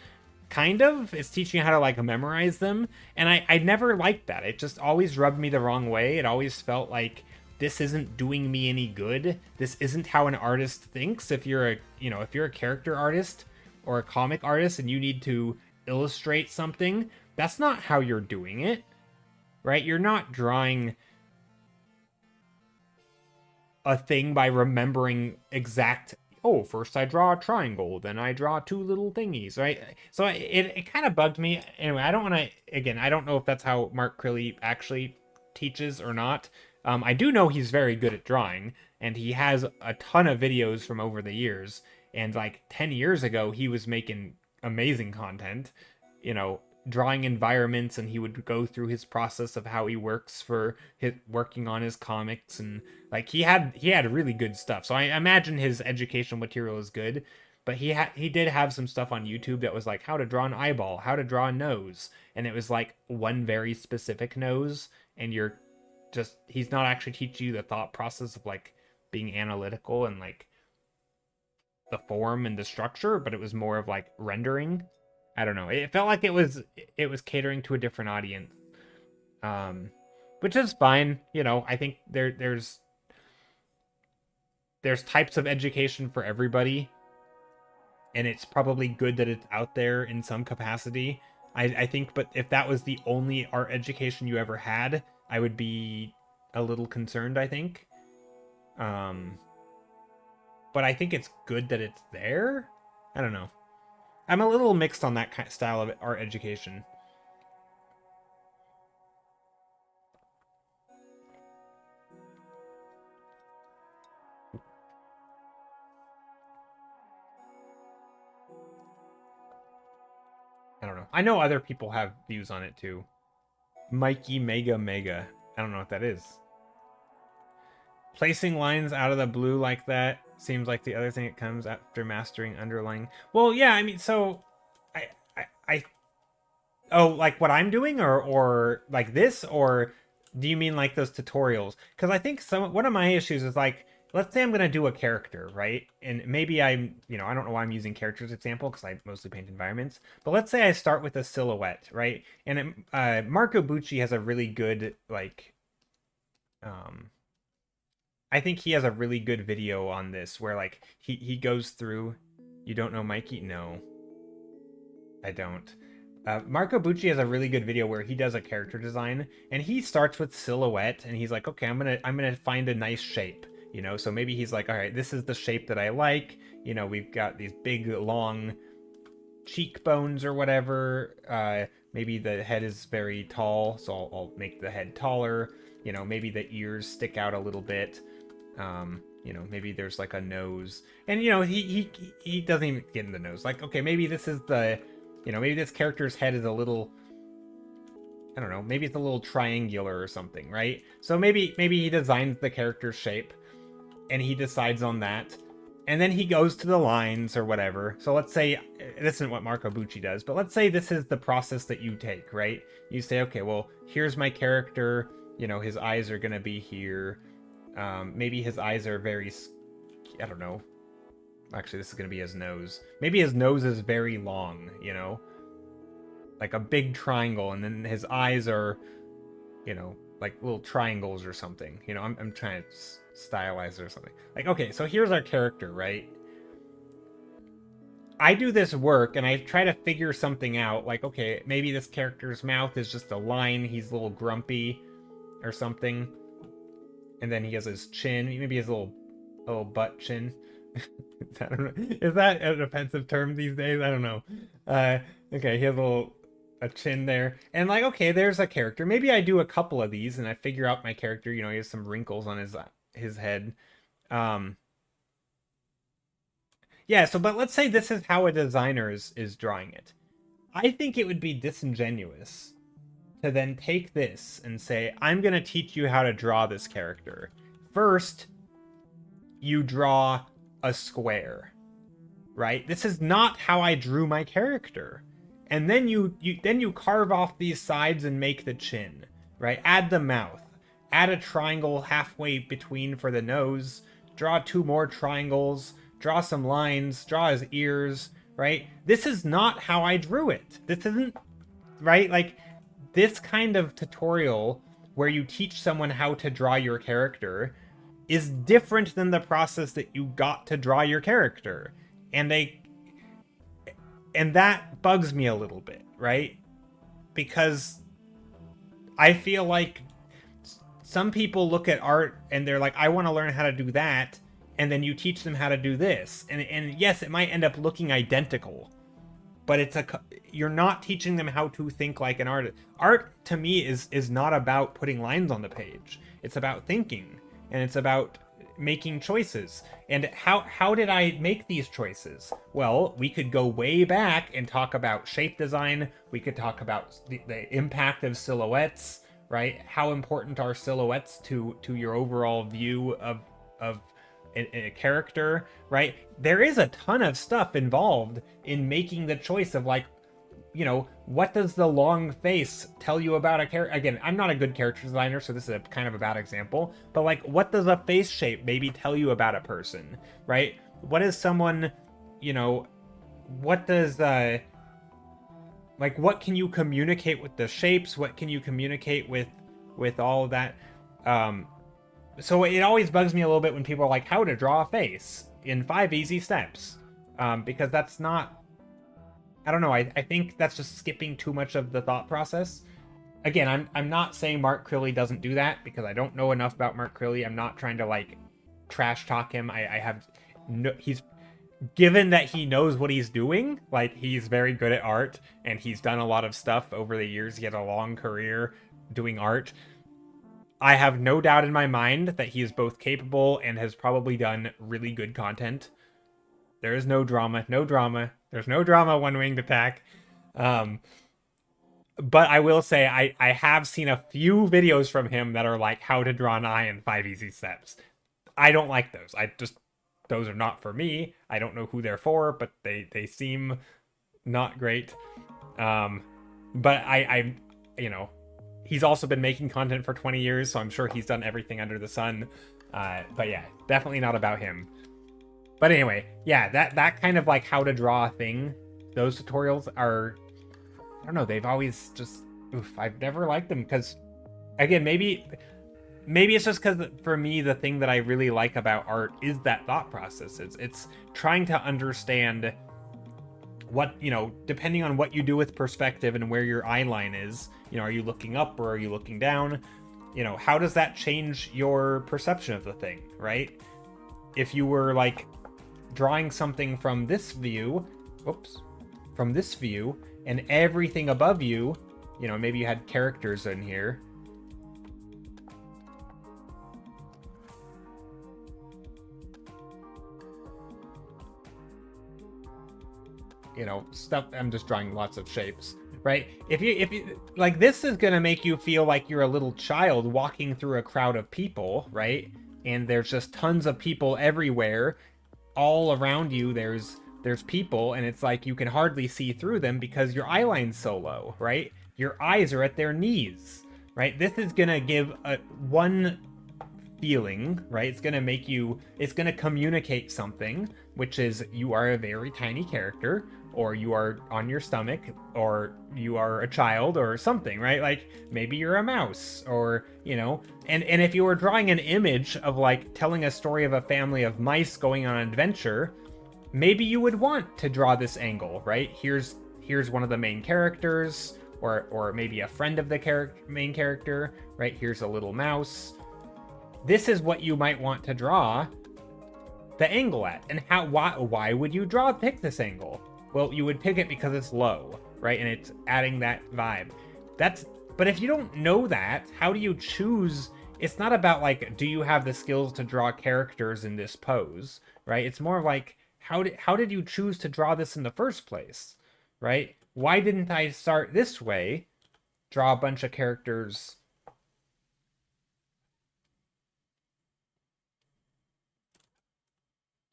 [SPEAKER 1] Kind of. It's teaching you how to like memorize them. And I never liked that. It just always rubbed me the wrong way. It always felt like this isn't doing me any good. This isn't how an artist thinks. If you're a character artist or a comic artist and you need to illustrate something, that's not how you're doing it, right? You're not drawing a thing by remembering exact, oh, first I draw a triangle, then I draw two little thingies, right? So it kind of bugged me. Anyway, I don't want to, again, I don't know if that's how Mark Crilly actually teaches or not. I do know he's very good at drawing, and he has a ton of videos from over the years. And like 10 years ago, he was making amazing content, you know, drawing environments, and he would go through his process of how he works for his working on his comics, and like he had really good stuff. So I imagine his educational material is good, but he did have some stuff on YouTube that was like how to draw an eyeball, how to draw a nose, and it was like one very specific nose, and he's not actually teaching you the thought process of like being analytical and like the form and the structure, but it was more of like rendering. I don't know. It felt like it was catering to a different audience, which is fine. You know, I think there's types of education for everybody, and it's probably good that it's out there in some capacity. I think, but if that was the only art education you ever had, I would be a little concerned, I think. But I think it's good that it's there. I don't know. I'm a little mixed on that kind of style of art education. I don't know. I know other people have views on it too. Mikey Mega Mega. I don't know what that is. Placing lines out of the blue like that seems like the other thing it comes after mastering underlying. Well, yeah, I mean, so I oh, like what I'm doing, or like this, or do you mean like those tutorials? Because I think one of my issues is like, let's say I'm gonna do a character, right? And maybe I don't know why I'm using characters example because I mostly paint environments. But let's say I start with a silhouette, right? And Marco Bucci has a really good like, I think he has a really good video on this where like he goes through. You don't know Mikey? No, I don't. Marco Bucci has a really good video where he does a character design, and he starts with silhouette, and he's like, okay, I'm gonna find a nice shape, you know. So maybe he's like, all right, this is the shape that I like. You know, we've got these big long cheekbones or whatever. Maybe the head is very tall, so I'll make the head taller. You know, maybe the ears stick out a little bit. You know, maybe there's like a nose, and you know, he doesn't even get in the nose. Like, okay, maybe this is the, you know, maybe this character's head is a little, I don't know, maybe it's a little triangular or something, right? So maybe he designs the character's shape, and he decides on that, and then he goes to the lines or whatever. So let's say, this isn't what Marco Bucci does, but let's say this is the process that you take, right? You say, okay, well, here's my character, you know, his eyes are gonna be here. Maybe his eyes are very, I don't know. Actually, this is going to be his nose. Maybe his nose is very long, you know? Like a big triangle, and then his eyes are, you know, like little triangles or something. You know, I'm trying to stylize it or something. Like, okay, so here's our character, right? I do this work, and I try to figure something out. Like, okay, maybe this character's mouth is just a line. He's a little grumpy or something. And then he has his chin. Maybe his little butt chin. I don't know. Is that an offensive term these days? I don't know. Okay, he has a chin there. And like, okay, there's a character. Maybe I do a couple of these and I figure out my character. You know, he has some wrinkles on his head. Yeah, so but let's say this is how a designer is drawing it. I think it would be disingenuous to then take this and say, I'm going to teach you how to draw this character. First, you draw a square, right? This is not how I drew my character. And then you carve off these sides and make the chin, right? Add the mouth. Add a triangle halfway between for the nose. Draw two more triangles. Draw some lines. Draw his ears, right? This is not how I drew it. This isn't, right? Like, this kind of tutorial where you teach someone how to draw your character is different than the process that you got to draw your character. And And that bugs me a little bit, right? Because I feel like some people look at art and they're like, I want to learn how to do that, and then you teach them how to do this. And yes, it might end up looking identical, but you're not teaching them how to think like an artist. Art to me is not about putting lines on the page. It's about thinking, and it's about making choices. And how did I make these choices? Well, we could go way back and talk about shape design. We could talk about the impact of silhouettes, right? How important are silhouettes to your overall view of a character, right? There is a ton of stuff involved in making the choice of, like, you know, what does the long face tell you about a character? Again, I'm not a good character designer, so this is a kind of a bad example, but like, what does a face shape maybe tell you about a person, right? What is someone, you know, what does like, what can you communicate with the shapes? What can you communicate with all of that? So it always bugs me a little bit when people are like, how to draw a face in 5 easy steps, because that's not, I don't know, I think that's just skipping too much of the thought process. Again, I'm not saying Mark Crilley doesn't do that, because I don't know enough about Mark Crilley. I'm not trying to, like, trash talk him. I have no, he's, given that he knows what he's doing, like, he's very good at art, and he's done a lot of stuff over the years. He had a long career doing art. I have no doubt in my mind that he is both capable and has probably done really good content. There is no drama. There's no drama, One Winged Attack. But I will say I have seen a few videos from him that are like how to draw an eye in 5 easy steps. I don't like those. Those are not for me. I don't know who they're for, but they seem not great. But I you know, he's also been making content for 20 years, so I'm sure he's done everything under the sun. But yeah, definitely not about him. But anyway, yeah, that kind of like how to draw a thing, those tutorials are, I don't know, they've always just, I've never liked them, because, again, maybe it's just because for me, the thing that I really like about art is that thought process. It's trying to understand what, you know, depending on what you do with perspective and where your eye line is, you know, are you looking up or are you looking down? You know, how does that change your perception of the thing, right? If you were like drawing something from this view, and everything above you, you know, maybe you had characters in here. You know, stuff, I'm just drawing lots of shapes, right? If you like, this is gonna make you feel like you're a little child walking through a crowd of people, right? And there's just tons of people everywhere. All around you, there's people, and it's like you can hardly see through them because your eye line's so low, right? Your eyes are at their knees, right? This is gonna give one feeling, right? It's gonna communicate something, which is you are a very tiny character, or you are on your stomach, or you are a child, or something, right? Like, maybe you're a mouse, or, you know, and if you were drawing an image of, like, telling a story of a family of mice going on an adventure, maybe you would want to draw this angle, right? Here's one of the main characters, or maybe a friend of the main character, right? Here's a little mouse. This is what you might want to draw the angle at. And why would you pick this angle? Well, you would pick it because it's low, right? And it's adding that vibe. But if you don't know that, how do you choose? It's not about, like, do you have the skills to draw characters in this pose, right? It's more like, how did you choose to draw this in the first place, right? Why didn't I start this way, draw a bunch of characters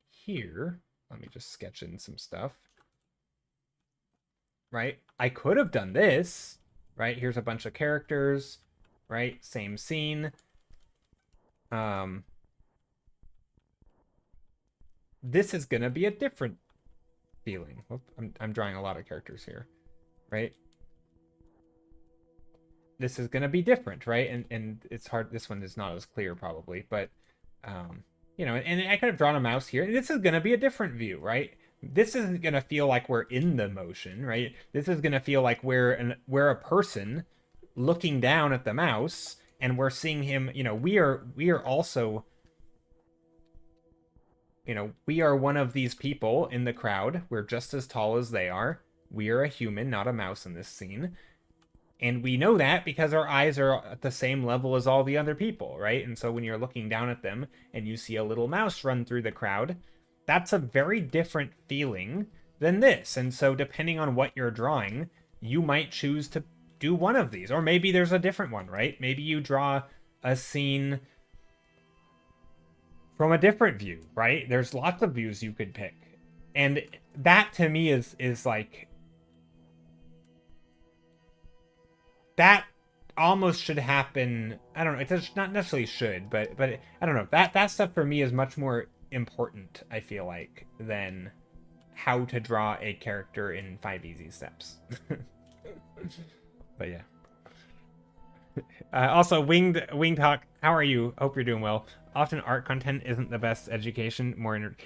[SPEAKER 1] here? Let me just sketch in some stuff. Right? I could have done this, right? Here's a bunch of characters, right? Same scene. This is gonna be a different feeling. I'm drawing a lot of characters here, right? This is gonna be different, right? And it's hard. This one is not as clear probably, but you know, and I could have drawn a mouse here. This is gonna be a different view, right? this isn't going to feel like we're in the motion, right? This is going to feel like we're a person looking down at the mouse, and we're seeing him, we are also, we are one of these people in the crowd. We're just as tall as they are. We are a human, not a mouse in this scene. And we know that because our eyes are at the same level as all the other people, right? And so when you're looking down at them and you see a little mouse run through the crowd, that's a very different feeling than this. And so depending on what you're drawing, you might choose to do one of these. Or maybe there's a different one, right? Maybe you draw a scene from a different view, right? There's lots of views you could pick. And that to me is like, that almost should happen. I don't know. It's not necessarily should, but I don't know. That stuff for me is much more important, I feel like, than how to draw a character in 5 easy steps. But yeah. Also, Winged Hawk, how are you? Hope you're doing well. Often art content isn't the best education.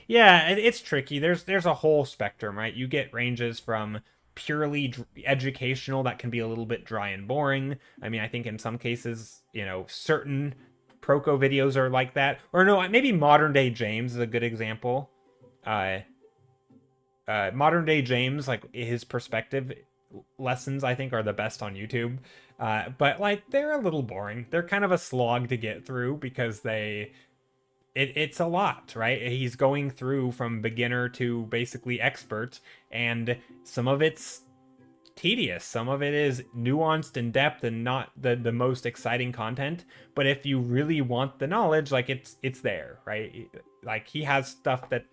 [SPEAKER 1] Yeah, it's tricky. There's a whole spectrum, right? You get ranges from purely educational that can be a little bit dry and boring. I mean, I think in some cases, certain Proko videos are like that. Or no, maybe Modern Day James is a good example. Modern Day James, like his perspective lessons, I think, are the best on YouTube. But like, they're a little boring. They're kind of a slog to get through because it's a lot, right? He's going through from beginner to basically expert, and some of it's tedious. Some of it is nuanced in depth and not the most exciting content. But if you really want the knowledge, like it's there, right? Like he has stuff that,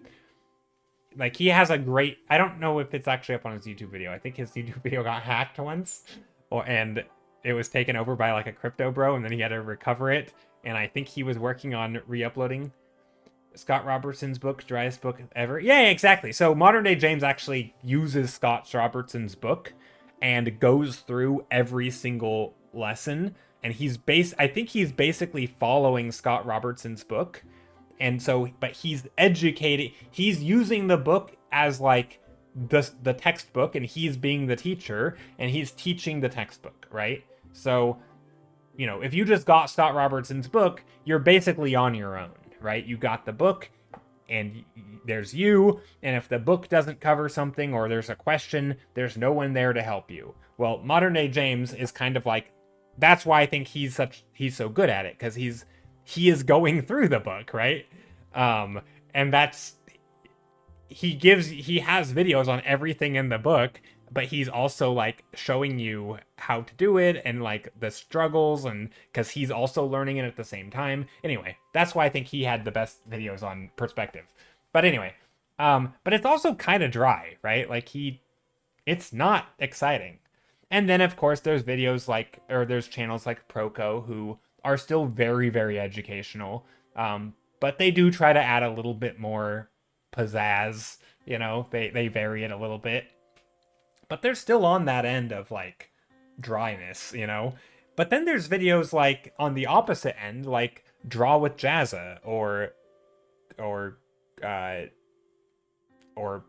[SPEAKER 1] like he has a great, I don't know if it's actually up on his YouTube video. I think his YouTube video got hacked once, and it was taken over by like a crypto bro, and then he had to recover it. And I think he was working on re-uploading Scott Robertson's book, driest book ever. Yeah, exactly. So Modern Day James actually uses Scott Robertson's book and goes through every single lesson. And I think he's basically following Scott Robertson's book. And so, but he's educated. He's using the book as like the textbook, and he's being the teacher, and he's teaching the textbook, right? So, if you just got Scott Robertson's book, you're basically on your own, right? You got the book, and there's you, and if the book doesn't cover something or there's a question, there's no one there to help you. Well, Modern Day James is kind of like, that's why I think he's so good at it, because he is going through the book, right? And that's, he has videos on everything in the book, but he's also like showing you how to do it and like the struggles, and because he's also learning it at the same time. Anyway, that's why I think he had the best videos on perspective. But anyway, but it's also kind of dry, right? Like it's not exciting. And then of course there's there's channels like Proko who are still very, very educational. But they do try to add a little bit more pizzazz, they vary it a little bit. But they're still on that end of like dryness, But then there's videos like on the opposite end, like Draw with Jazza or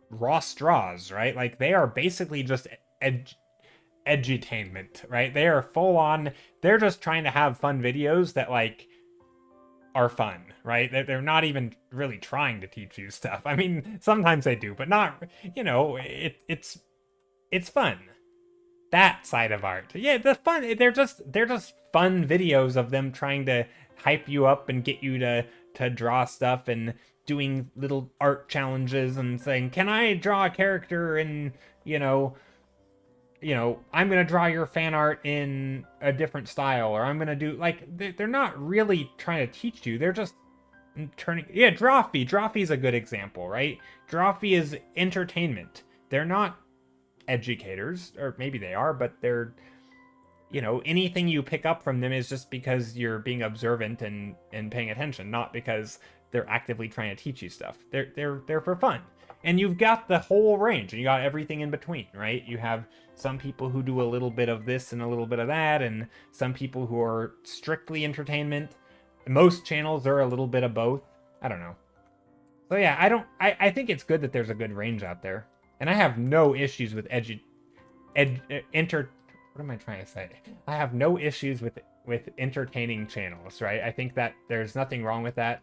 [SPEAKER 1] Ross Draws, right? Like they are basically just edutainment, right? They are full on, they're just trying to have fun videos that like are fun, right? They're not even really trying to teach you stuff. I mean, sometimes they do, but not, it's fun. That side of art. Yeah, the fun, they're just fun videos of them trying to hype you up and get you to draw stuff and doing little art challenges and saying, can I draw a character in, I'm going to draw your fan art in a different style, or I'm going to do, like, they're not really trying to teach you. They're just turning, yeah, Drawfee is a good example, right? Drawfee is entertainment. They're not educators, or maybe they are, but they're, anything you pick up from them is just because you're being observant and paying attention, not because they're actively trying to teach you stuff. They're for fun. And you've got the whole range, and you got everything in between, right? You have some people who do a little bit of this and a little bit of that, and some people who are strictly entertainment. Most channels are a little bit of both. I don't know. So yeah, I think it's good that there's a good range out there. And I have no issues with what am I trying to say? I have no issues with entertaining channels, right? I think that there's nothing wrong with that.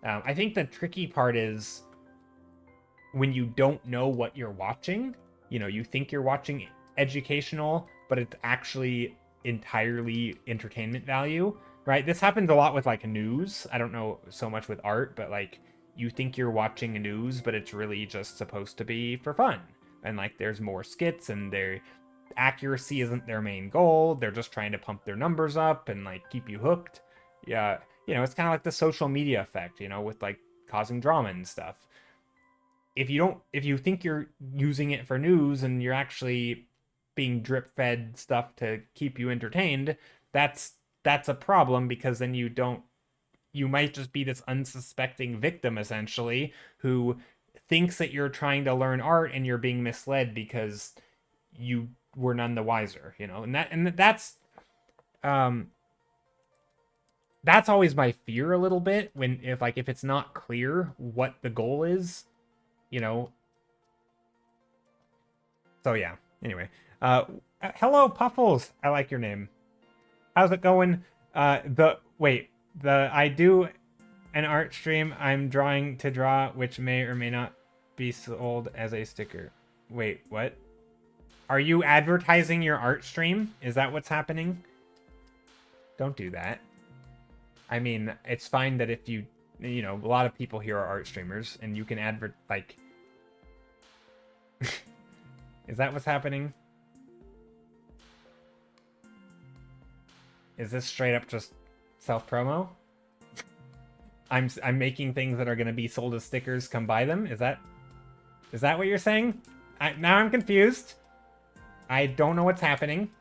[SPEAKER 1] I think the tricky part is when you don't know what you're watching. You know, you think you're watching educational, but it's actually entirely entertainment value, right? This happens a lot with like news. I don't know so much with art, but like you think you're watching news, but it's really just supposed to be for fun. And like there's more skits and their accuracy isn't their main goal. They're just trying to pump their numbers up and like keep you hooked. Yeah, you know, it's kind of like the social media effect, you know, with like causing drama and stuff. If you think you're using it for news and you're actually being drip fed stuff to keep you entertained, that's a problem because then you might just be this unsuspecting victim essentially who thinks that you're trying to learn art and you're being misled because you were none the wiser, you know. And um that's always my fear a little bit when if it's not clear what the goal is, you know. So yeah. Anyway, hello Puffles. I like your name. How's it going? I do an art stream. I'm drawing to draw, which may or may not be sold as a sticker. Wait, what? Are you advertising your art stream? Is that what's happening? Don't do that. I mean, it's fine that if you know, a lot of people here are art streamers, and you can like... Is that what's happening? Is this straight up just self-promo? I'm making things that are going to be sold as stickers. Come buy them. Is that what you're saying? Now I'm confused. I don't know what's happening.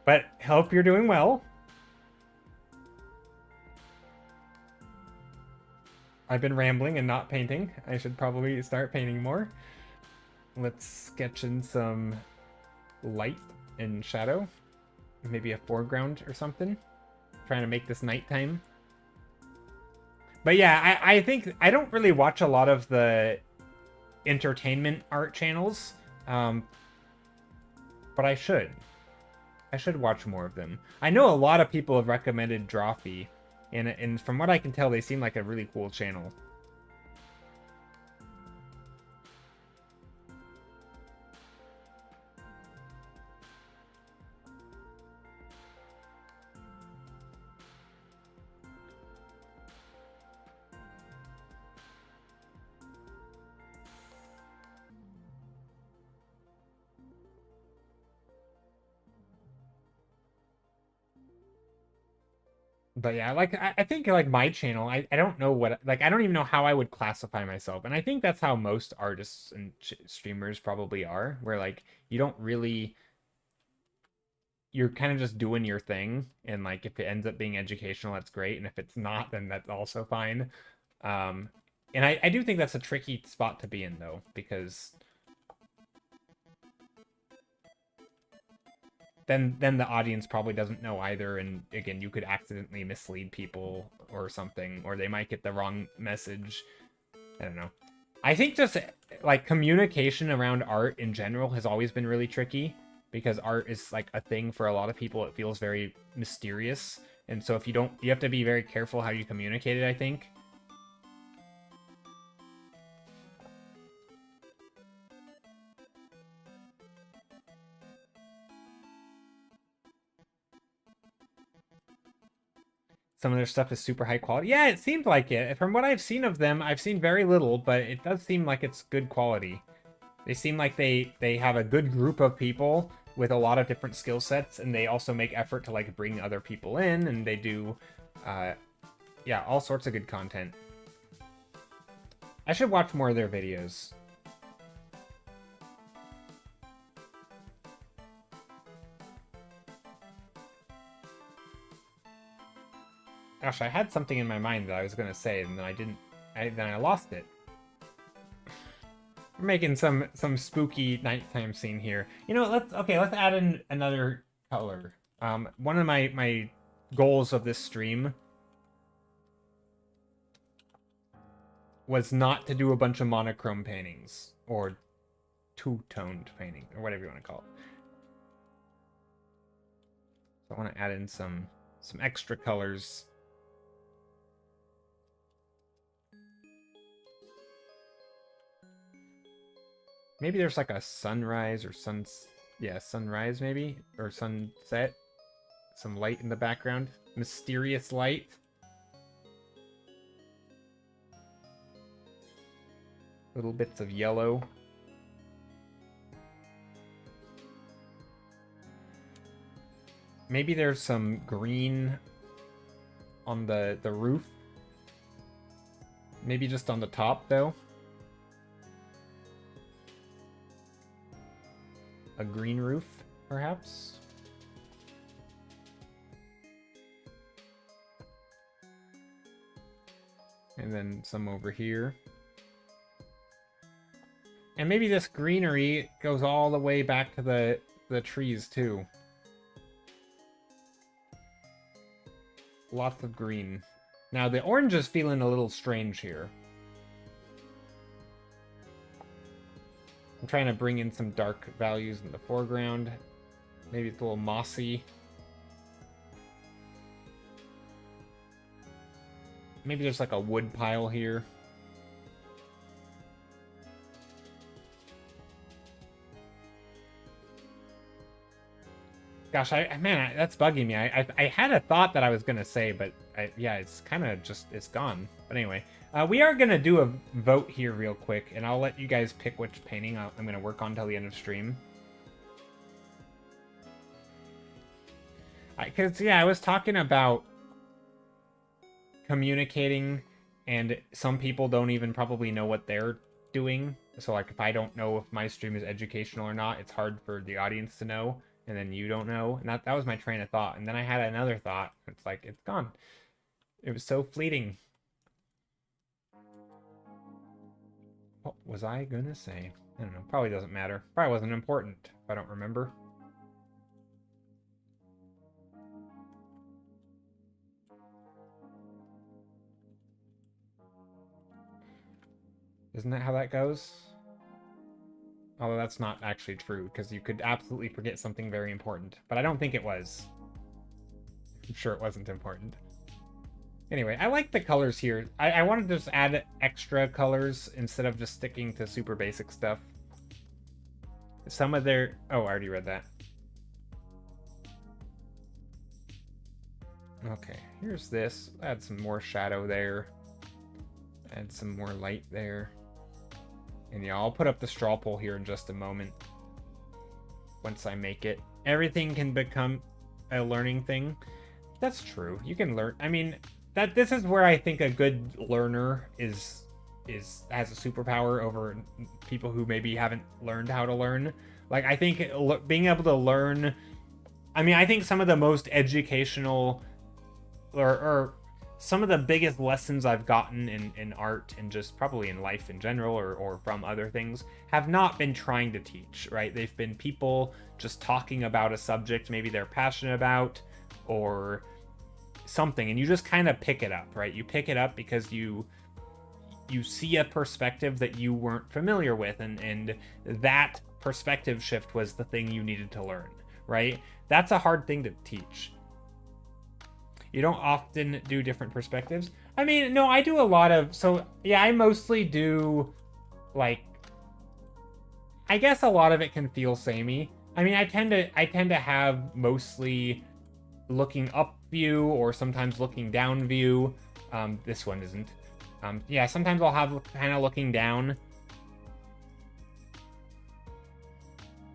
[SPEAKER 1] But hope you're doing well. I've been rambling and not painting. I should probably start painting more. Let's sketch in some light and shadow. Maybe a foreground or something. Trying to make this nighttime. But yeah, I think I don't really watch a lot of the entertainment art channels. But I should. I should watch more of them. I know a lot of people have recommended Drawfee. And from what I can tell, they seem like a really cool channel. But yeah, like I think like my channel, I don't know what, like I don't even know how I would classify myself. And I think that's how most artists and streamers probably are, where like you don't really, you're kind of just doing your thing, and like if it ends up being educational, that's great, and if it's not, then that's also fine. Um and I do think that's a tricky spot to be in though, because then the audience probably doesn't know either, and again you could accidentally mislead people or something, or they might get the wrong message. I don't know. I think just like communication around art in general has always been really tricky, because art is like a thing for a lot of people. It feels very mysterious, and so if you don't, you have to be very careful how you communicate it, I think. Some of their stuff is super high quality. Yeah, it seems like it. From what I've seen of them, I've seen very little, but it does seem like it's good quality. They seem like they have a good group of people with a lot of different skill sets, and they also make effort to like bring other people in, and they do, yeah, all sorts of good content. I should watch more of their videos. Gosh, I had something in my mind that I was gonna say, and then I didn't. Then I lost it. We're making some spooky nighttime scene here. You know, let's add in another color. One of my goals of this stream was not to do a bunch of monochrome paintings or two-toned painting or whatever you want to call it. So I want to add in some extra colors. Maybe there's like a sunrise or sunrise maybe, or sunset. Some light in the background. Mysterious light. Little bits of yellow. Maybe there's some green on the roof. Maybe just on the top, though. A green roof, perhaps? And then some over here. And maybe this greenery goes all the way back to the trees, too. Lots of green. Now, the orange is feeling a little strange here. I'm trying to bring in some dark values in the foreground. Maybe it's a little mossy. Maybe there's like a wood pile here. Gosh, man, that's bugging me. I had a thought that I was gonna say, but yeah, it's kind of just, it's gone. But anyway, we are gonna do a vote here real quick, and I'll let you guys pick which painting I'm gonna work on till the end of stream. Because yeah, I was talking about communicating, and some people don't even probably know what they're doing. So like, if I don't know if my stream is educational or not, it's hard for the audience to know. And then you don't know. And that was my train of thought. And then I had another thought. It's like, it's gone. It was so fleeting. What was I gonna say? I don't know. Probably doesn't matter. Probably wasn't important if I don't remember. Isn't that how that goes? Although that's not actually true, because you could absolutely forget something very important. But I don't think it was. I'm sure it wasn't important. Anyway, I like the colors here. I wanted to just add extra colors instead of just sticking to super basic stuff. Some of their... Oh, I already read that. Okay, here's this. Add some more shadow there. Add some more light there. And yeah, I'll put up the straw poll here in just a moment. Once I make it. Everything can become a learning thing. That's true. You can learn. I mean, this is where I think a good learner has a superpower over people who maybe haven't learned how to learn. Like, I think being able to learn... I mean, I think some of the most educational or some of the biggest lessons I've gotten in art and just probably in life in general or from other things have not been trying to teach, right? They've been people just talking about a subject maybe they're passionate about or something, and you just kind of pick it up, right? You pick it up because you see a perspective that you weren't familiar with, and that perspective shift was the thing you needed to learn, right? That's a hard thing to teach. You don't often do different perspectives. I mean, no, I do a lot of... So, yeah, I mostly do, like... I guess a lot of it can feel samey. I mean, I tend to have mostly looking up view or sometimes looking down view. This one isn't. Yeah, sometimes I'll have kind of looking down.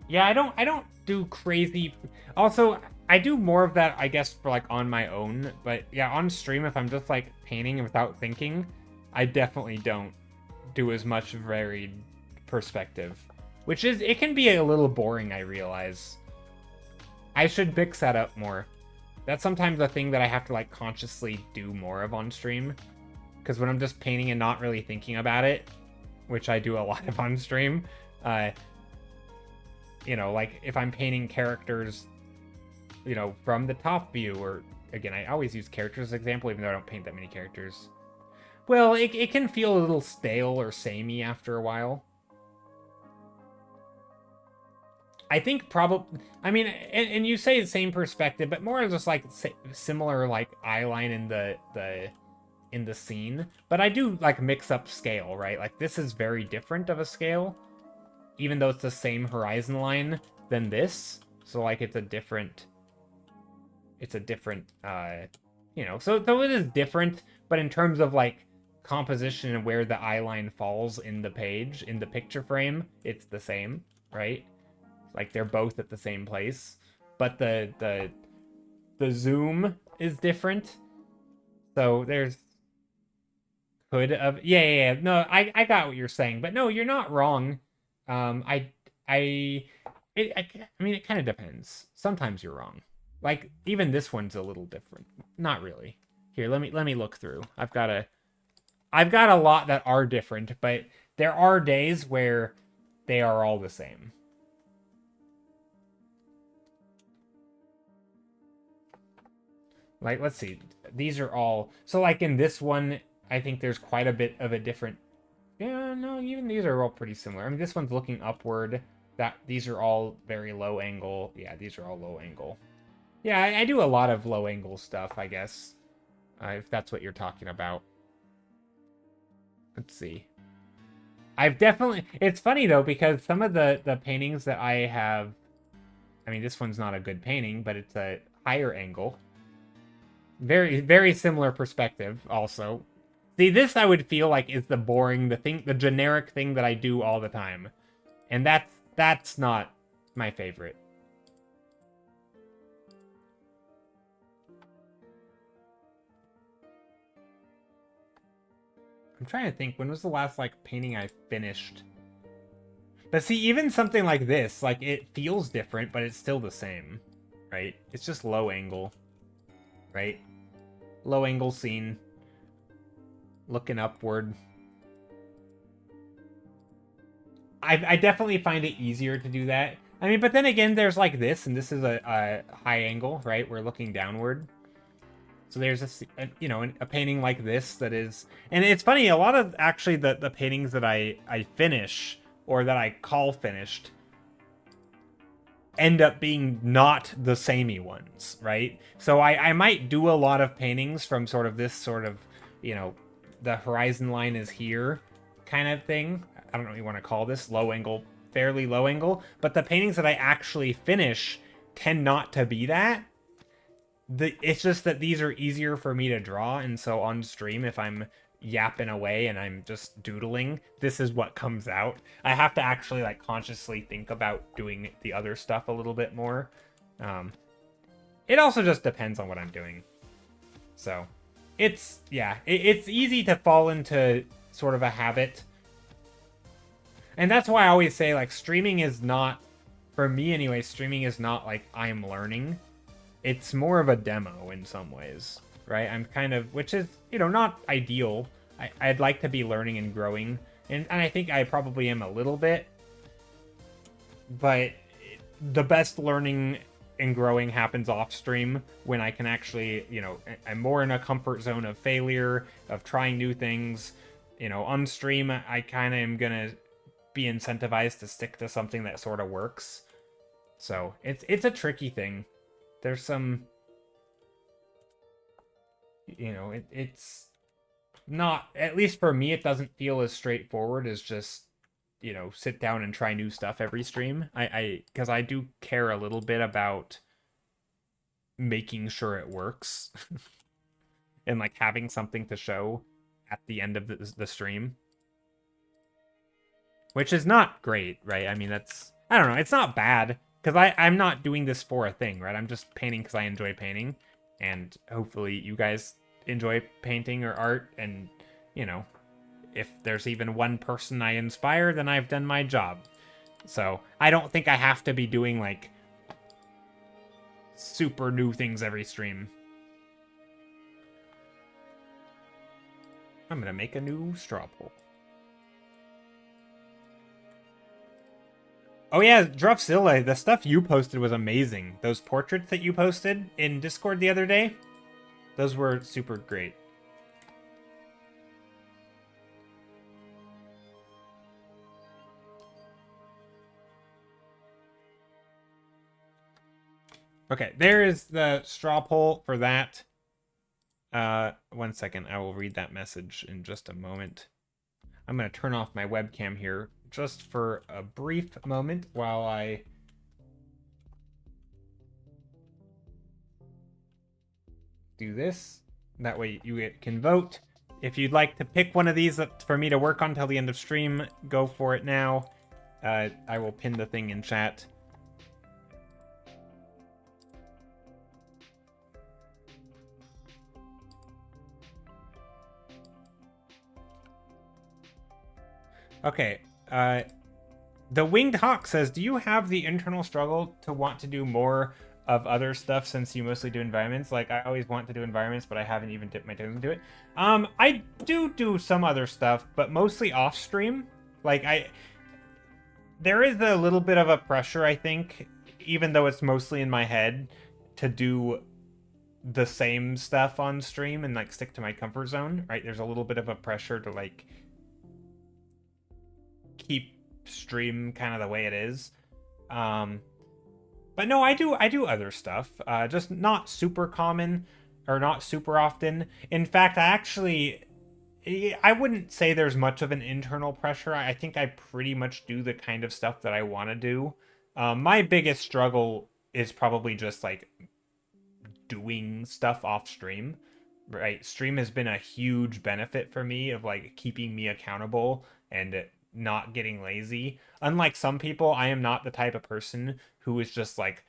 [SPEAKER 1] Yeah, I don't do crazy... Also, I do more of that, I guess, for like on my own. But yeah, on stream, if I'm just like painting without thinking, I definitely don't do as much varied perspective. Which is, it can be a little boring, I realize. I should mix that up more. That's sometimes a thing that I have to like consciously do more of on stream. Because when I'm just painting and not really thinking about it, which I do a lot of on stream, you know, like if I'm painting characters, you know, from the top view or again, I always use characters as an example, even though I don't paint that many characters. Well, it can feel a little stale or samey after a while. I think probably, I mean, and you say the same perspective, but more just like similar like eye line in the scene. But I do like mix up scale, right? Like this is very different of a scale, even though it's the same horizon line than this. So like it's a different, you know, so it is different, but in terms of like composition and where the eye line falls in the page, in the picture frame, it's the same, right? Like they're both at the same place, but the zoom is different. So there's yeah. No, I got what you're saying, but no, you're not wrong. I mean, it kind of depends. Sometimes you're wrong. Like even this one's a little different. Not really. Here, let me look through. I've got a lot that are different, but there are days where they are all the same. Like, let's see. These are all... So, like, in this one, I think there's quite a bit of a different... Yeah, no, even these are all pretty similar. I mean, this one's looking upward. These are all very low angle. Yeah, these are all low angle. Yeah, I do a lot of low angle stuff, I guess. If that's what you're talking about. Let's see. I've definitely... It's funny, though, because some of the paintings that I have... I mean, this one's not a good painting, but it's a higher angle. Very, very similar perspective, also. See, this I would feel like is the boring, the generic thing that I do all the time. And that's not my favorite. I'm trying to think, when was the last, like, painting I finished? But see, even something like this, like, it feels different, but it's still the same, right? It's just low angle, right? Low angle scene. Looking upward. I definitely find it easier to do that. I mean, but then again, there's like this, and this is a high angle, right? We're looking downward. So there's you know, a painting like this that is... And it's funny, a lot of actually the paintings that I finish, or that I call finished, end up being not the samey ones, right? So I might do a lot of paintings from sort of this sort of, you know, the horizon line is here kind of thing. I don't know what you want to call this, low angle, fairly low angle. But the paintings that I actually finish tend not to be that. It's just that these are easier for me to draw, and so on stream, if I'm yapping away and I'm just doodling, this is what comes out. I have to actually like consciously think about doing the other stuff a little bit more. It also just depends on what I'm doing. So it's, yeah, it's easy to fall into sort of a habit. And that's why I always say, like, streaming is not, for me anyway, streaming is not like I'm learning. It's more of a demo in some ways, right? I'm kind of, which is, you know, not ideal. I'd like to be learning and growing, and I think I probably am a little bit, but the best learning and growing happens off stream, when I can actually, you know, I'm more in a comfort zone of failure, of trying new things. You know, on stream, I kind of am gonna be incentivized to stick to something that sort of works. So it's a tricky thing. There's some, you know, it's not, at least for me, it doesn't feel as straightforward as just, you know, sit down and try new stuff every stream. Because I do care a little bit about making sure it works and like having something to show at the end of the stream, which is not great, right? I mean, that's, I don't know, it's not bad, because I'm not doing this for a thing, right? I'm just painting because I enjoy painting, and hopefully you guys enjoy painting or art, and, you know, if there's even one person I inspire, then I've done my job. So I don't think I have to be doing, like, super new things every stream. I'm gonna make a new straw poll. Oh yeah, Druffzilla, the stuff you posted was amazing. Those portraits that you posted in Discord the other day, Those were super great. Okay, there is the straw poll for that. 1 second, I will read that message in just a moment. I'm going to turn off my webcam here just for a brief moment while I do this. That way you can vote. If you'd like to pick one of these for me to work on till the end of stream, go for it now. I will pin the thing in chat. Okay, the Winged Hawk says, do you have the internal struggle to want to do more of other stuff since you mostly do environments? Like, I always want to do environments, but I haven't even dipped my toes into it. I do some other stuff, but mostly off stream. Like, there is a little bit of a pressure, I think, even though it's mostly in my head, to do the same stuff on stream and, like, stick to my comfort zone, right? There's a little bit of a pressure to, like, keep stream kind of the way it is. But no, I do other stuff, just not super common or not super often. In fact, I wouldn't say there's much of an internal pressure. I think I pretty much do the kind of stuff that I want to do. My biggest struggle is probably just like doing stuff off stream, right? Stream has been a huge benefit for me of like keeping me accountable and not getting lazy. Unlike some people, I am not the type of person who is just like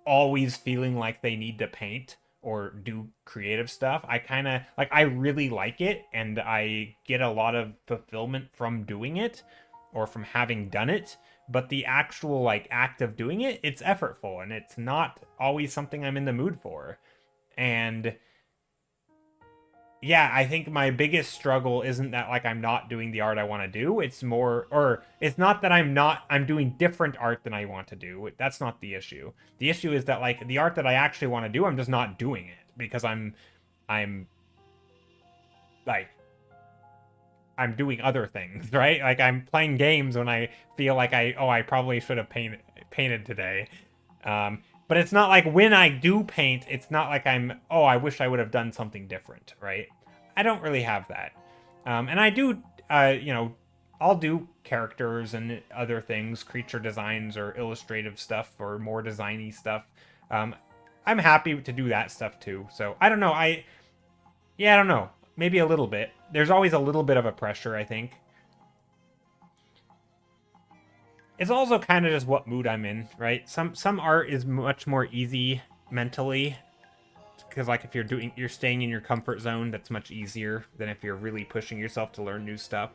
[SPEAKER 1] always feeling like they need to paint or do creative stuff. I kind of like, I really like it and I get a lot of fulfillment from doing it or from having done it, but the actual like act of doing it, it's effortful and it's not always something I'm in the mood for. And yeah, I think my biggest struggle isn't that like I'm not doing the art I want to do. It's more, or it's not that I'm doing different art than I want to do. That's not the issue. The issue is that like the art that I actually want to do, I'm just not doing it because I'm like, I'm doing other things, right? Like I'm playing games when I feel like I probably should have painted today. But it's not like when I do paint, it's not like I wish I would have done something different, right? I don't really have that. And I do, I'll do characters and other things, creature designs or illustrative stuff or more designy stuff. I'm happy to do that stuff too. So I don't know. I don't know. Maybe a little bit. There's always a little bit of a pressure, I think. It's also kind of just what mood I'm in, right? Some art is much more easy mentally because like if you're staying in your comfort zone, that's much easier than if you're really pushing yourself to learn new stuff.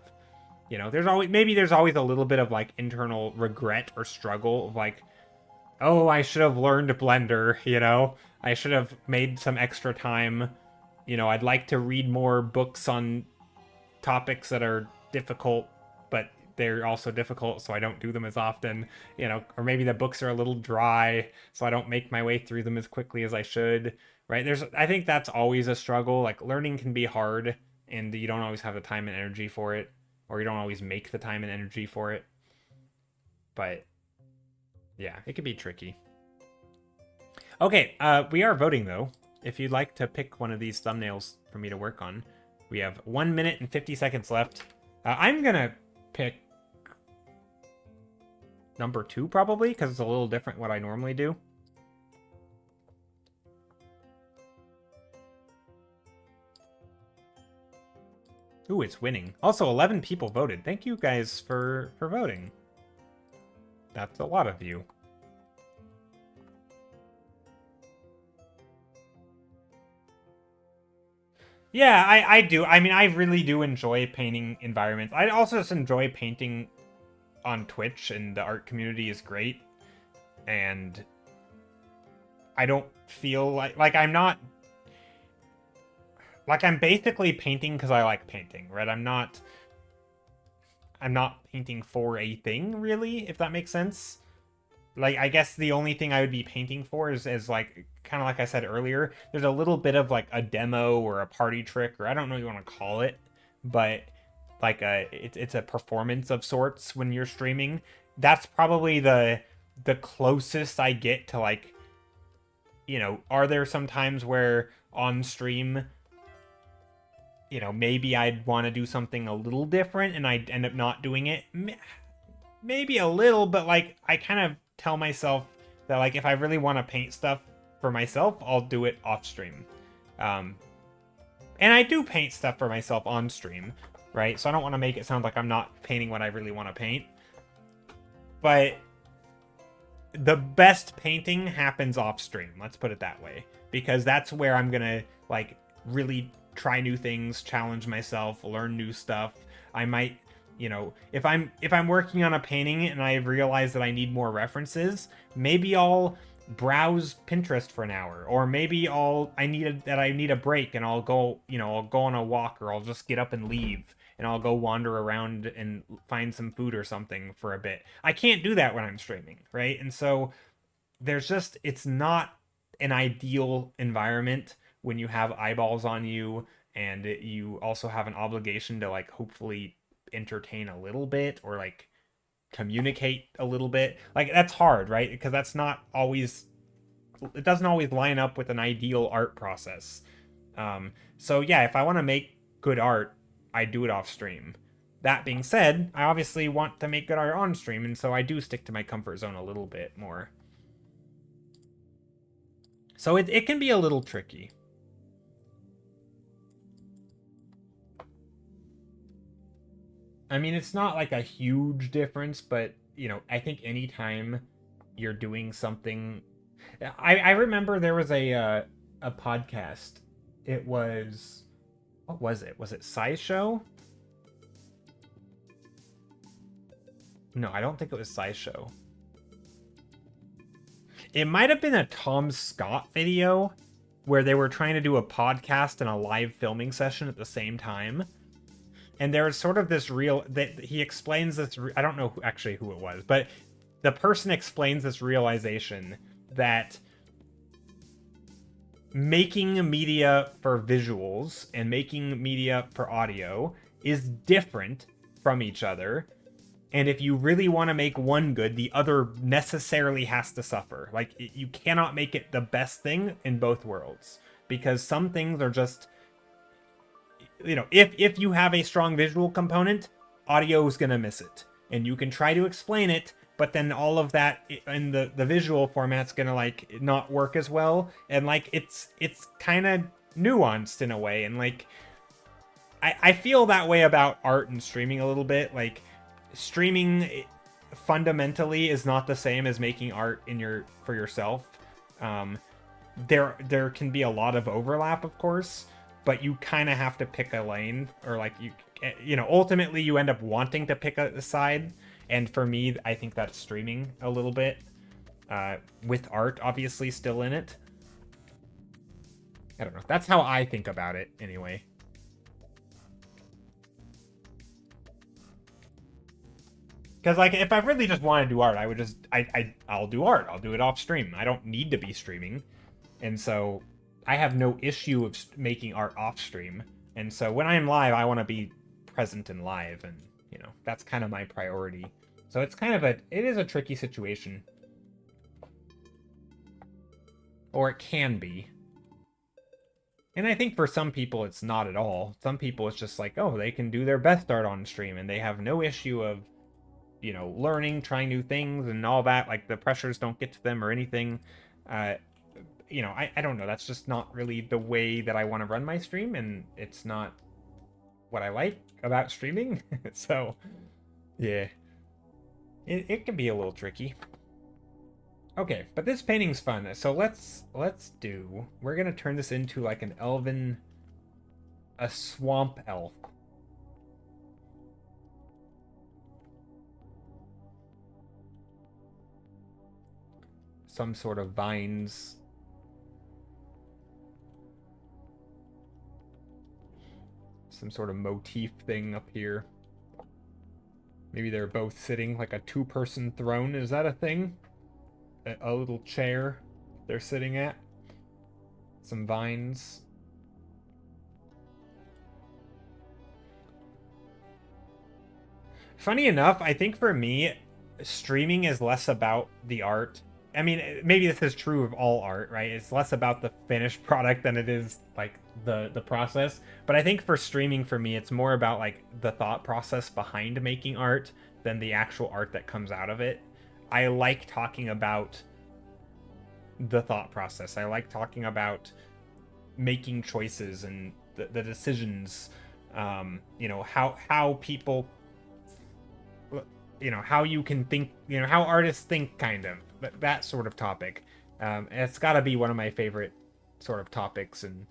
[SPEAKER 1] You know, there's always a little bit of like internal regret or struggle of like, oh, I should have learned Blender, you know? I should have made some extra time. You know, I'd like to read more books on topics that are difficult, but they're also difficult, so I don't do them as often, you know, or maybe the books are a little dry, so I don't make my way through them as quickly as I should, right? I think that's always a struggle. Like, learning can be hard, and you don't always have the time and energy for it, or you don't always make the time and energy for it. But, yeah, it can be tricky. Okay, we are voting, though. If you'd like to pick one of these thumbnails for me to work on, we have 1 minute and 50 seconds left. I'm gonna pick number 2 probably because it's a little different what I normally do. Ooh, it's winning. Also, 11 people voted. Thank you guys for voting. That's a lot of you. Yeah, I do. I mean, I really do enjoy painting environments. I also just enjoy painting on Twitch, and the art community is great. And I don't feel like I'm not... Like, I'm basically painting because I like painting, right? I'm not painting for a thing, really, if that makes sense. Like, I guess the only thing I would be painting for is like kind of like I said earlier, there's a little bit of like a demo or a party trick, or I don't know what you want to call it, but like it's a performance of sorts when you're streaming. That's probably the closest I get to, like, are there some times where on stream, maybe I'd want to do something a little different and I'd end up not doing it? Maybe a little, but like I kind of tell myself that, like, if I really want to paint stuff for myself, I'll do it off stream. And I do paint stuff for myself on stream, right? So I don't want to make it sound like I'm not painting what I really want to paint. But the best painting happens off stream, let's put it that way, because that's where I'm gonna like really try new things, challenge myself, learn new stuff. I might, if I'm working on a painting and I realize that I need more references, maybe I'll browse Pinterest for an hour, or maybe I need a break and I'll go on a walk, or I'll just get up and leave and I'll go wander around and find some food or something for a bit. I can't do that when I'm streaming, right? And so it's not an ideal environment when you have eyeballs on you and you also have an obligation to, like, hopefully entertain a little bit or like communicate a little bit. Like, that's hard, right? Because it doesn't always line up with an ideal art process. So yeah, if I want to make good art, I do it off stream. That being said, I obviously want to make good art on stream, and so I do stick to my comfort zone a little bit more. So it can be a little tricky. I mean, it's not like a huge difference, but, I think anytime you're doing something... I remember there was a podcast. It was... What was it? Was it SciShow? No, I don't think it was SciShow. It might have been a Tom Scott video where they were trying to do a podcast and a live filming session at the same time. And there was sort of this he explains this, I don't know actually who it was, but the person explains this realization that making media for visuals and making media for audio is different from each other. And if you really want to make one good, the other necessarily has to suffer. Like, you cannot make it the best thing in both worlds, because some things are just, if you have a strong visual component, audio is going to miss it. And you can try to explain it, but then all of that in the visual format's going to, like, not work as well. And, like, it's kind of nuanced in a way. And, like, I feel that way about art and streaming a little bit. Like, streaming fundamentally is not the same as making art for yourself. There can be a lot of overlap, of course, but you kind of have to pick a lane, or like ultimately you end up wanting to pick a side. And for me, I think that's streaming a little bit, with art obviously still in it. I don't know. That's how I think about it anyway. Because, like, if I really just want to do art, I would just, I'll do art. I'll do it off stream. I don't need to be streaming. And so I have no issue of making art off stream. And so when I'm live, I want to be present and live. And, that's kind of my priority. So it's kind of it is a tricky situation. Or it can be. And I think for some people, it's not at all. Some people, it's just like, oh, they can do their best art on stream. And they have no issue of, learning, trying new things and all that. Like, the pressures don't get to them or anything. I don't know. That's just not really the way that I want to run my stream, and it's not what I like about streaming. So, yeah. It can be a little tricky. Okay, but this painting's fun. So we're gonna turn this into like a swamp elf. Some sort of vines. Some sort of motif thing up here. Maybe they're both sitting like a two-person throne. Is that a thing? A little chair they're sitting at. some vines. Funny enough, I think for me, streaming is less about the art. I mean, maybe this is true of all art, right? It's less about the finished product than it is like the process. But I think for streaming, for me, it's more about like the thought process behind making art than the actual art that comes out of it. I like talking about the thought process. I like talking about making choices and the decisions. How people, how you can think, how artists think, kind of that sort of topic. And it's got to be one of my favorite sort of topics, and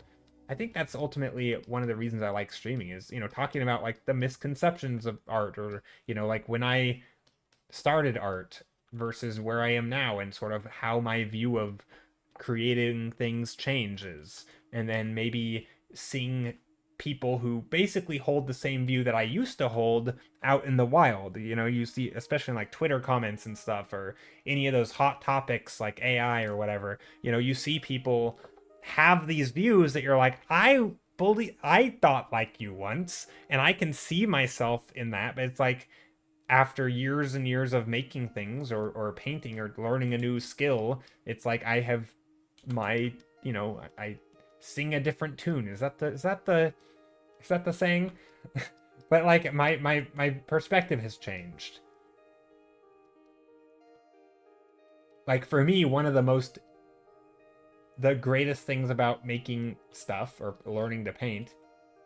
[SPEAKER 1] I think that's ultimately one of the reasons I like streaming is talking about like the misconceptions of art, or like when I started art versus where I am now, and sort of how my view of creating things changes, and then maybe seeing people who basically hold the same view that I used to hold out in the wild. You see, especially in like Twitter comments and stuff, or any of those hot topics like AI or whatever, you see people have these views that you're like, I thought like you once, and I can see myself in that. But it's like after years and years of making things, or painting, or learning a new skill, it's like I have my, I sing a different tune. Is that the saying? But like my perspective has changed. Like for me, one of the greatest things about making stuff or learning to paint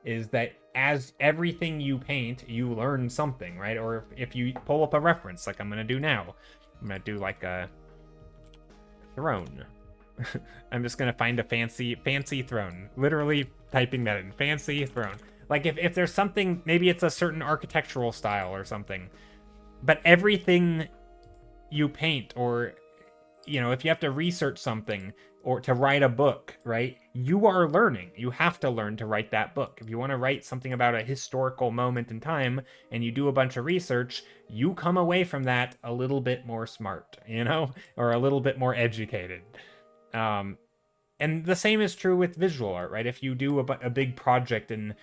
[SPEAKER 1] is that as everything you paint, you learn something, right? Or if you pull up a reference, like I'm gonna do now, I'm gonna do like a throne. I'm just gonna find a fancy throne. Literally typing that in, fancy throne. Like if there's something, maybe it's a certain architectural style or something, but everything you paint, or if you have to research something or to write a book, right? You are learning. You have to learn to write that book. If you want to write something about a historical moment in time and you do a bunch of research, you come away from that a little bit more smart, or a little bit more educated. And the same is true with visual art, right? If you do a big project and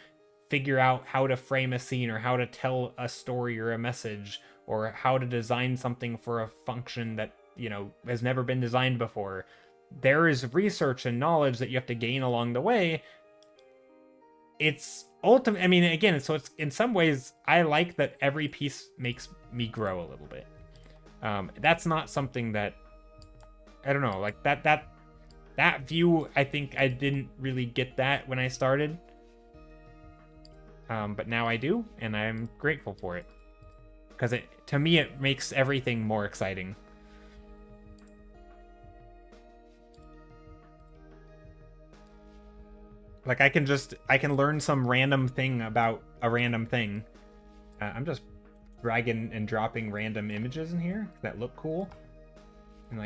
[SPEAKER 1] figure out how to frame a scene, or how to tell a story or a message, or how to design something for a function that, has never been designed before, there is research and knowledge that you have to gain along the way. It's ultimate. I mean, again, so it's, in some ways, I like that every piece makes me grow a little bit. That's not something that, I don't know, like that view, I think I didn't really get that when I started. But now I do, and I'm grateful for it. Because to me, it makes everything more exciting. Like I can learn some random thing about a random thing. I'm just dragging and dropping random images in here that look cool. And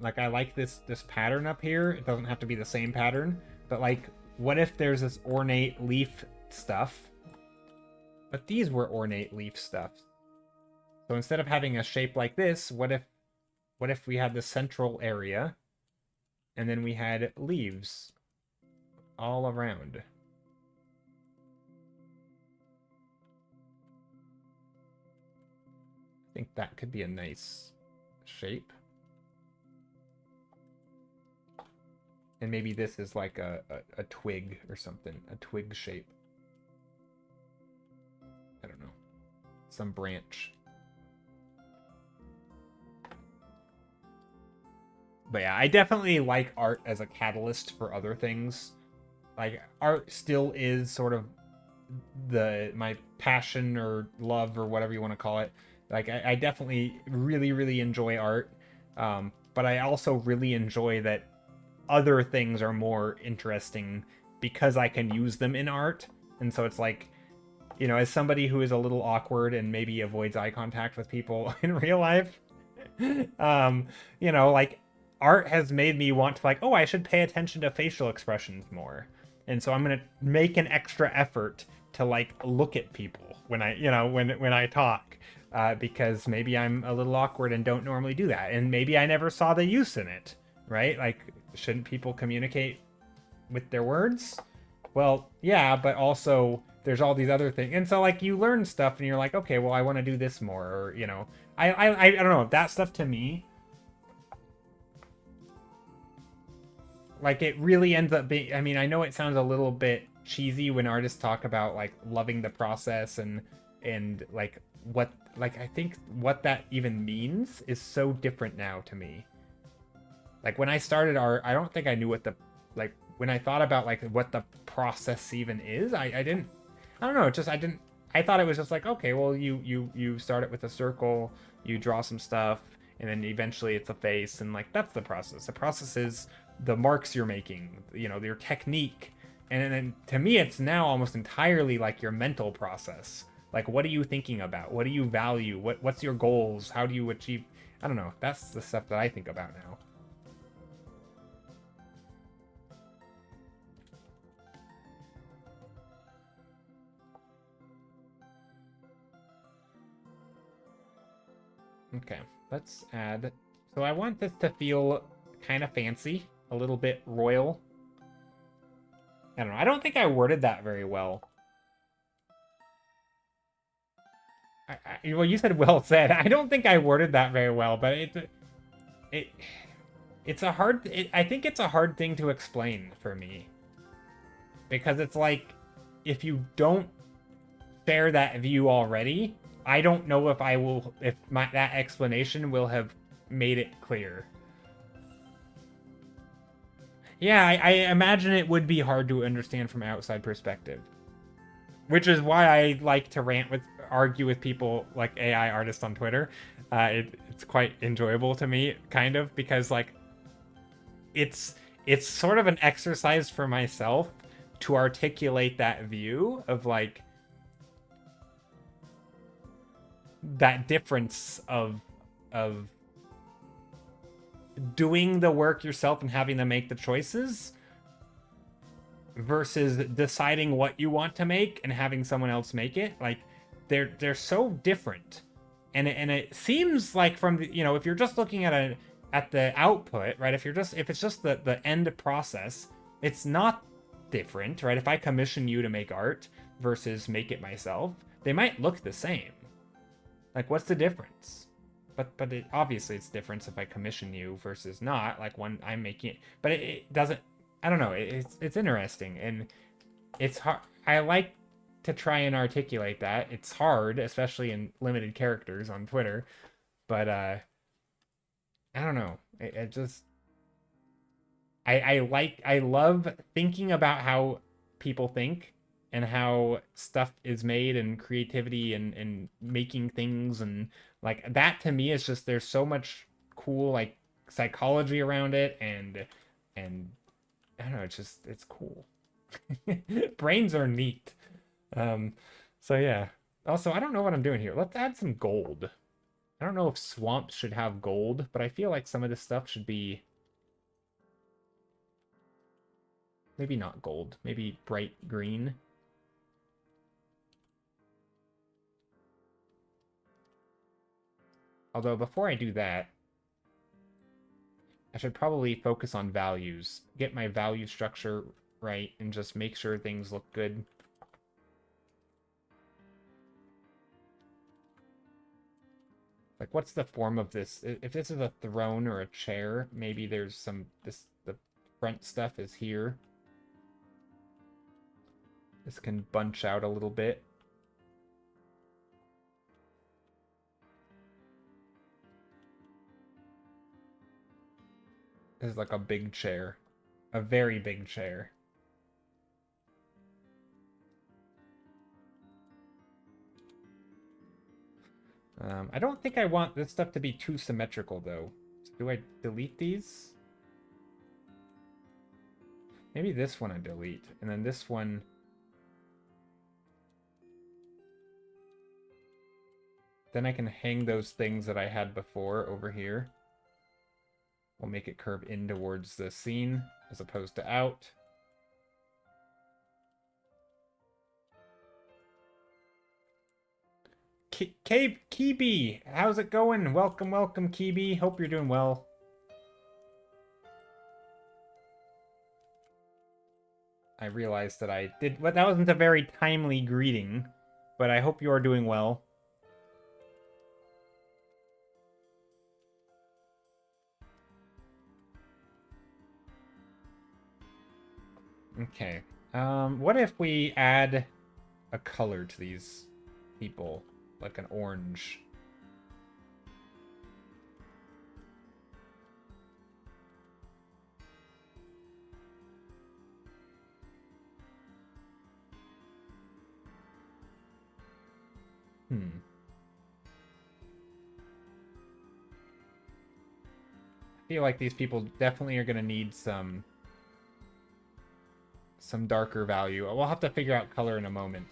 [SPEAKER 1] like I like this pattern up here. It doesn't have to be the same pattern, but like, what if there's this ornate leaf stuff? But these were ornate leaf stuff. So instead of having a shape like this, what if we had the central area, and then we had leaves all around? I think that could be a nice shape. And maybe this is like a twig or something, a twig shape. I don't know. Some branch. But yeah, I definitely like art as a catalyst for other things. Like, art still is sort of my passion or love or whatever you want to call it. Like, I definitely really, really enjoy art. But I also really enjoy that other things are more interesting because I can use them in art. And so it's like, as somebody who is a little awkward and maybe avoids eye contact with people in real life, like, art has made me want to, like, oh, I should pay attention to facial expressions more. And so I'm going to make an extra effort to, like, look at people when I, when I talk, because maybe I'm a little awkward and don't normally do that. And maybe I never saw the use in it, right? Like, shouldn't people communicate with their words. Well, yeah, but also there's all these other things. And so like you learn stuff and you're like, okay, well I want to do this more, or you know, I don't know, that stuff to me, like it really ends up being, I mean, I know it sounds a little bit cheesy when artists talk about like loving the process and like what, like I think what that even means is so different now to me. Like when I started art, I don't think I knew what the, like when I thought about like what the process even is, I didn't, I don't know, just I didn't, I thought it was just like, okay, well you start it with a circle, you draw some stuff, and then eventually it's a face, and like that's the process. The process is the marks you're making, you know, your technique. And then to me it's now almost entirely like your mental process. Like what are you thinking about? What do you value? What's your goals? How do you achieve? I don't know. That's the stuff that I think about now. Okay, let's add. So I want this to feel kind of fancy, a little bit royal. I don't know. I don't think I worded that very well. Well, you said well said. I don't think I worded that very well, but it it's a hard. I think it's a hard thing to explain for me because it's like if you don't share that view already, I don't know if I will, if that explanation will have made it clear. Yeah, I imagine it would be hard to understand from an outside perspective, which is why I like to argue with people like AI artists on Twitter. It's quite enjoyable to me, kind of, because like it's sort of an exercise for myself to articulate that view of like that difference of doing the work yourself and having to make the choices versus deciding what you want to make and having someone else make it. Like they're so different. And it seems like from the, you know, if you're just looking at the output, right? If it's just the end process, it's not different, right? If I commission you to make art versus make it myself, they might look the same. Like what's the difference? But obviously it's different if I commission you versus not, like when I'm making it. But it doesn't, I don't know, it's interesting, and it's hard. I like to try and articulate that. It's hard, especially in limited characters on Twitter. But I don't know. It just I love thinking about how people think and how stuff is made and creativity and making things, and like that to me is just, there's so much cool like psychology around it, and I don't know, it's cool. Brains are neat. So yeah. Also, I don't know what I'm doing here. Let's add some gold. I don't know if swamps should have gold, but I feel like some of this stuff should be maybe not gold, maybe bright green. Although before I do that, I should probably focus on values. Get my value structure right and just make sure things look good. Like, what's the form of this? If this is a throne or a chair, maybe there's some, the front stuff is here. This can bunch out a little bit. This is like a big chair. A very big chair. I don't think I want this stuff to be too symmetrical, though. So do I delete these? Maybe this one I delete, and then this one... Then I can hang those things that I had before over here. We'll make it curve in towards the scene, as opposed to out. Kibi, how's it going? Welcome, welcome, Kibi. Hope you're doing well. I realized that I did. Well, that wasn't a very timely greeting, but I hope you are doing well. Okay. What if we add a color to these people, like an orange? Hmm. I feel like these people definitely are going to need some darker value. We'll have to figure out color in a moment.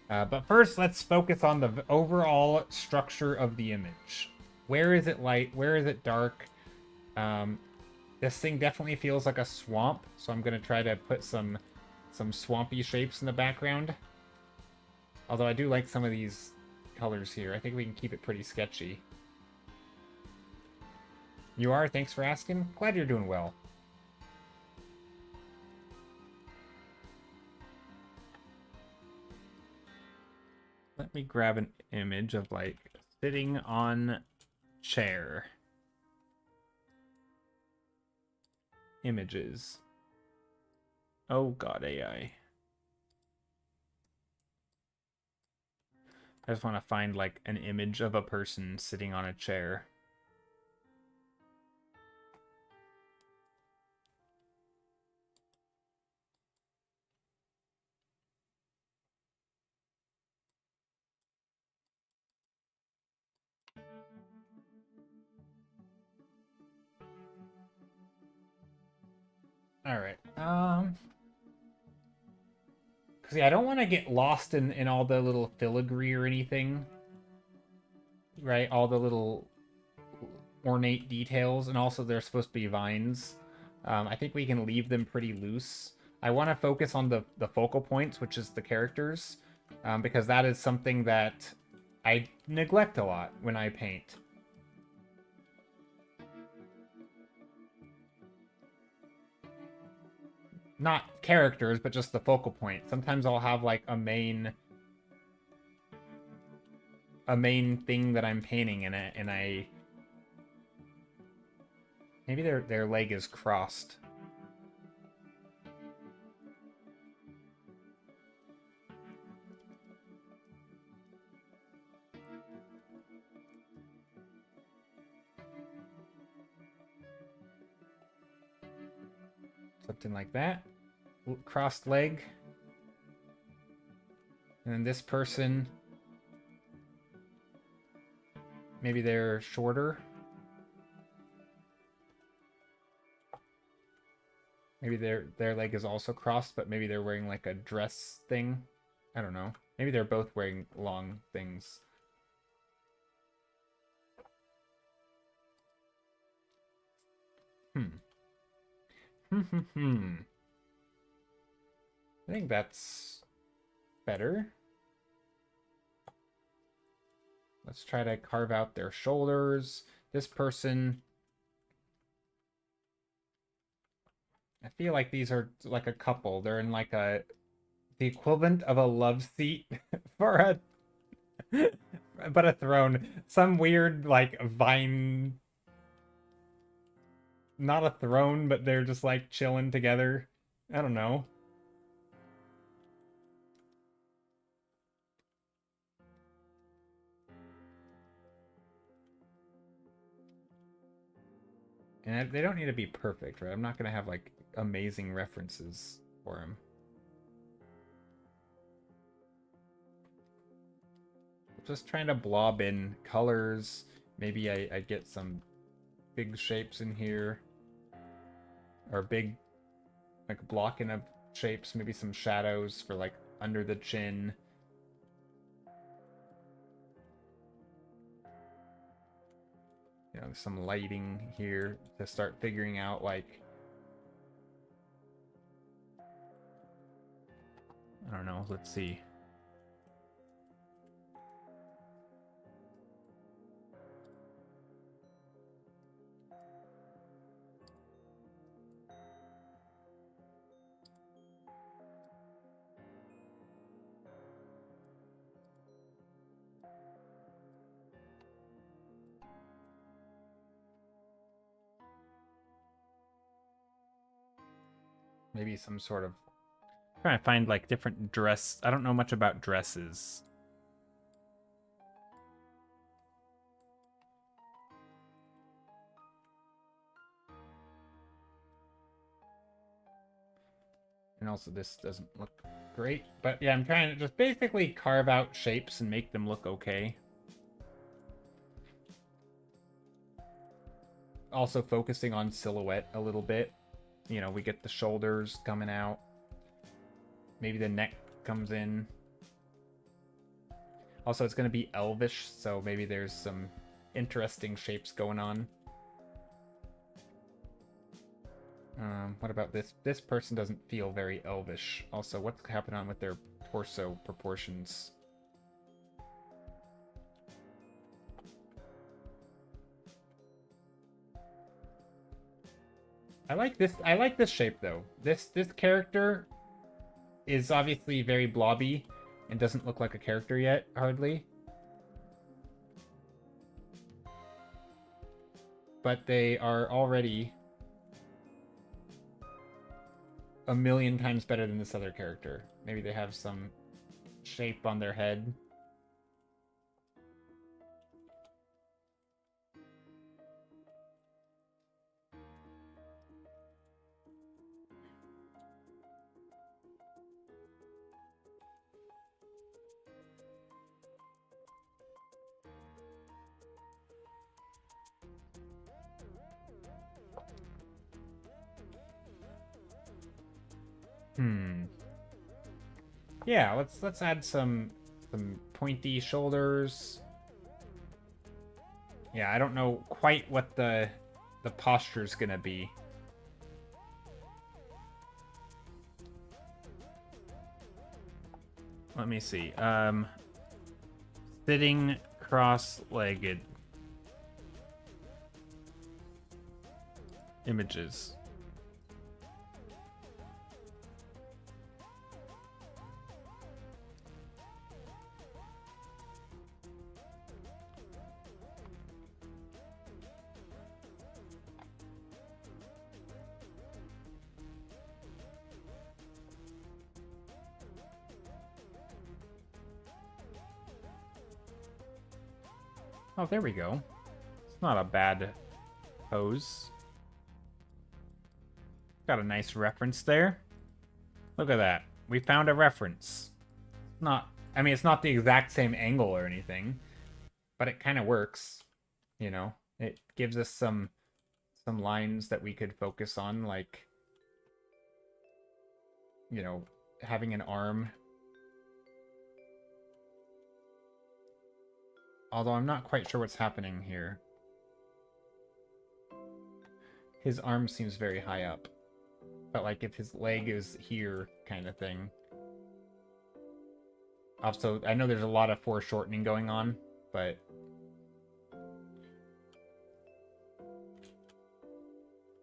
[SPEAKER 1] But first, let's focus on the overall structure of the image. Where is it light? Where is it dark? Um, this thing definitely feels like a swamp, so I'm going to try to put some swampy shapes in the background. Although I do like some of these colors here. I think we can keep it pretty sketchy. You are? Thanks for asking. Glad you're doing well. Let me grab an image of, like, sitting on chair. Images. Oh god, AI. I just want to find, like, an image of a person sitting on a chair. Alright, because, yeah, I don't want to get lost in all the little filigree or anything. Right? All the little ornate details, and also they're supposed to be vines. I think we can leave them pretty loose. I want to focus on the focal points, which is the characters, because that is something that I neglect a lot when I paint. Not characters, but just the focal point. Sometimes I'll have like a main thing that I'm painting in it, and I maybe their leg is crossed. Something like that. Crossed leg. And then this person, maybe they're shorter. Maybe their leg is also crossed, but maybe they're wearing like a dress thing. I don't know. Maybe they're both wearing long things. Hmm. I think that's better. Let's try to carve out their shoulders. This person, I feel like these are like a couple. They're in like the equivalent of a love seat for a but a throne. Some weird like vine, not a throne, but they're just like chilling together. I don't know. And they don't need to be perfect, right? I'm not gonna have like amazing references for him. Just trying to blob in colors. Maybe I get some big shapes in here, or big like blocking of shapes. Maybe some shadows for like under the chin. You know, some lighting here to start figuring out like, I don't know. Let's see. Maybe some sort of... I'm trying to find like different dress. I don't know much about dresses. And also this doesn't look great. But yeah, I'm trying to just basically carve out shapes and make them look okay. Also focusing on silhouette a little bit. You know, we get the shoulders coming out. Maybe the neck comes in. Also, it's going to be elvish, so maybe there's some interesting shapes going on. What about this? This person doesn't feel very elvish. Also, what's happening with their torso proportions? I like this shape though. This character is obviously very blobby and doesn't look like a character yet, hardly. But they are already a million times better than this other character. Maybe they have some shape on their head. Yeah, let's add some pointy shoulders. Yeah, I don't know quite what the posture's gonna be. Let me see. Sitting cross-legged. Images. Oh, there we go. It's not a bad pose. Got a nice reference there. Look at that. We found a reference. Not, I mean, it's not the exact same angle or anything, but it kind of works. You know, it gives us some lines that we could focus on, like, you know, having an arm. Although I'm not quite sure what's happening here. His arm seems very high up. But like if his leg is here kind of thing. Also, I know there's a lot of foreshortening going on, but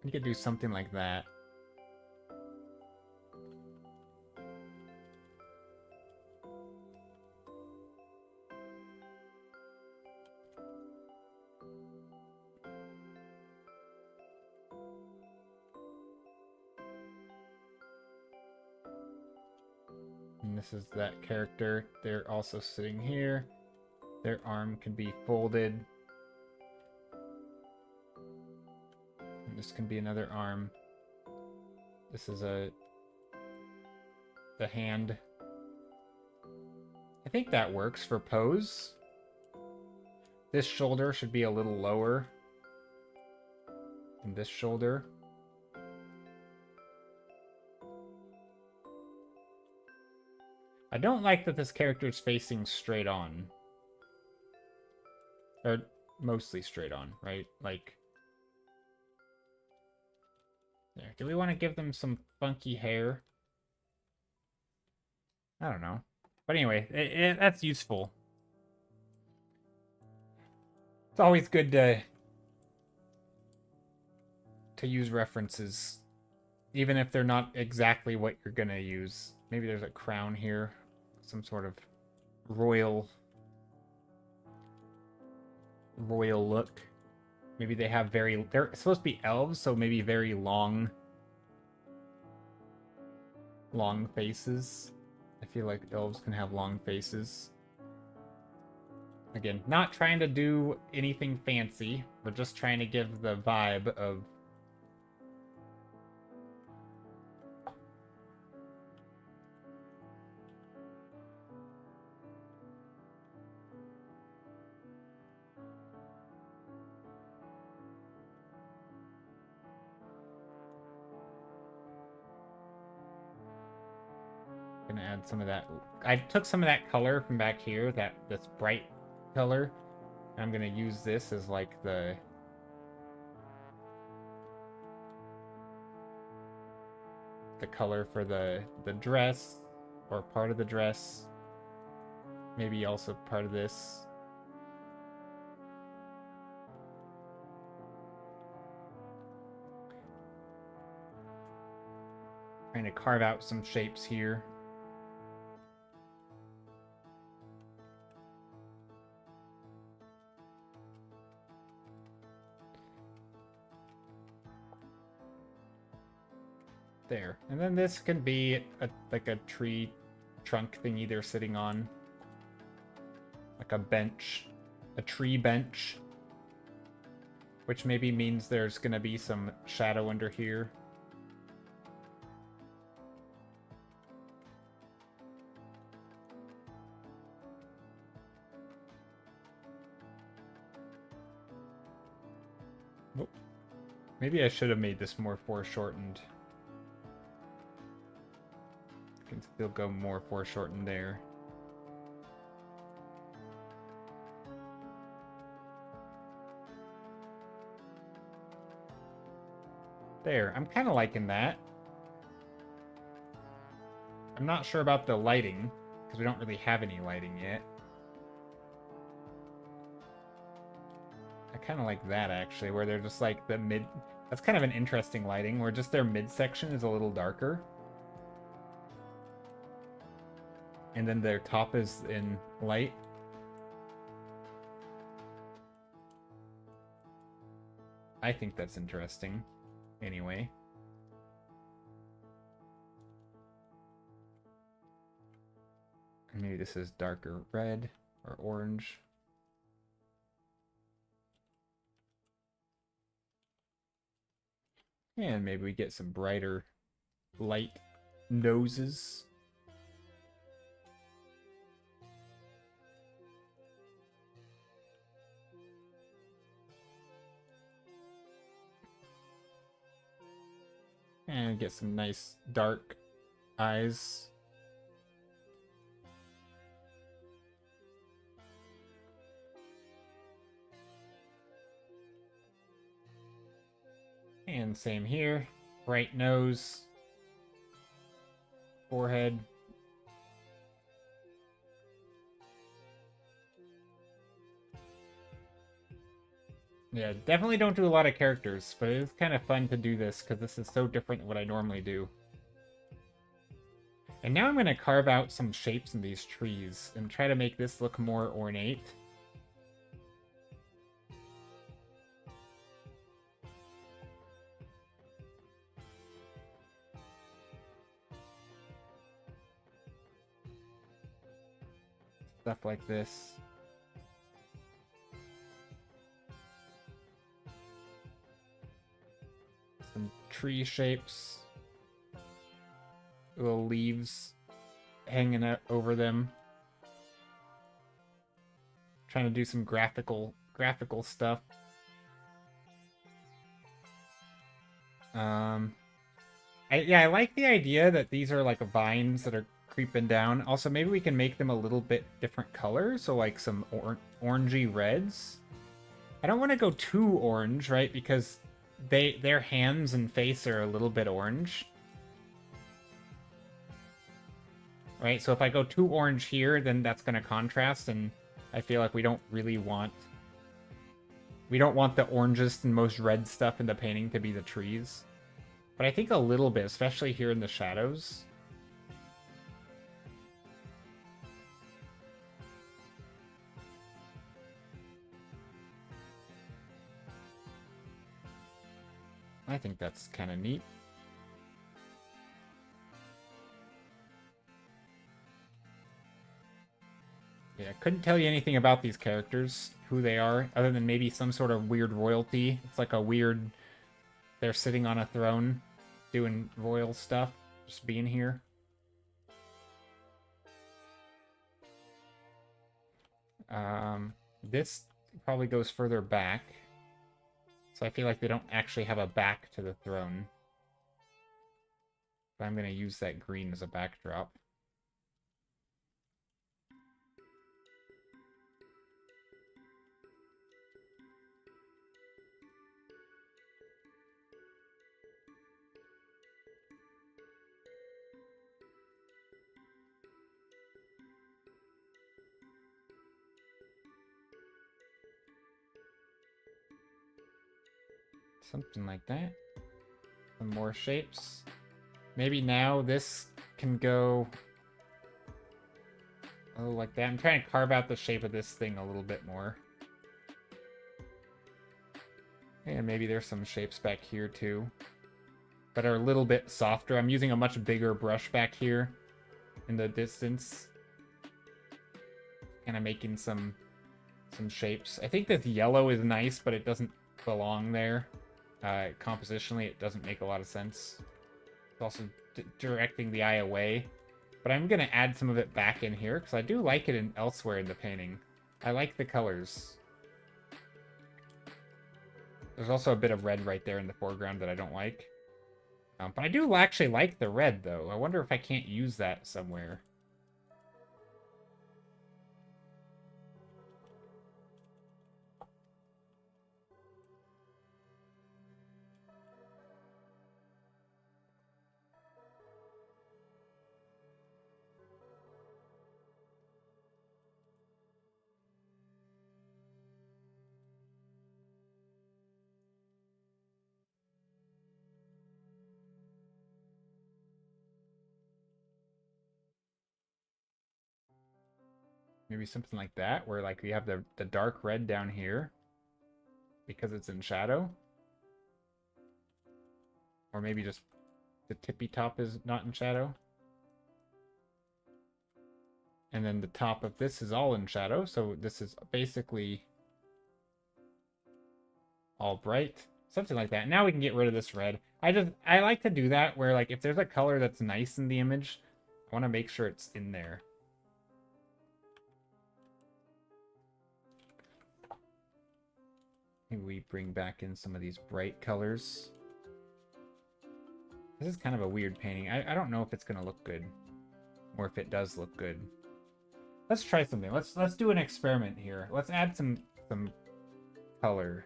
[SPEAKER 1] you could do something like that. And this is that character. They're also sitting here. Their arm can be folded. And this can be another arm. This is the hand. I think that works for pose. This shoulder should be a little lower than this shoulder. I don't like that this character is facing straight on. Or mostly straight on, right? Like, there. Do we want to give them some funky hair? I don't know. But anyway, that's useful. It's always good to use references, even if they're not exactly what you're gonna use. Maybe there's a crown here, some sort of royal look. Maybe they have they're supposed to be elves, so maybe very long long faces. I feel like elves can have long faces. Again, not trying to do anything fancy. We're just trying to give the vibe of... Gonna add some of that. I took some of that color from back here, this bright color. I'm gonna use this as like the color for the dress, or part of the dress. Maybe also part of this. Trying to carve out some shapes here. There. And then this can be like a tree trunk thingy they're sitting on. Like a bench. A tree bench. Which maybe means there's gonna be some shadow under here. Nope. Maybe I should have made this more foreshortened. Can still go more foreshortened there. There, I'm kind of liking that. I'm not sure about the lighting, because we don't really have any lighting yet. I kind of like that, actually, where they're just like the mid... That's kind of an interesting lighting, where just their midsection is a little darker. And then their top is in light. I think that's interesting. Anyway. Maybe this is darker red or orange. And maybe we get some brighter light noses. And get some nice dark eyes. And same here. Bright nose. Forehead. Yeah, definitely don't do a lot of characters, but it is kind of fun to do this because this is so different than what I normally do. And now I'm going to carve out some shapes in these trees and try to make this look more ornate. Stuff like this. Some tree shapes. Little leaves hanging out over them. Trying to do some graphical stuff. I like the idea that these are like vines that are creeping down. Also, maybe we can make them a little bit different colors, so like some orangey reds. I don't want to go too orange, right? Because their hands and face are a little bit orange. Right? So if I go too orange here, then that's going to contrast, and I feel like we don't really want... We don't want the orangest and most red stuff in the painting to be the trees. But I think a little bit, especially here in the shadows. I think that's kind of neat.
[SPEAKER 2] Couldn't tell you anything about these characters, who they are, other than maybe some sort of weird royalty. It's like a weird... They're sitting on a throne, doing royal stuff, just being here. This probably goes further back. So I feel like they don't actually have a back to the throne. But I'm going to use that green as a backdrop. Something like that. Some more shapes. Maybe now this can go... Oh, like that. I'm trying to carve out the shape of this thing a little bit more. And maybe there's some shapes back here too. But are a little bit softer. I'm using a much bigger brush back here in the distance. Kind of making some shapes. I think this yellow is nice, but it doesn't belong there. Compositionally, it doesn't make a lot of sense. It's also directing the eye away. But I'm going to add some of it back in here, because I do like it elsewhere in the painting. I like the colors. There's also a bit of red right there in the foreground that I don't like. But I do actually like the red, though. I wonder if I can't use that somewhere. Maybe something like that, where like we have the dark red down here because it's in shadow. Or maybe just the tippy top is not in shadow. And then the top of this is all in shadow, so this is basically all bright. Something like that. Now we can get rid of this red. I like to do that where like if there's a color that's nice in the image, I want to make sure it's in there. Maybe we bring back in some of these bright colors. This is kind of a weird painting. I don't know if it's going to look good. Or if it does look good. Let's try something. Let's do an experiment here. Let's add some color.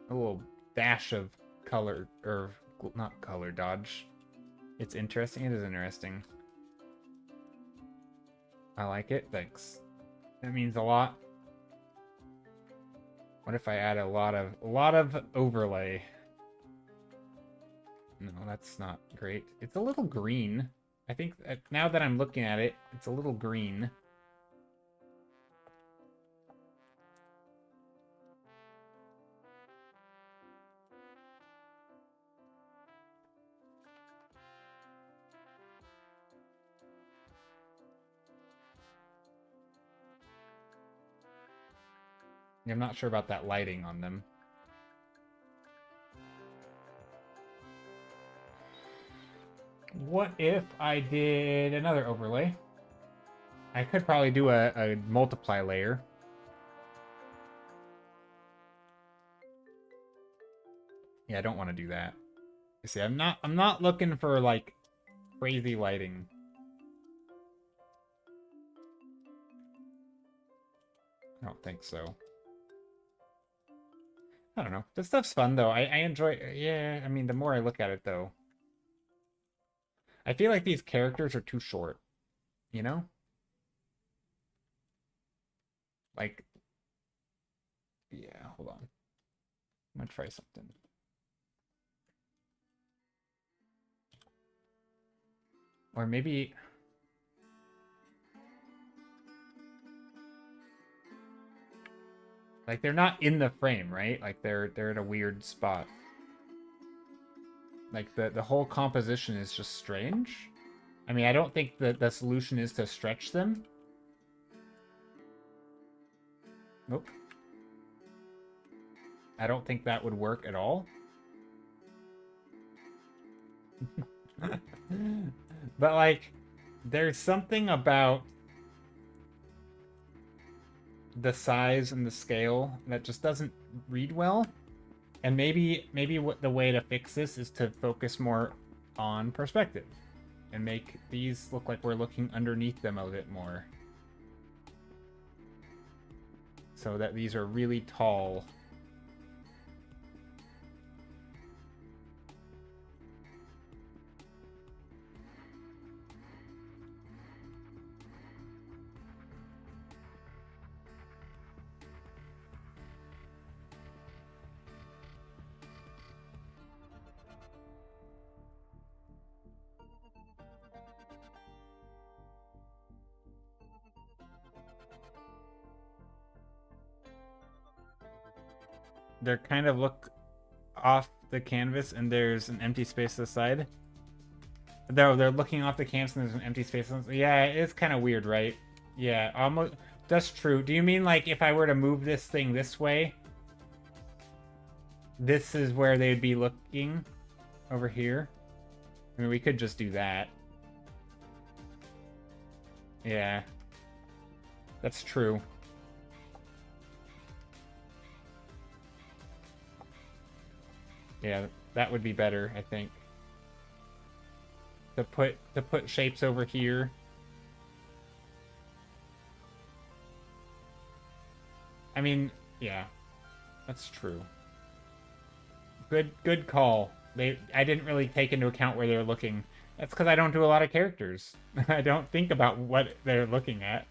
[SPEAKER 2] A little dash of color, or not color dodge. It's interesting. It is interesting. I like it. Thanks. That means a lot. What if I add a lot of overlay? No, that's not great. It's a little green. I think that now that I'm looking at it, it's a little green. I'm not sure about that lighting on them. What if I did another overlay? I could probably do a multiply layer. Yeah, I don't want to do that. You see, I'm not looking for like crazy lighting. I don't think so. I don't know. This stuff's fun though. I enjoy. Yeah, I mean, the more I look at it though, I feel like these characters are too short. You know? Like, yeah. Hold on. I'm gonna try something. Or maybe... Like, they're not in the frame, right? Like, they're in a weird spot. Like, the whole composition is just strange. I mean, I don't think that the solution is to stretch them. Nope. I don't think that would work at all. But like, there's something about the size and the scale that just doesn't read well. And maybe what the way to fix this is to focus more on perspective and make these look like we're looking underneath them a bit more. So that these are really tall. They're kind of look off the canvas and there's an empty space to the side. Though they're looking off the canvas and there's an empty space. Yeah, it's kind of weird, right? Yeah, almost. That's true. Do you mean like if I were to move this thing this way? This is where they'd be looking over here. I mean, we could just do that. Yeah. That's true. Yeah, that would be better, I think. To put shapes over here. I mean, yeah. That's true. Good call. I didn't really take into account where they're looking. That's because I don't do a lot of characters. I don't think about what they're looking at.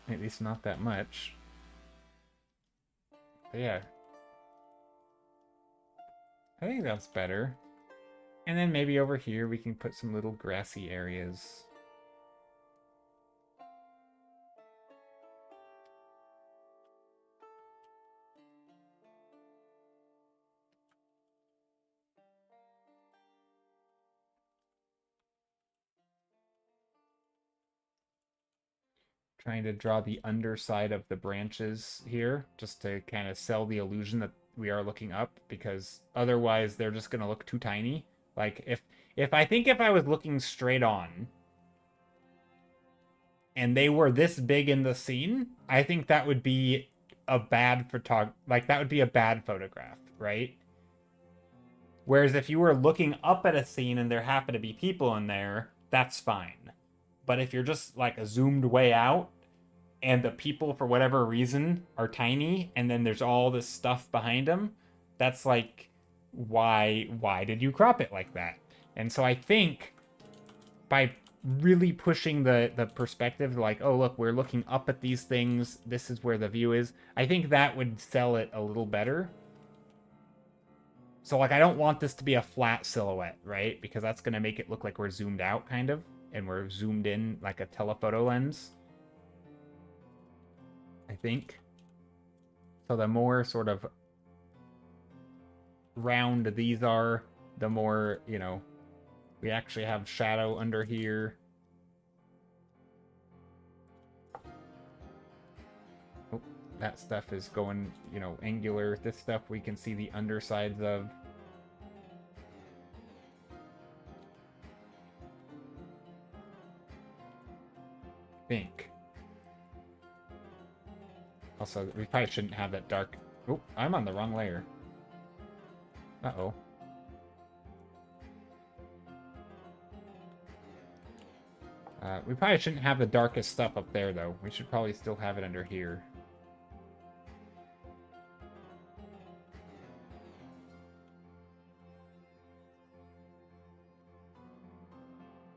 [SPEAKER 2] At least not that much. But yeah. I think that's better. And then maybe over here we can put some little grassy areas. Trying to draw the underside of the branches here, just to kind of sell the illusion that we are looking up, because otherwise they're just going to look too tiny. Like, if I was looking straight on, and they were this big in the scene, I think that would be a bad that would be a bad photograph, right? Whereas if you were looking up at a scene and there happen to be people in there, that's fine. But if you're just like zoomed way out and the people for whatever reason are tiny and then there's all this stuff behind them, that's like, why did you crop it like that? And so I think by really pushing the perspective, like, oh look, we're looking up at these things, this is where the view is, I think that would sell it a little better. So like, I don't want this to be a flat silhouette, right? Because that's going to make it look like we're zoomed out kind of, and we're zoomed in like a telephoto lens, I think. So the more sort of round these are, the more, you know, we actually have shadow under here. Oh, that stuff is going, you know, angular. This stuff we can see the undersides of. Think. Also, we probably shouldn't have that dark... Oh, I'm on the wrong layer. Uh-oh. We probably shouldn't have the darkest stuff up there, though. We should probably still have it under here.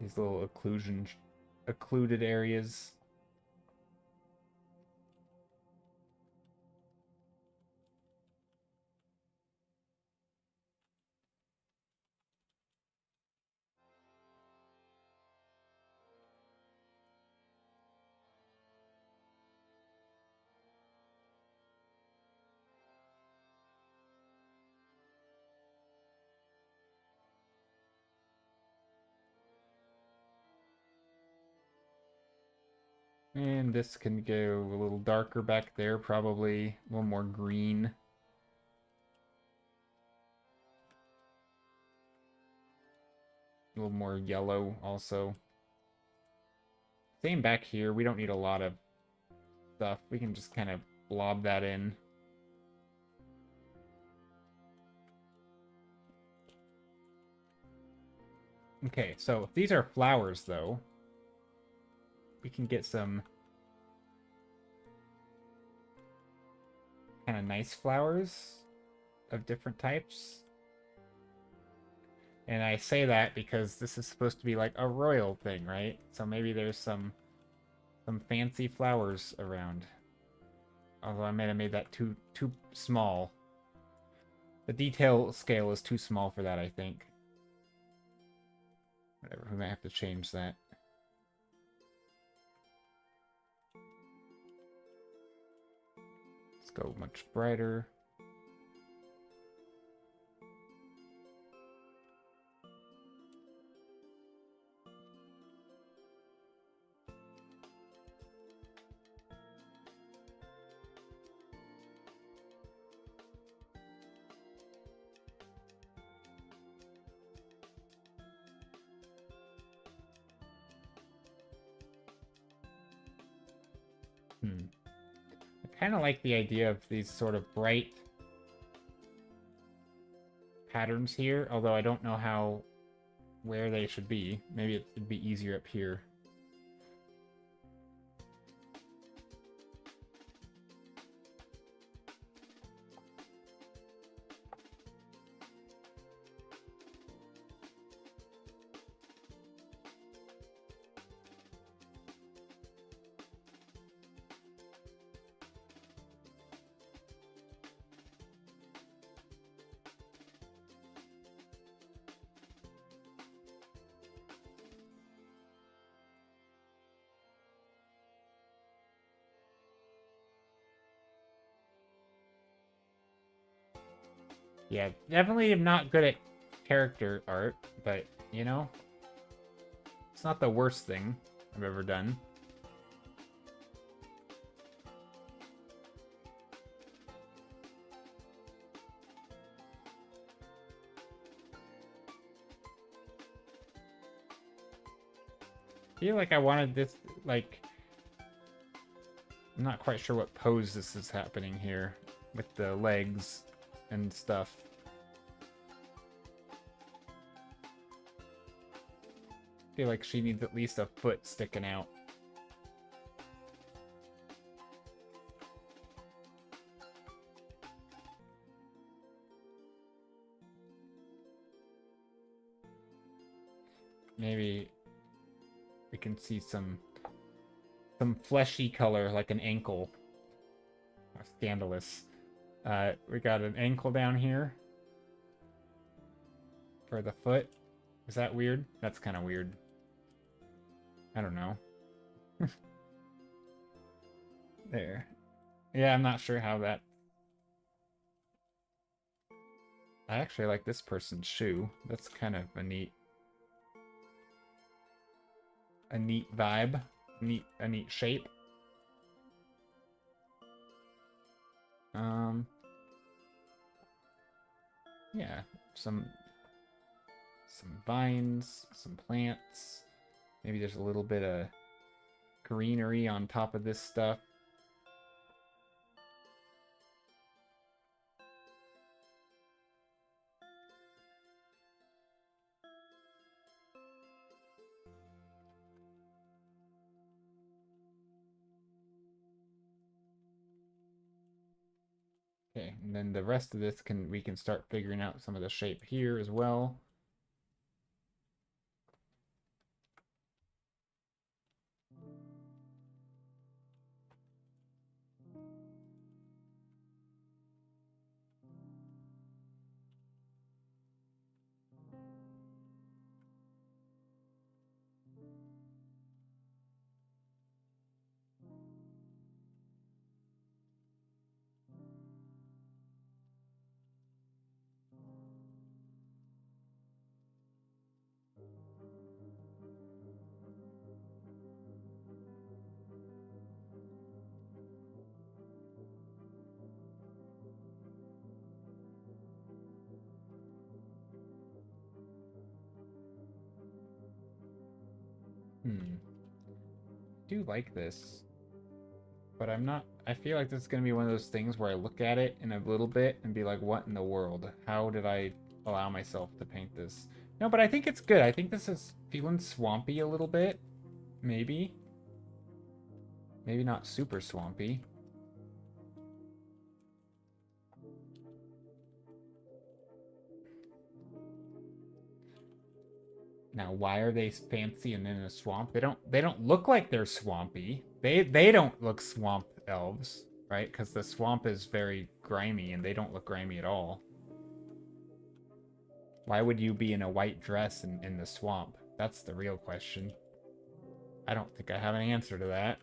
[SPEAKER 2] These little occluded areas. And this can go a little darker back there, probably a little more green. A little more yellow also. Same back here. We don't need a lot of stuff. We can just kind of blob that in. Okay, so if these are flowers, though, we can get some kind of nice flowers of different types. And I say that because this is supposed to be like a royal thing, right? So maybe there's some fancy flowers around. Although I might have made that too small. The detail scale is too small for that, I think. Whatever, we might have to change that. Let's go much brighter. I kind of like the idea of these sort of bright patterns here, although I don't know where they should be. Maybe it'd be easier up here. Yeah, definitely am not good at character art, but, you know, it's not the worst thing I've ever done. I feel like I wanted this, like, I'm not quite sure what pose this is happening here with the legs and stuff. I feel like she needs at least a foot sticking out. Maybe we can see some fleshy color like an ankle. Scandalous. We got an ankle down here for the foot. Is that weird? That's kind of weird. I don't know. There. Yeah, I'm not sure how that... I actually like this person's shoe. That's kind of a neat vibe. A neat shape. Yeah, some vines, some plants. Maybe there's a little bit of greenery on top of this stuff. Okay, and then the rest of this we can start figuring out some of the shape here as well. Do like this, but I'm not. I feel like this is gonna be one of those things where I look at it in a little bit and be like, "What in the world? How did I allow myself to paint this?" No, but I think it's good. I think this is feeling swampy a little bit, maybe. Maybe not super swampy. Now, why are they fancy and in a swamp? They don't look like they're swampy. They don't look swamp elves, right? Because the swamp is very grimy and they don't look grimy at all. Why would you be in a white dress in the swamp? That's the real question. I don't think I have an answer to that.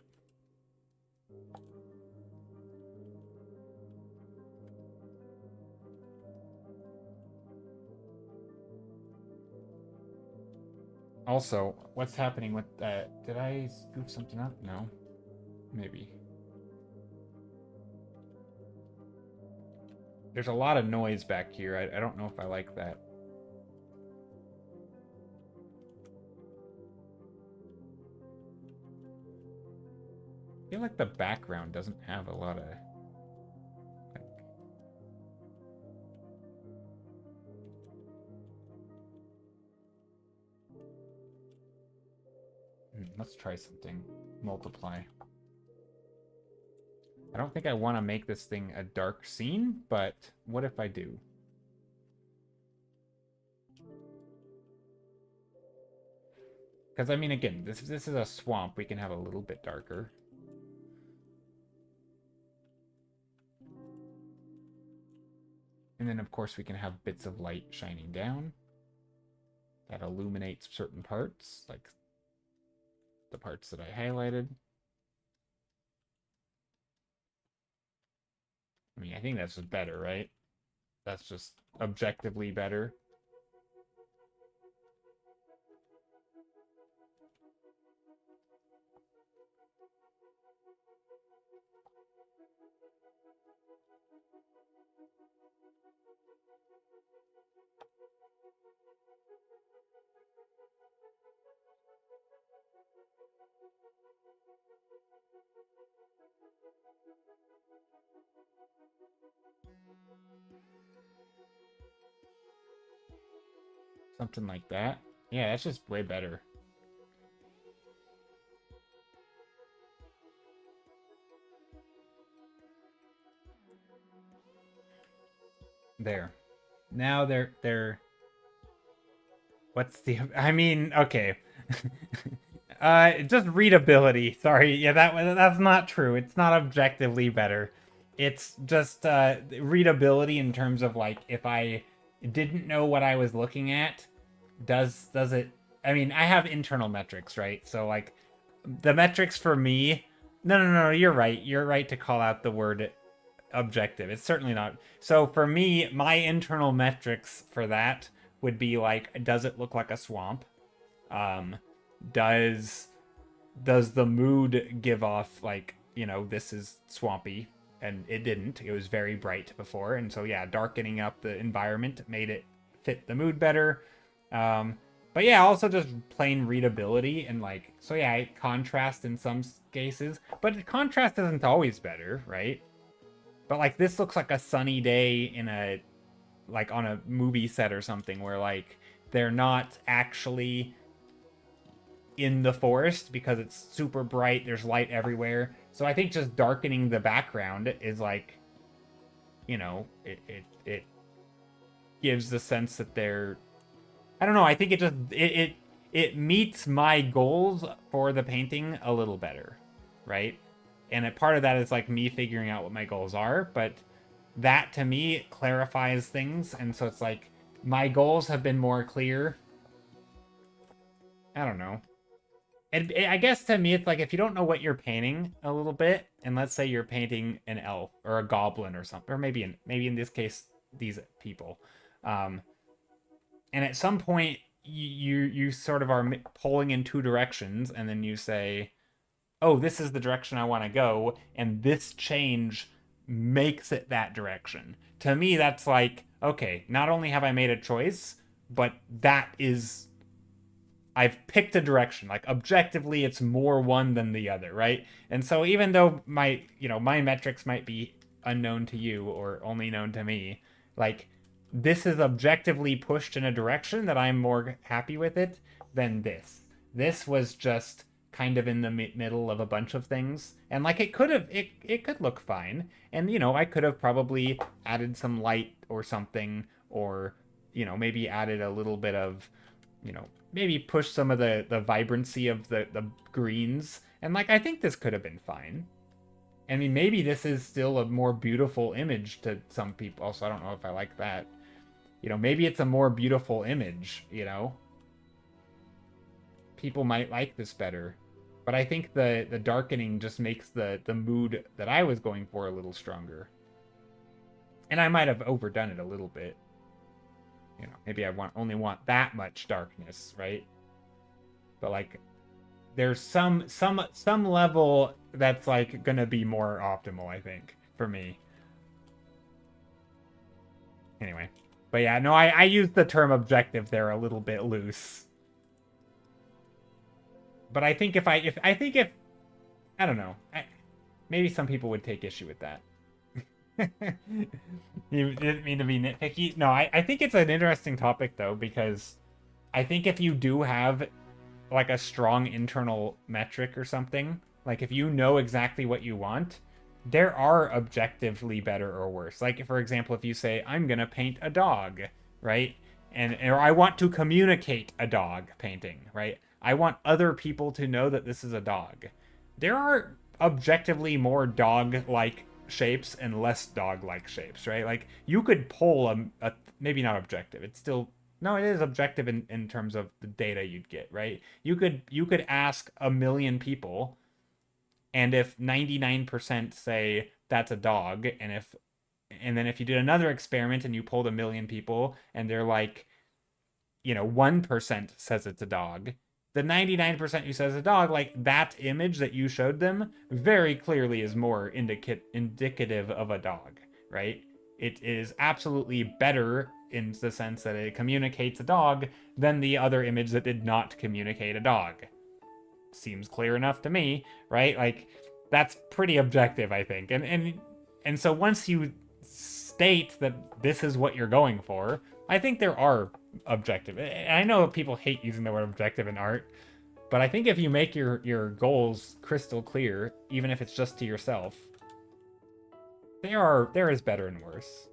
[SPEAKER 2] Also, what's happening with that? Did I scoop something up? No. Maybe. There's a lot of noise back here. I don't know if I like that. I feel like the background doesn't have a lot of... Let's try something. Multiply. I don't think I want to make this thing a dark scene, but what if I do? Because, I mean, again, this is a swamp. We can have a little bit darker. And then, of course, we can have bits of light shining down. That illuminates certain parts, like the parts that I highlighted. I mean, I think that's just better, right? That's just objectively better. Something like that. Yeah, that's just way better. There. Now they're what's the I mean, okay. Just readability. Sorry. Yeah, that's not true. It's not objectively better. It's just readability in terms of like if I didn't know what I was looking at, does it I mean, I have internal metrics, right? So like the metrics for me, no, you're right. You're right to call out the word objective. It's certainly not. So for me, my internal metrics for that would be like, does it look like a swamp? Does the mood give off like, you know, this is swampy? And it didn't. It was very bright before, and so yeah, darkening up the environment made it fit the mood better. But yeah, also just plain readability and like, so yeah, contrast in some cases, but contrast isn't always better, right? But like this looks like a sunny day in a like on a movie set or something where like they're not actually in the forest because it's super bright, there's light everywhere. So I think just darkening the background is like, you know, it gives the sense that they're, I don't know, I think it meets my goals for the painting a little better, right? And a part of that is like me figuring out what my goals are, but that to me clarifies things, and so it's like my goals have been more clear. I don't know. And I guess to me, it's like if you don't know what you're painting a little bit, and let's say you're painting an elf or a goblin or something, or maybe in this case these people, and at some point you sort of are pulling in two directions, and then you say, "Oh, this is the direction I want to go," and this change makes it that direction. To me, that's like, okay, not only have I made a choice, but that is
[SPEAKER 1] I've picked a direction. Like objectively, it's more one than the other, right? And so even though my metrics might be unknown to you or only known to me, like this is objectively pushed in a direction that I'm more happy with it than this. This was just kind of in the middle of a bunch of things, and like it could look fine, and I could have probably added some light or something, or maybe added a little bit of maybe push some of the vibrancy of the greens, and like I think this could have been fine. I mean, maybe this is still a more beautiful image to some people. Also, I don't know if I like that. Maybe it's a more beautiful image, People might like this better. But I think the darkening just makes the mood that I was going for a little stronger. And I might have overdone it a little bit. Maybe I only want that much darkness, right? But like there's some level that's like gonna be more optimal, I think, for me. Anyway. But yeah, no, I used the term objective there a little bit loose. But I think if I don't know, maybe some people would take issue with that. You didn't mean to be nitpicky. No, I think it's an interesting topic though, because I think if you do have like a strong internal metric or something, like if you know exactly what you want, there are objectively better or worse. Like for example, if you say I'm gonna paint a dog, right? Or I want to communicate a dog painting, right? I want other people to know that this is a dog. There are objectively more dog-like shapes and less dog-like shapes, right? Like you could pull a maybe not objective. It's still no, it is objective in terms of the data you'd get, right? You could ask 1,000,000 people, and if 99% say that's a dog, and then if you did another experiment and you pulled 1,000,000 people and they're like, 1% says it's a dog, the 99% who says a dog, like that image that you showed them very clearly is more indicative of a dog, right? It is absolutely better in the sense that it communicates a dog than the other image that did not communicate a dog. Seems clear enough to me, right? Like that's pretty objective, I think. And so once you state that this is what you're going for, I think there are objective. I know people hate using the word objective in art, but I think if you make your goals crystal clear, even if it's just to yourself, there is better and worse.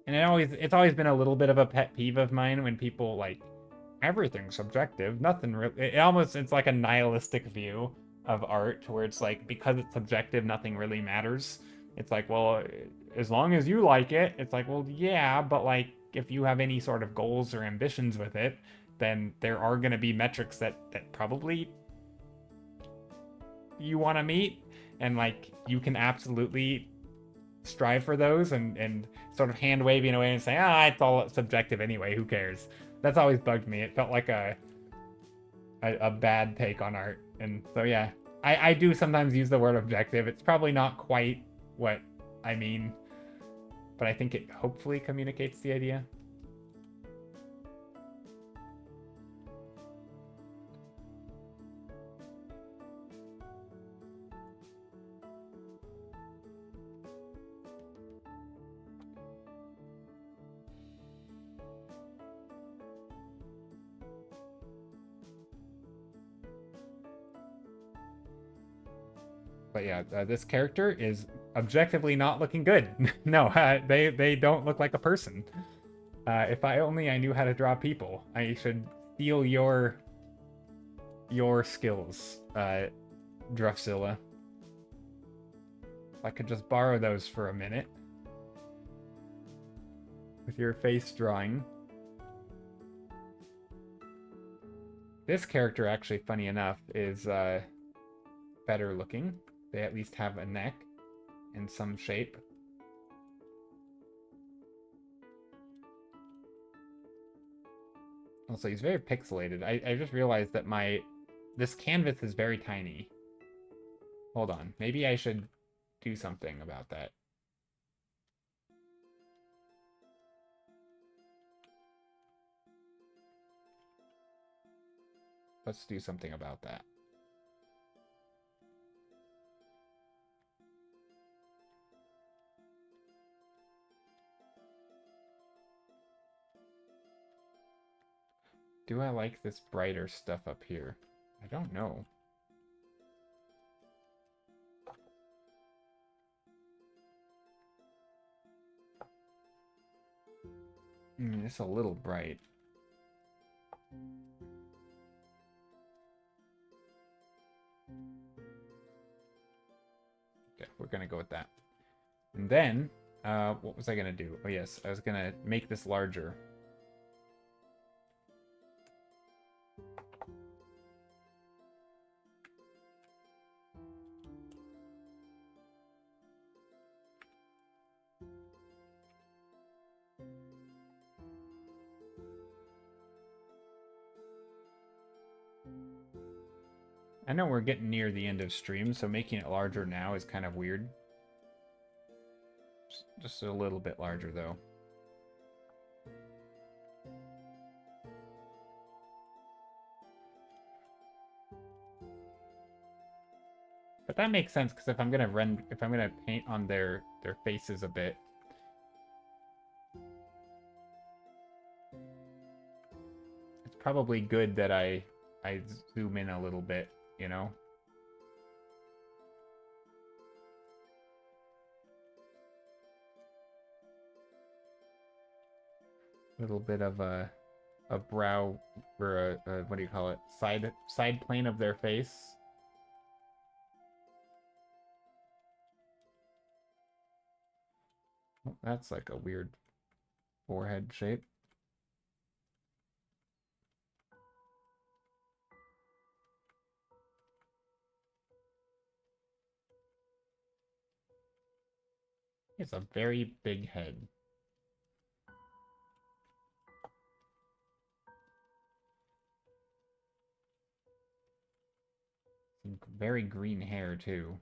[SPEAKER 1] And it's always been a little bit of a pet peeve of mine when people like everything's subjective, nothing really. It's like a nihilistic view of art where it's like because it's subjective, nothing really matters. It's like, well, as long as you like it, it's like, well, yeah, but like if you have any sort of goals or ambitions with it, then there are going to be metrics that probably you want to meet, and like you can absolutely strive for those and sort of hand waving away and saying, it's all subjective anyway, who cares? That's always bugged me. It felt like a bad take on art. And so yeah, I do sometimes use the word objective. It's probably not quite what I mean, but I think it hopefully communicates the idea. But yeah, this character is objectively not looking good. No, they don't look like a person. If I knew how to draw people, I should steal your skills, Drusilla. If I could just borrow those for a minute. With your face drawing. This character, actually, funny enough, is better looking. They at least have a neck and some shape. Also, he's very pixelated. I just realized that this canvas is very tiny. Hold on. Maybe I should do something about that.
[SPEAKER 2] Let's do something about that. Do I like this brighter stuff up here? I don't know. It's a little bright. Okay, we're gonna go with that. And then, what was I gonna do? Oh yes, I was gonna make this larger. I know we're getting near the end of stream, so making it larger now is kind of weird. Just a little bit larger, though. But that makes sense, because if I'm gonna paint on their faces a bit, it's probably good that I zoom in a little bit, you know? A little bit of a brow, or a what do you call it? Side plane of their face. Oh, that's like a weird forehead shape. It's a very big head. Some very green hair, too.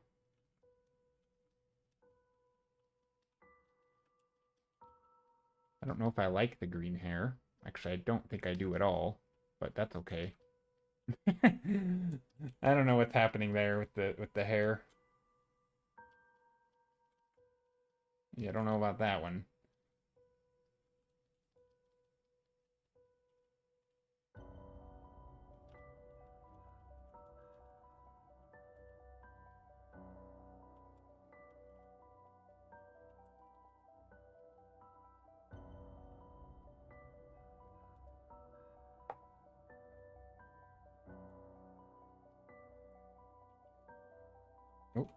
[SPEAKER 2] I don't know if I like the green hair. Actually, I don't think I do at all, but that's okay. I don't know what's happening there with the hair. Yeah, I don't know about that one. Oh.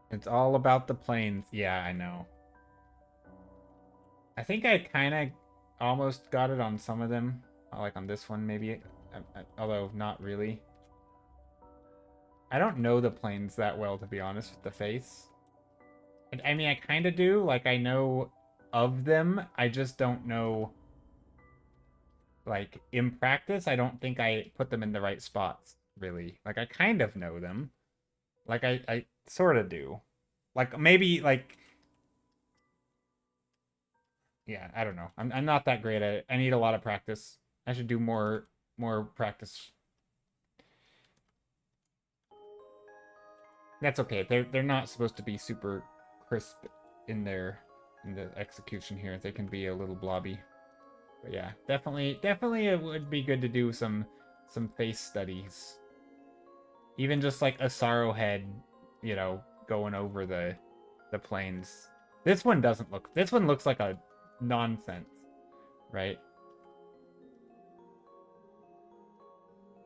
[SPEAKER 2] It's all about the planes. Yeah, I know. I think I kind of almost got it on some of them. Like on this one, maybe. Although, not really. I don't know the planes that well, to be honest, with the face. I mean, I kind of do. Like, I know of them. I just don't know. Like, in practice, I don't think I put them in the right spots, really. Like, I kind of know them. Like, I sort of do. Like, maybe, like... Yeah, I don't know. I'm not that great at it. I need a lot of practice. I should do more practice. That's okay. They're not supposed to be super crisp in the execution here. They can be a little blobby. But yeah, definitely it would be good to do some face studies. Even just like a sorrow head, you know, going over the planes. This one doesn't look. This one looks like a nonsense, right?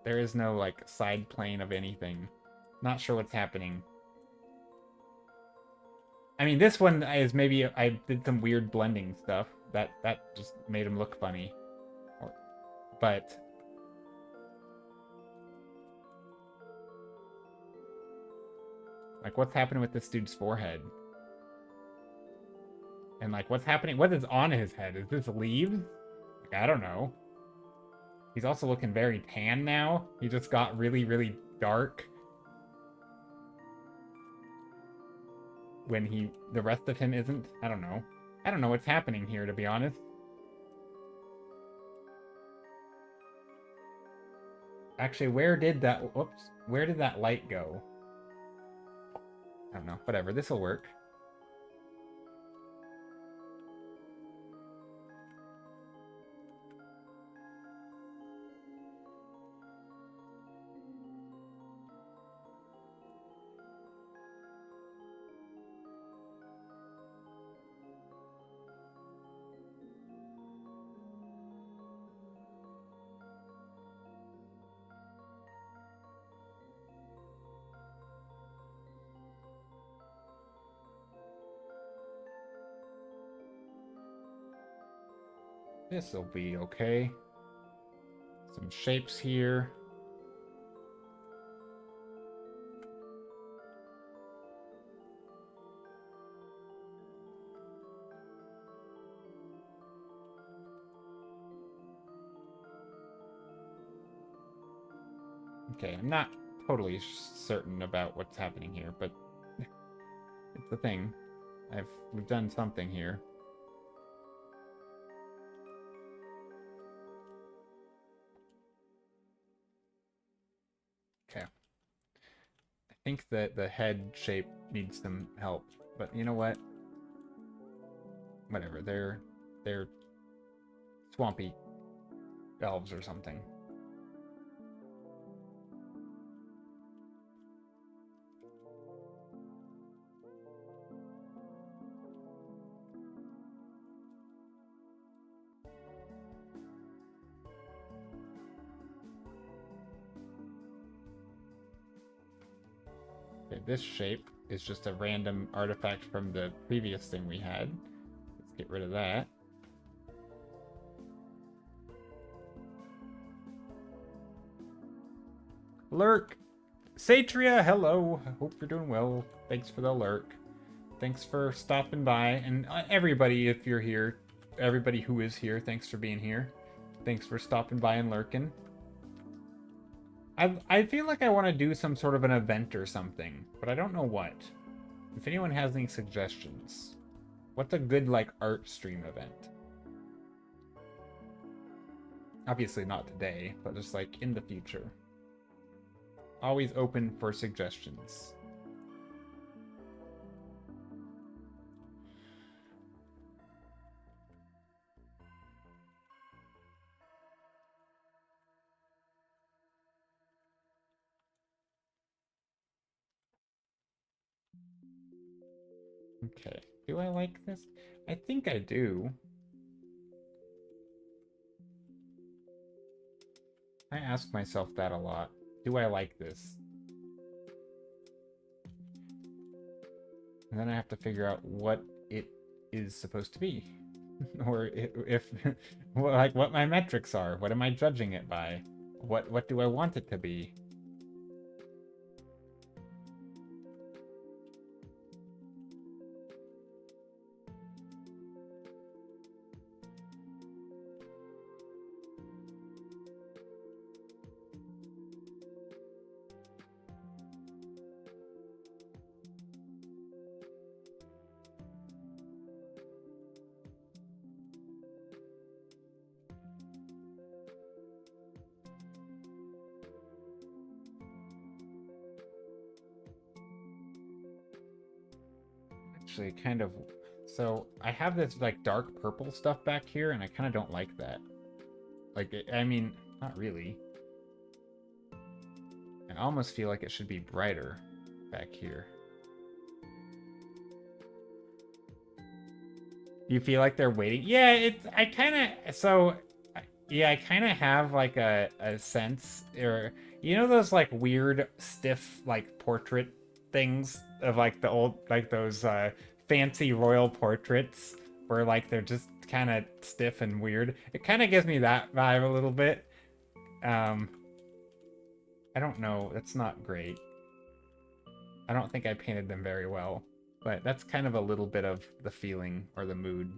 [SPEAKER 2] There is no like side plane of anything. Not sure what's happening. I mean, this one is maybe I did some weird blending stuff that just made him look funny. But like, what's happening with this dude's forehead? And like, what's happening? What is on his head? Is this leaves? Like, I don't know. He's also looking very tan now. He just got really, really dark. When the rest of him isn't. I don't know. I don't know what's happening here, to be honest. Actually, where did that light go? I don't know. Whatever, this'll work. This'll be okay. Some shapes here. Okay, I'm not totally certain about what's happening here, but it's the thing. We've done something here. Okay. I think that the head shape needs some help, but you know what? Whatever. They're swampy elves or something. Okay, this shape is just a random artifact from the previous thing we had. Let's get rid of that. Lurk! Satria, hello! I hope you're doing well. Thanks for the lurk. Thanks for stopping by. And everybody, if you're here, everybody who is here, thanks for being here. Thanks for stopping by and lurking. I feel like I want to do some sort of an event or something, but I don't know what. If anyone has any suggestions. What's a good, like, art stream event? Obviously not today, but just, like, in the future. Always open for suggestions. Okay, do I like this? I think I do. I ask myself that a lot. Do I like this? And then I have to figure out what it is supposed to be. Or if like what my metrics are. What am I judging it by? What do I want it to be? Actually, kind of. So I have this like dark purple stuff back here, and I kind of don't like that. Like, I mean, not really. I almost feel like it should be brighter back here. You feel like they're waiting? Yeah, it's. I kind of. So, yeah, I kind of have like a sense, or you know those like weird stiff like portrait things of like the old like those fancy royal portraits where like they're just kind of stiff and weird. It kind of gives me that vibe a little bit. I don't know. That's not great. I don't think I painted them very well, but that's kind of a little bit of the feeling or the mood.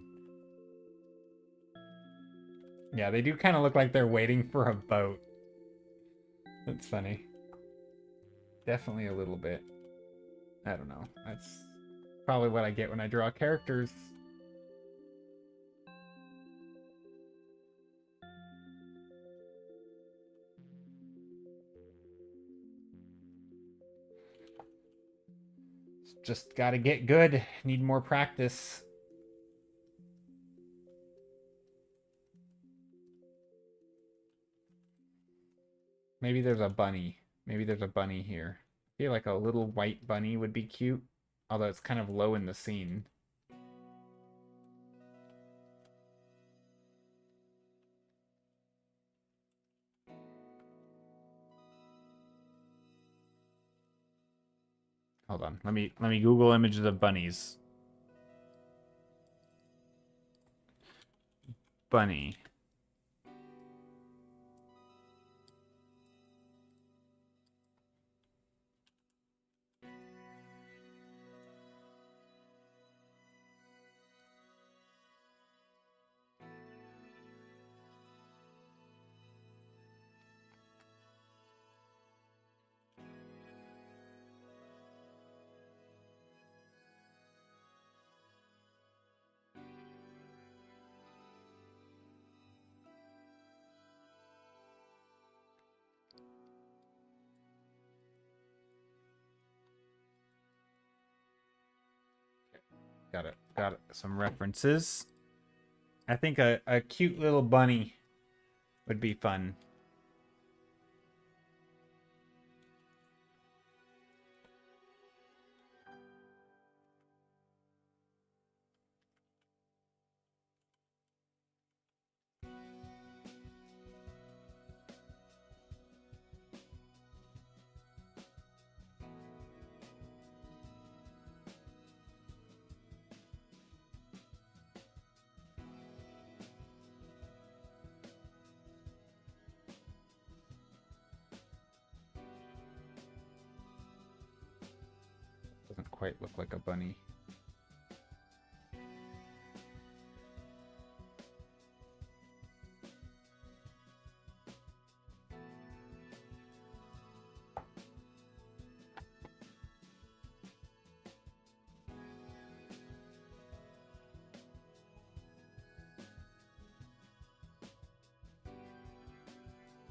[SPEAKER 2] Yeah, they do kind of look like they're waiting for a boat. That's funny. Definitely a little bit. I don't know. That's probably what I get when I draw characters. Just gotta get good. Need more practice. Maybe there's a bunny. Maybe there's a bunny here. I feel like a little white bunny would be cute. Although it's kind of low in the scene. Hold on. Let me Google images of bunnies. Bunny. Got some references. I think a cute little bunny would be fun. Doesn't quite look like a bunny.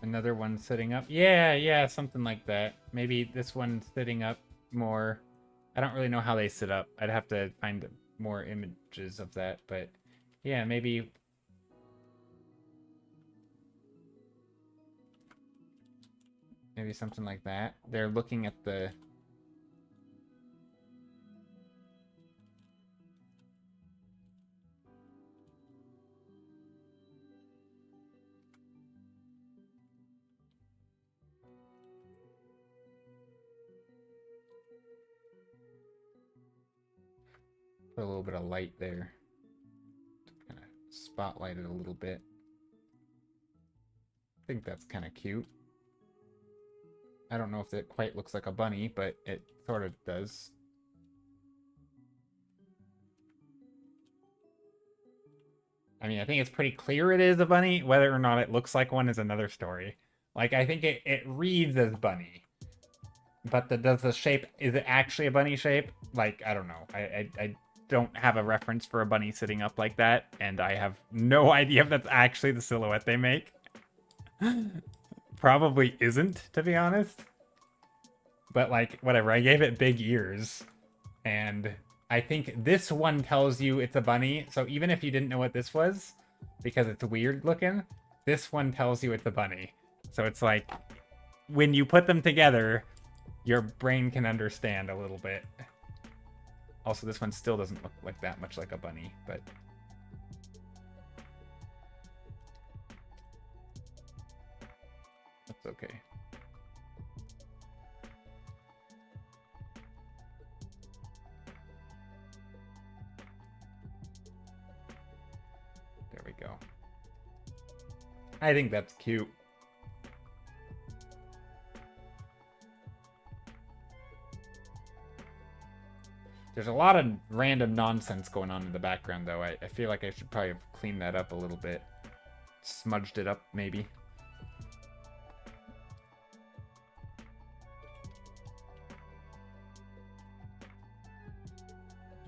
[SPEAKER 2] Another one sitting up. Yeah, something like that. Maybe this one sitting up more. I don't really know how they sit up. I'd have to find more images of that, but yeah, maybe something like that. They're looking at the put a little bit of light there. Kind of spotlight it a little bit. I think that's kind of cute. I don't know if it quite looks like a bunny, but it sort of does. I mean, I think it's pretty clear it is a bunny. Whether or not it looks like one is another story. Like, I think it reads as bunny. But does the shape, is it actually a bunny shape? Like, I don't know. I don't have a reference for a bunny sitting up like that, and I have no idea if that's actually the silhouette they make. Probably isn't, to be honest. But, like, whatever. I gave it big ears. And I think this one tells you it's a bunny. So even if you didn't know what this was, because it's weird looking, this one tells you it's a bunny. So it's like, when you put them together, your brain can understand a little bit. Also, this one still doesn't look like that much like a bunny, but... that's okay. There we go. I think that's cute. There's a lot of random nonsense going on in the background, though. I feel like I should probably have cleaned that up a little bit. Smudged it up, maybe.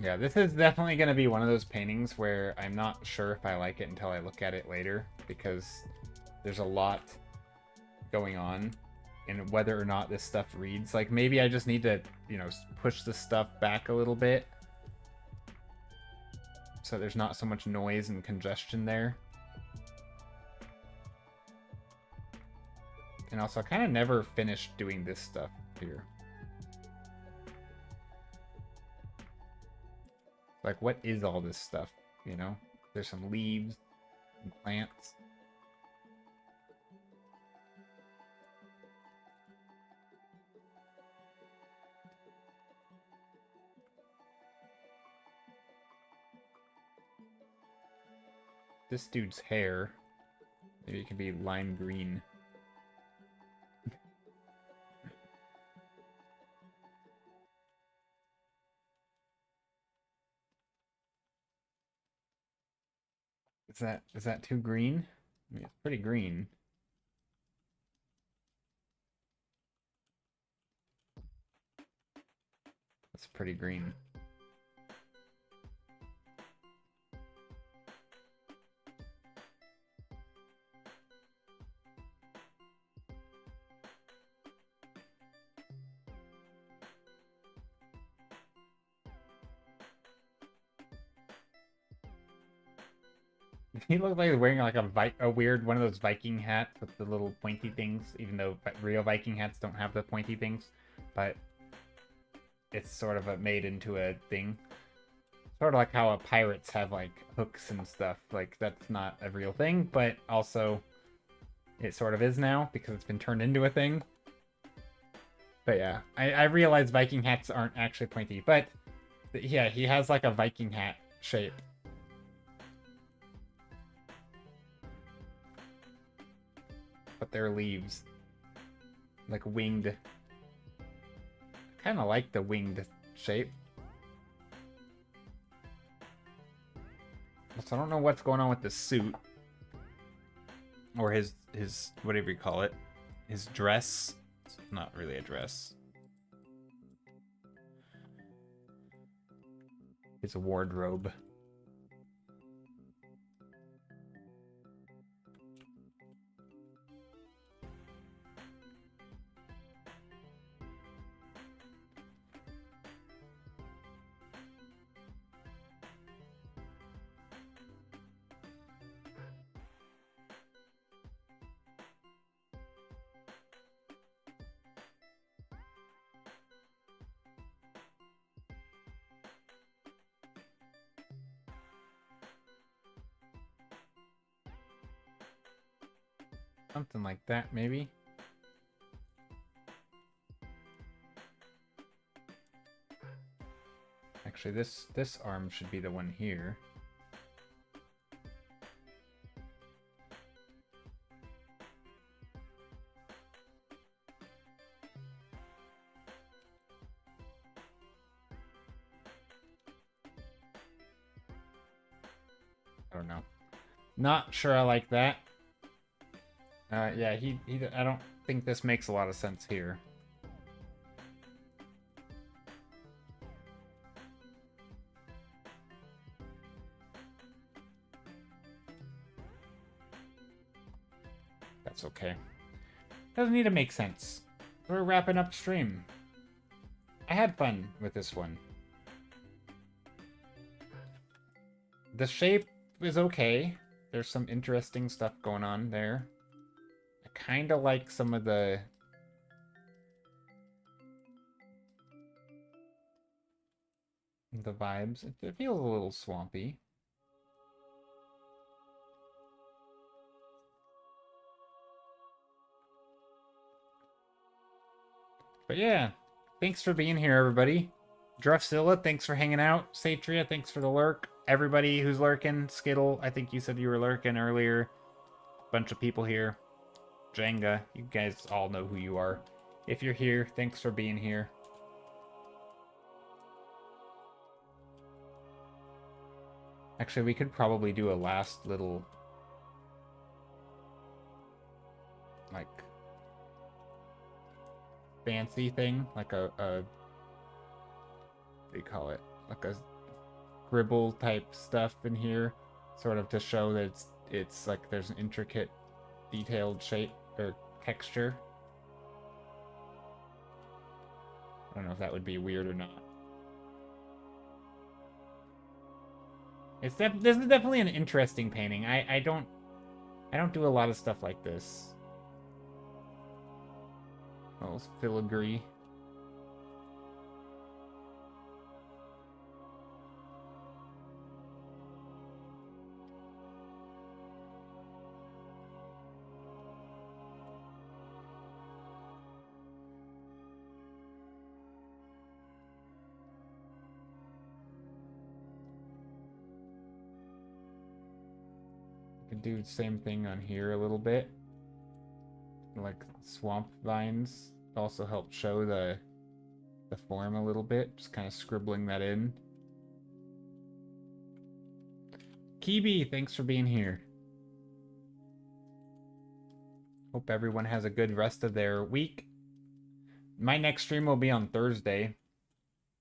[SPEAKER 2] Yeah, this is definitely going to be one of those paintings where I'm not sure if I like it until I look at it later, because there's a lot going on. in whether or not this stuff reads. Like, maybe I just need to, you know, push this stuff back a little bit so there's not so much noise and congestion there. And also, I kind of never finished doing this stuff here. Like, what is all this stuff, you know? There's some leaves and plants. This dude's hair, maybe it can be lime green. Is that too green? I mean, it's pretty green. That's pretty green. He looked like he was wearing like a weird one of those Viking hats with the little pointy things, even though real Viking hats don't have the pointy things, but it's sort of made into a thing. Sort of like how pirates have like hooks and stuff. Like, that's not a real thing, but also it sort of is now because it's been turned into a thing. But yeah, I realize Viking hats aren't actually pointy, but yeah, he has like a Viking hat shape. But they're leaves. Like winged. Kind of like the winged shape. So I don't know what's going on with the suit. Or his whatever you call it. His dress. It's not really a dress. His wardrobe. Something like that, maybe. Actually, this arm should be the one here. I don't know. Not sure I like that. Yeah, I don't think this makes a lot of sense here. That's okay. Doesn't need to make sense. We're wrapping up stream. I had fun with this one. The shape is okay. There's some interesting stuff going on there. I kind of like some of the vibes. It feels a little swampy. But yeah, thanks for being here, everybody. Druffzilla, thanks for hanging out. Satria, thanks for the lurk. Everybody who's lurking. Skittle, I think you said you were lurking earlier. Bunch of people here. Jenga, you guys all know who you are. If you're here, thanks for being here. Actually, we could probably do a last little, like, fancy thing, like a what do you call it? Like a scribble type stuff in here, sort of to show that it's like there's an intricate, detailed shape or texture. I don't know if that would be weird or not. This is definitely an interesting painting. I don't do a lot of stuff like this. Oh, filigree. Could do the same thing on here a little bit. Like swamp vines also help show the form a little bit. Just kind of scribbling that in. Kibi, thanks for being here. Hope everyone has a good rest of their week. My next stream will be on Thursday.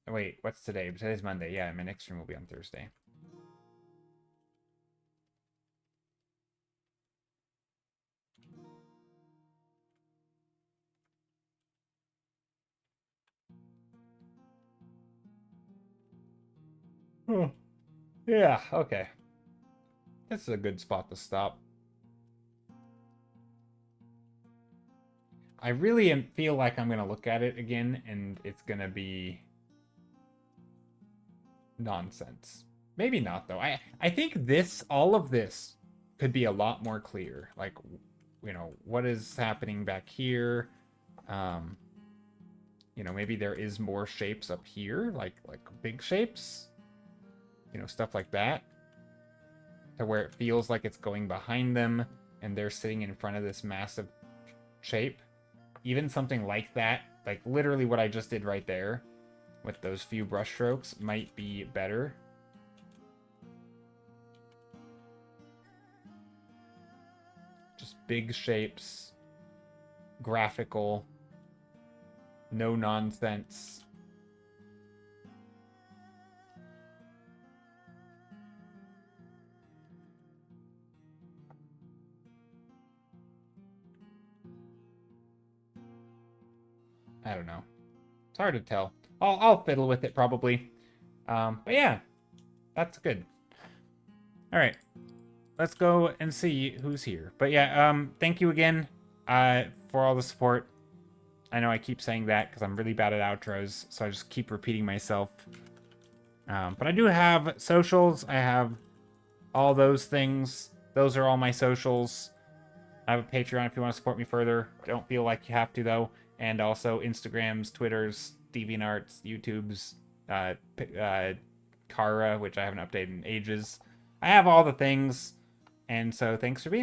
[SPEAKER 2] Wait, what's today? Today's Monday. Yeah, my next stream will be on Thursday. Yeah, okay. This is a good spot to stop. I really feel like I'm going to look at it again and it's going to be nonsense. Maybe not, though. I think all of this could be a lot more clear. Like, you know, what is happening back here? You know, maybe there is more shapes up here, like big shapes. You know, stuff like that. To where it feels like it's going behind them and they're sitting in front of this massive shape. Even something like that, like literally what I just did right there with those few brush strokes might be better. Just big shapes, graphical, no nonsense. I don't know. It's hard to tell. I'll fiddle with it probably. But yeah, that's good. All right, let's go and see who's here. But yeah, thank you again for all the support. I know I keep saying that because I'm really bad at outros, so I just keep repeating myself. But I do have socials. I have all those things. Those are all my socials. I have a Patreon if you want to support me further. Don't feel like you have to, though. And also Instagrams, Twitters, DeviantArts, YouTubes, Kara, which I haven't updated in ages. I have all the things. And so thanks for being here.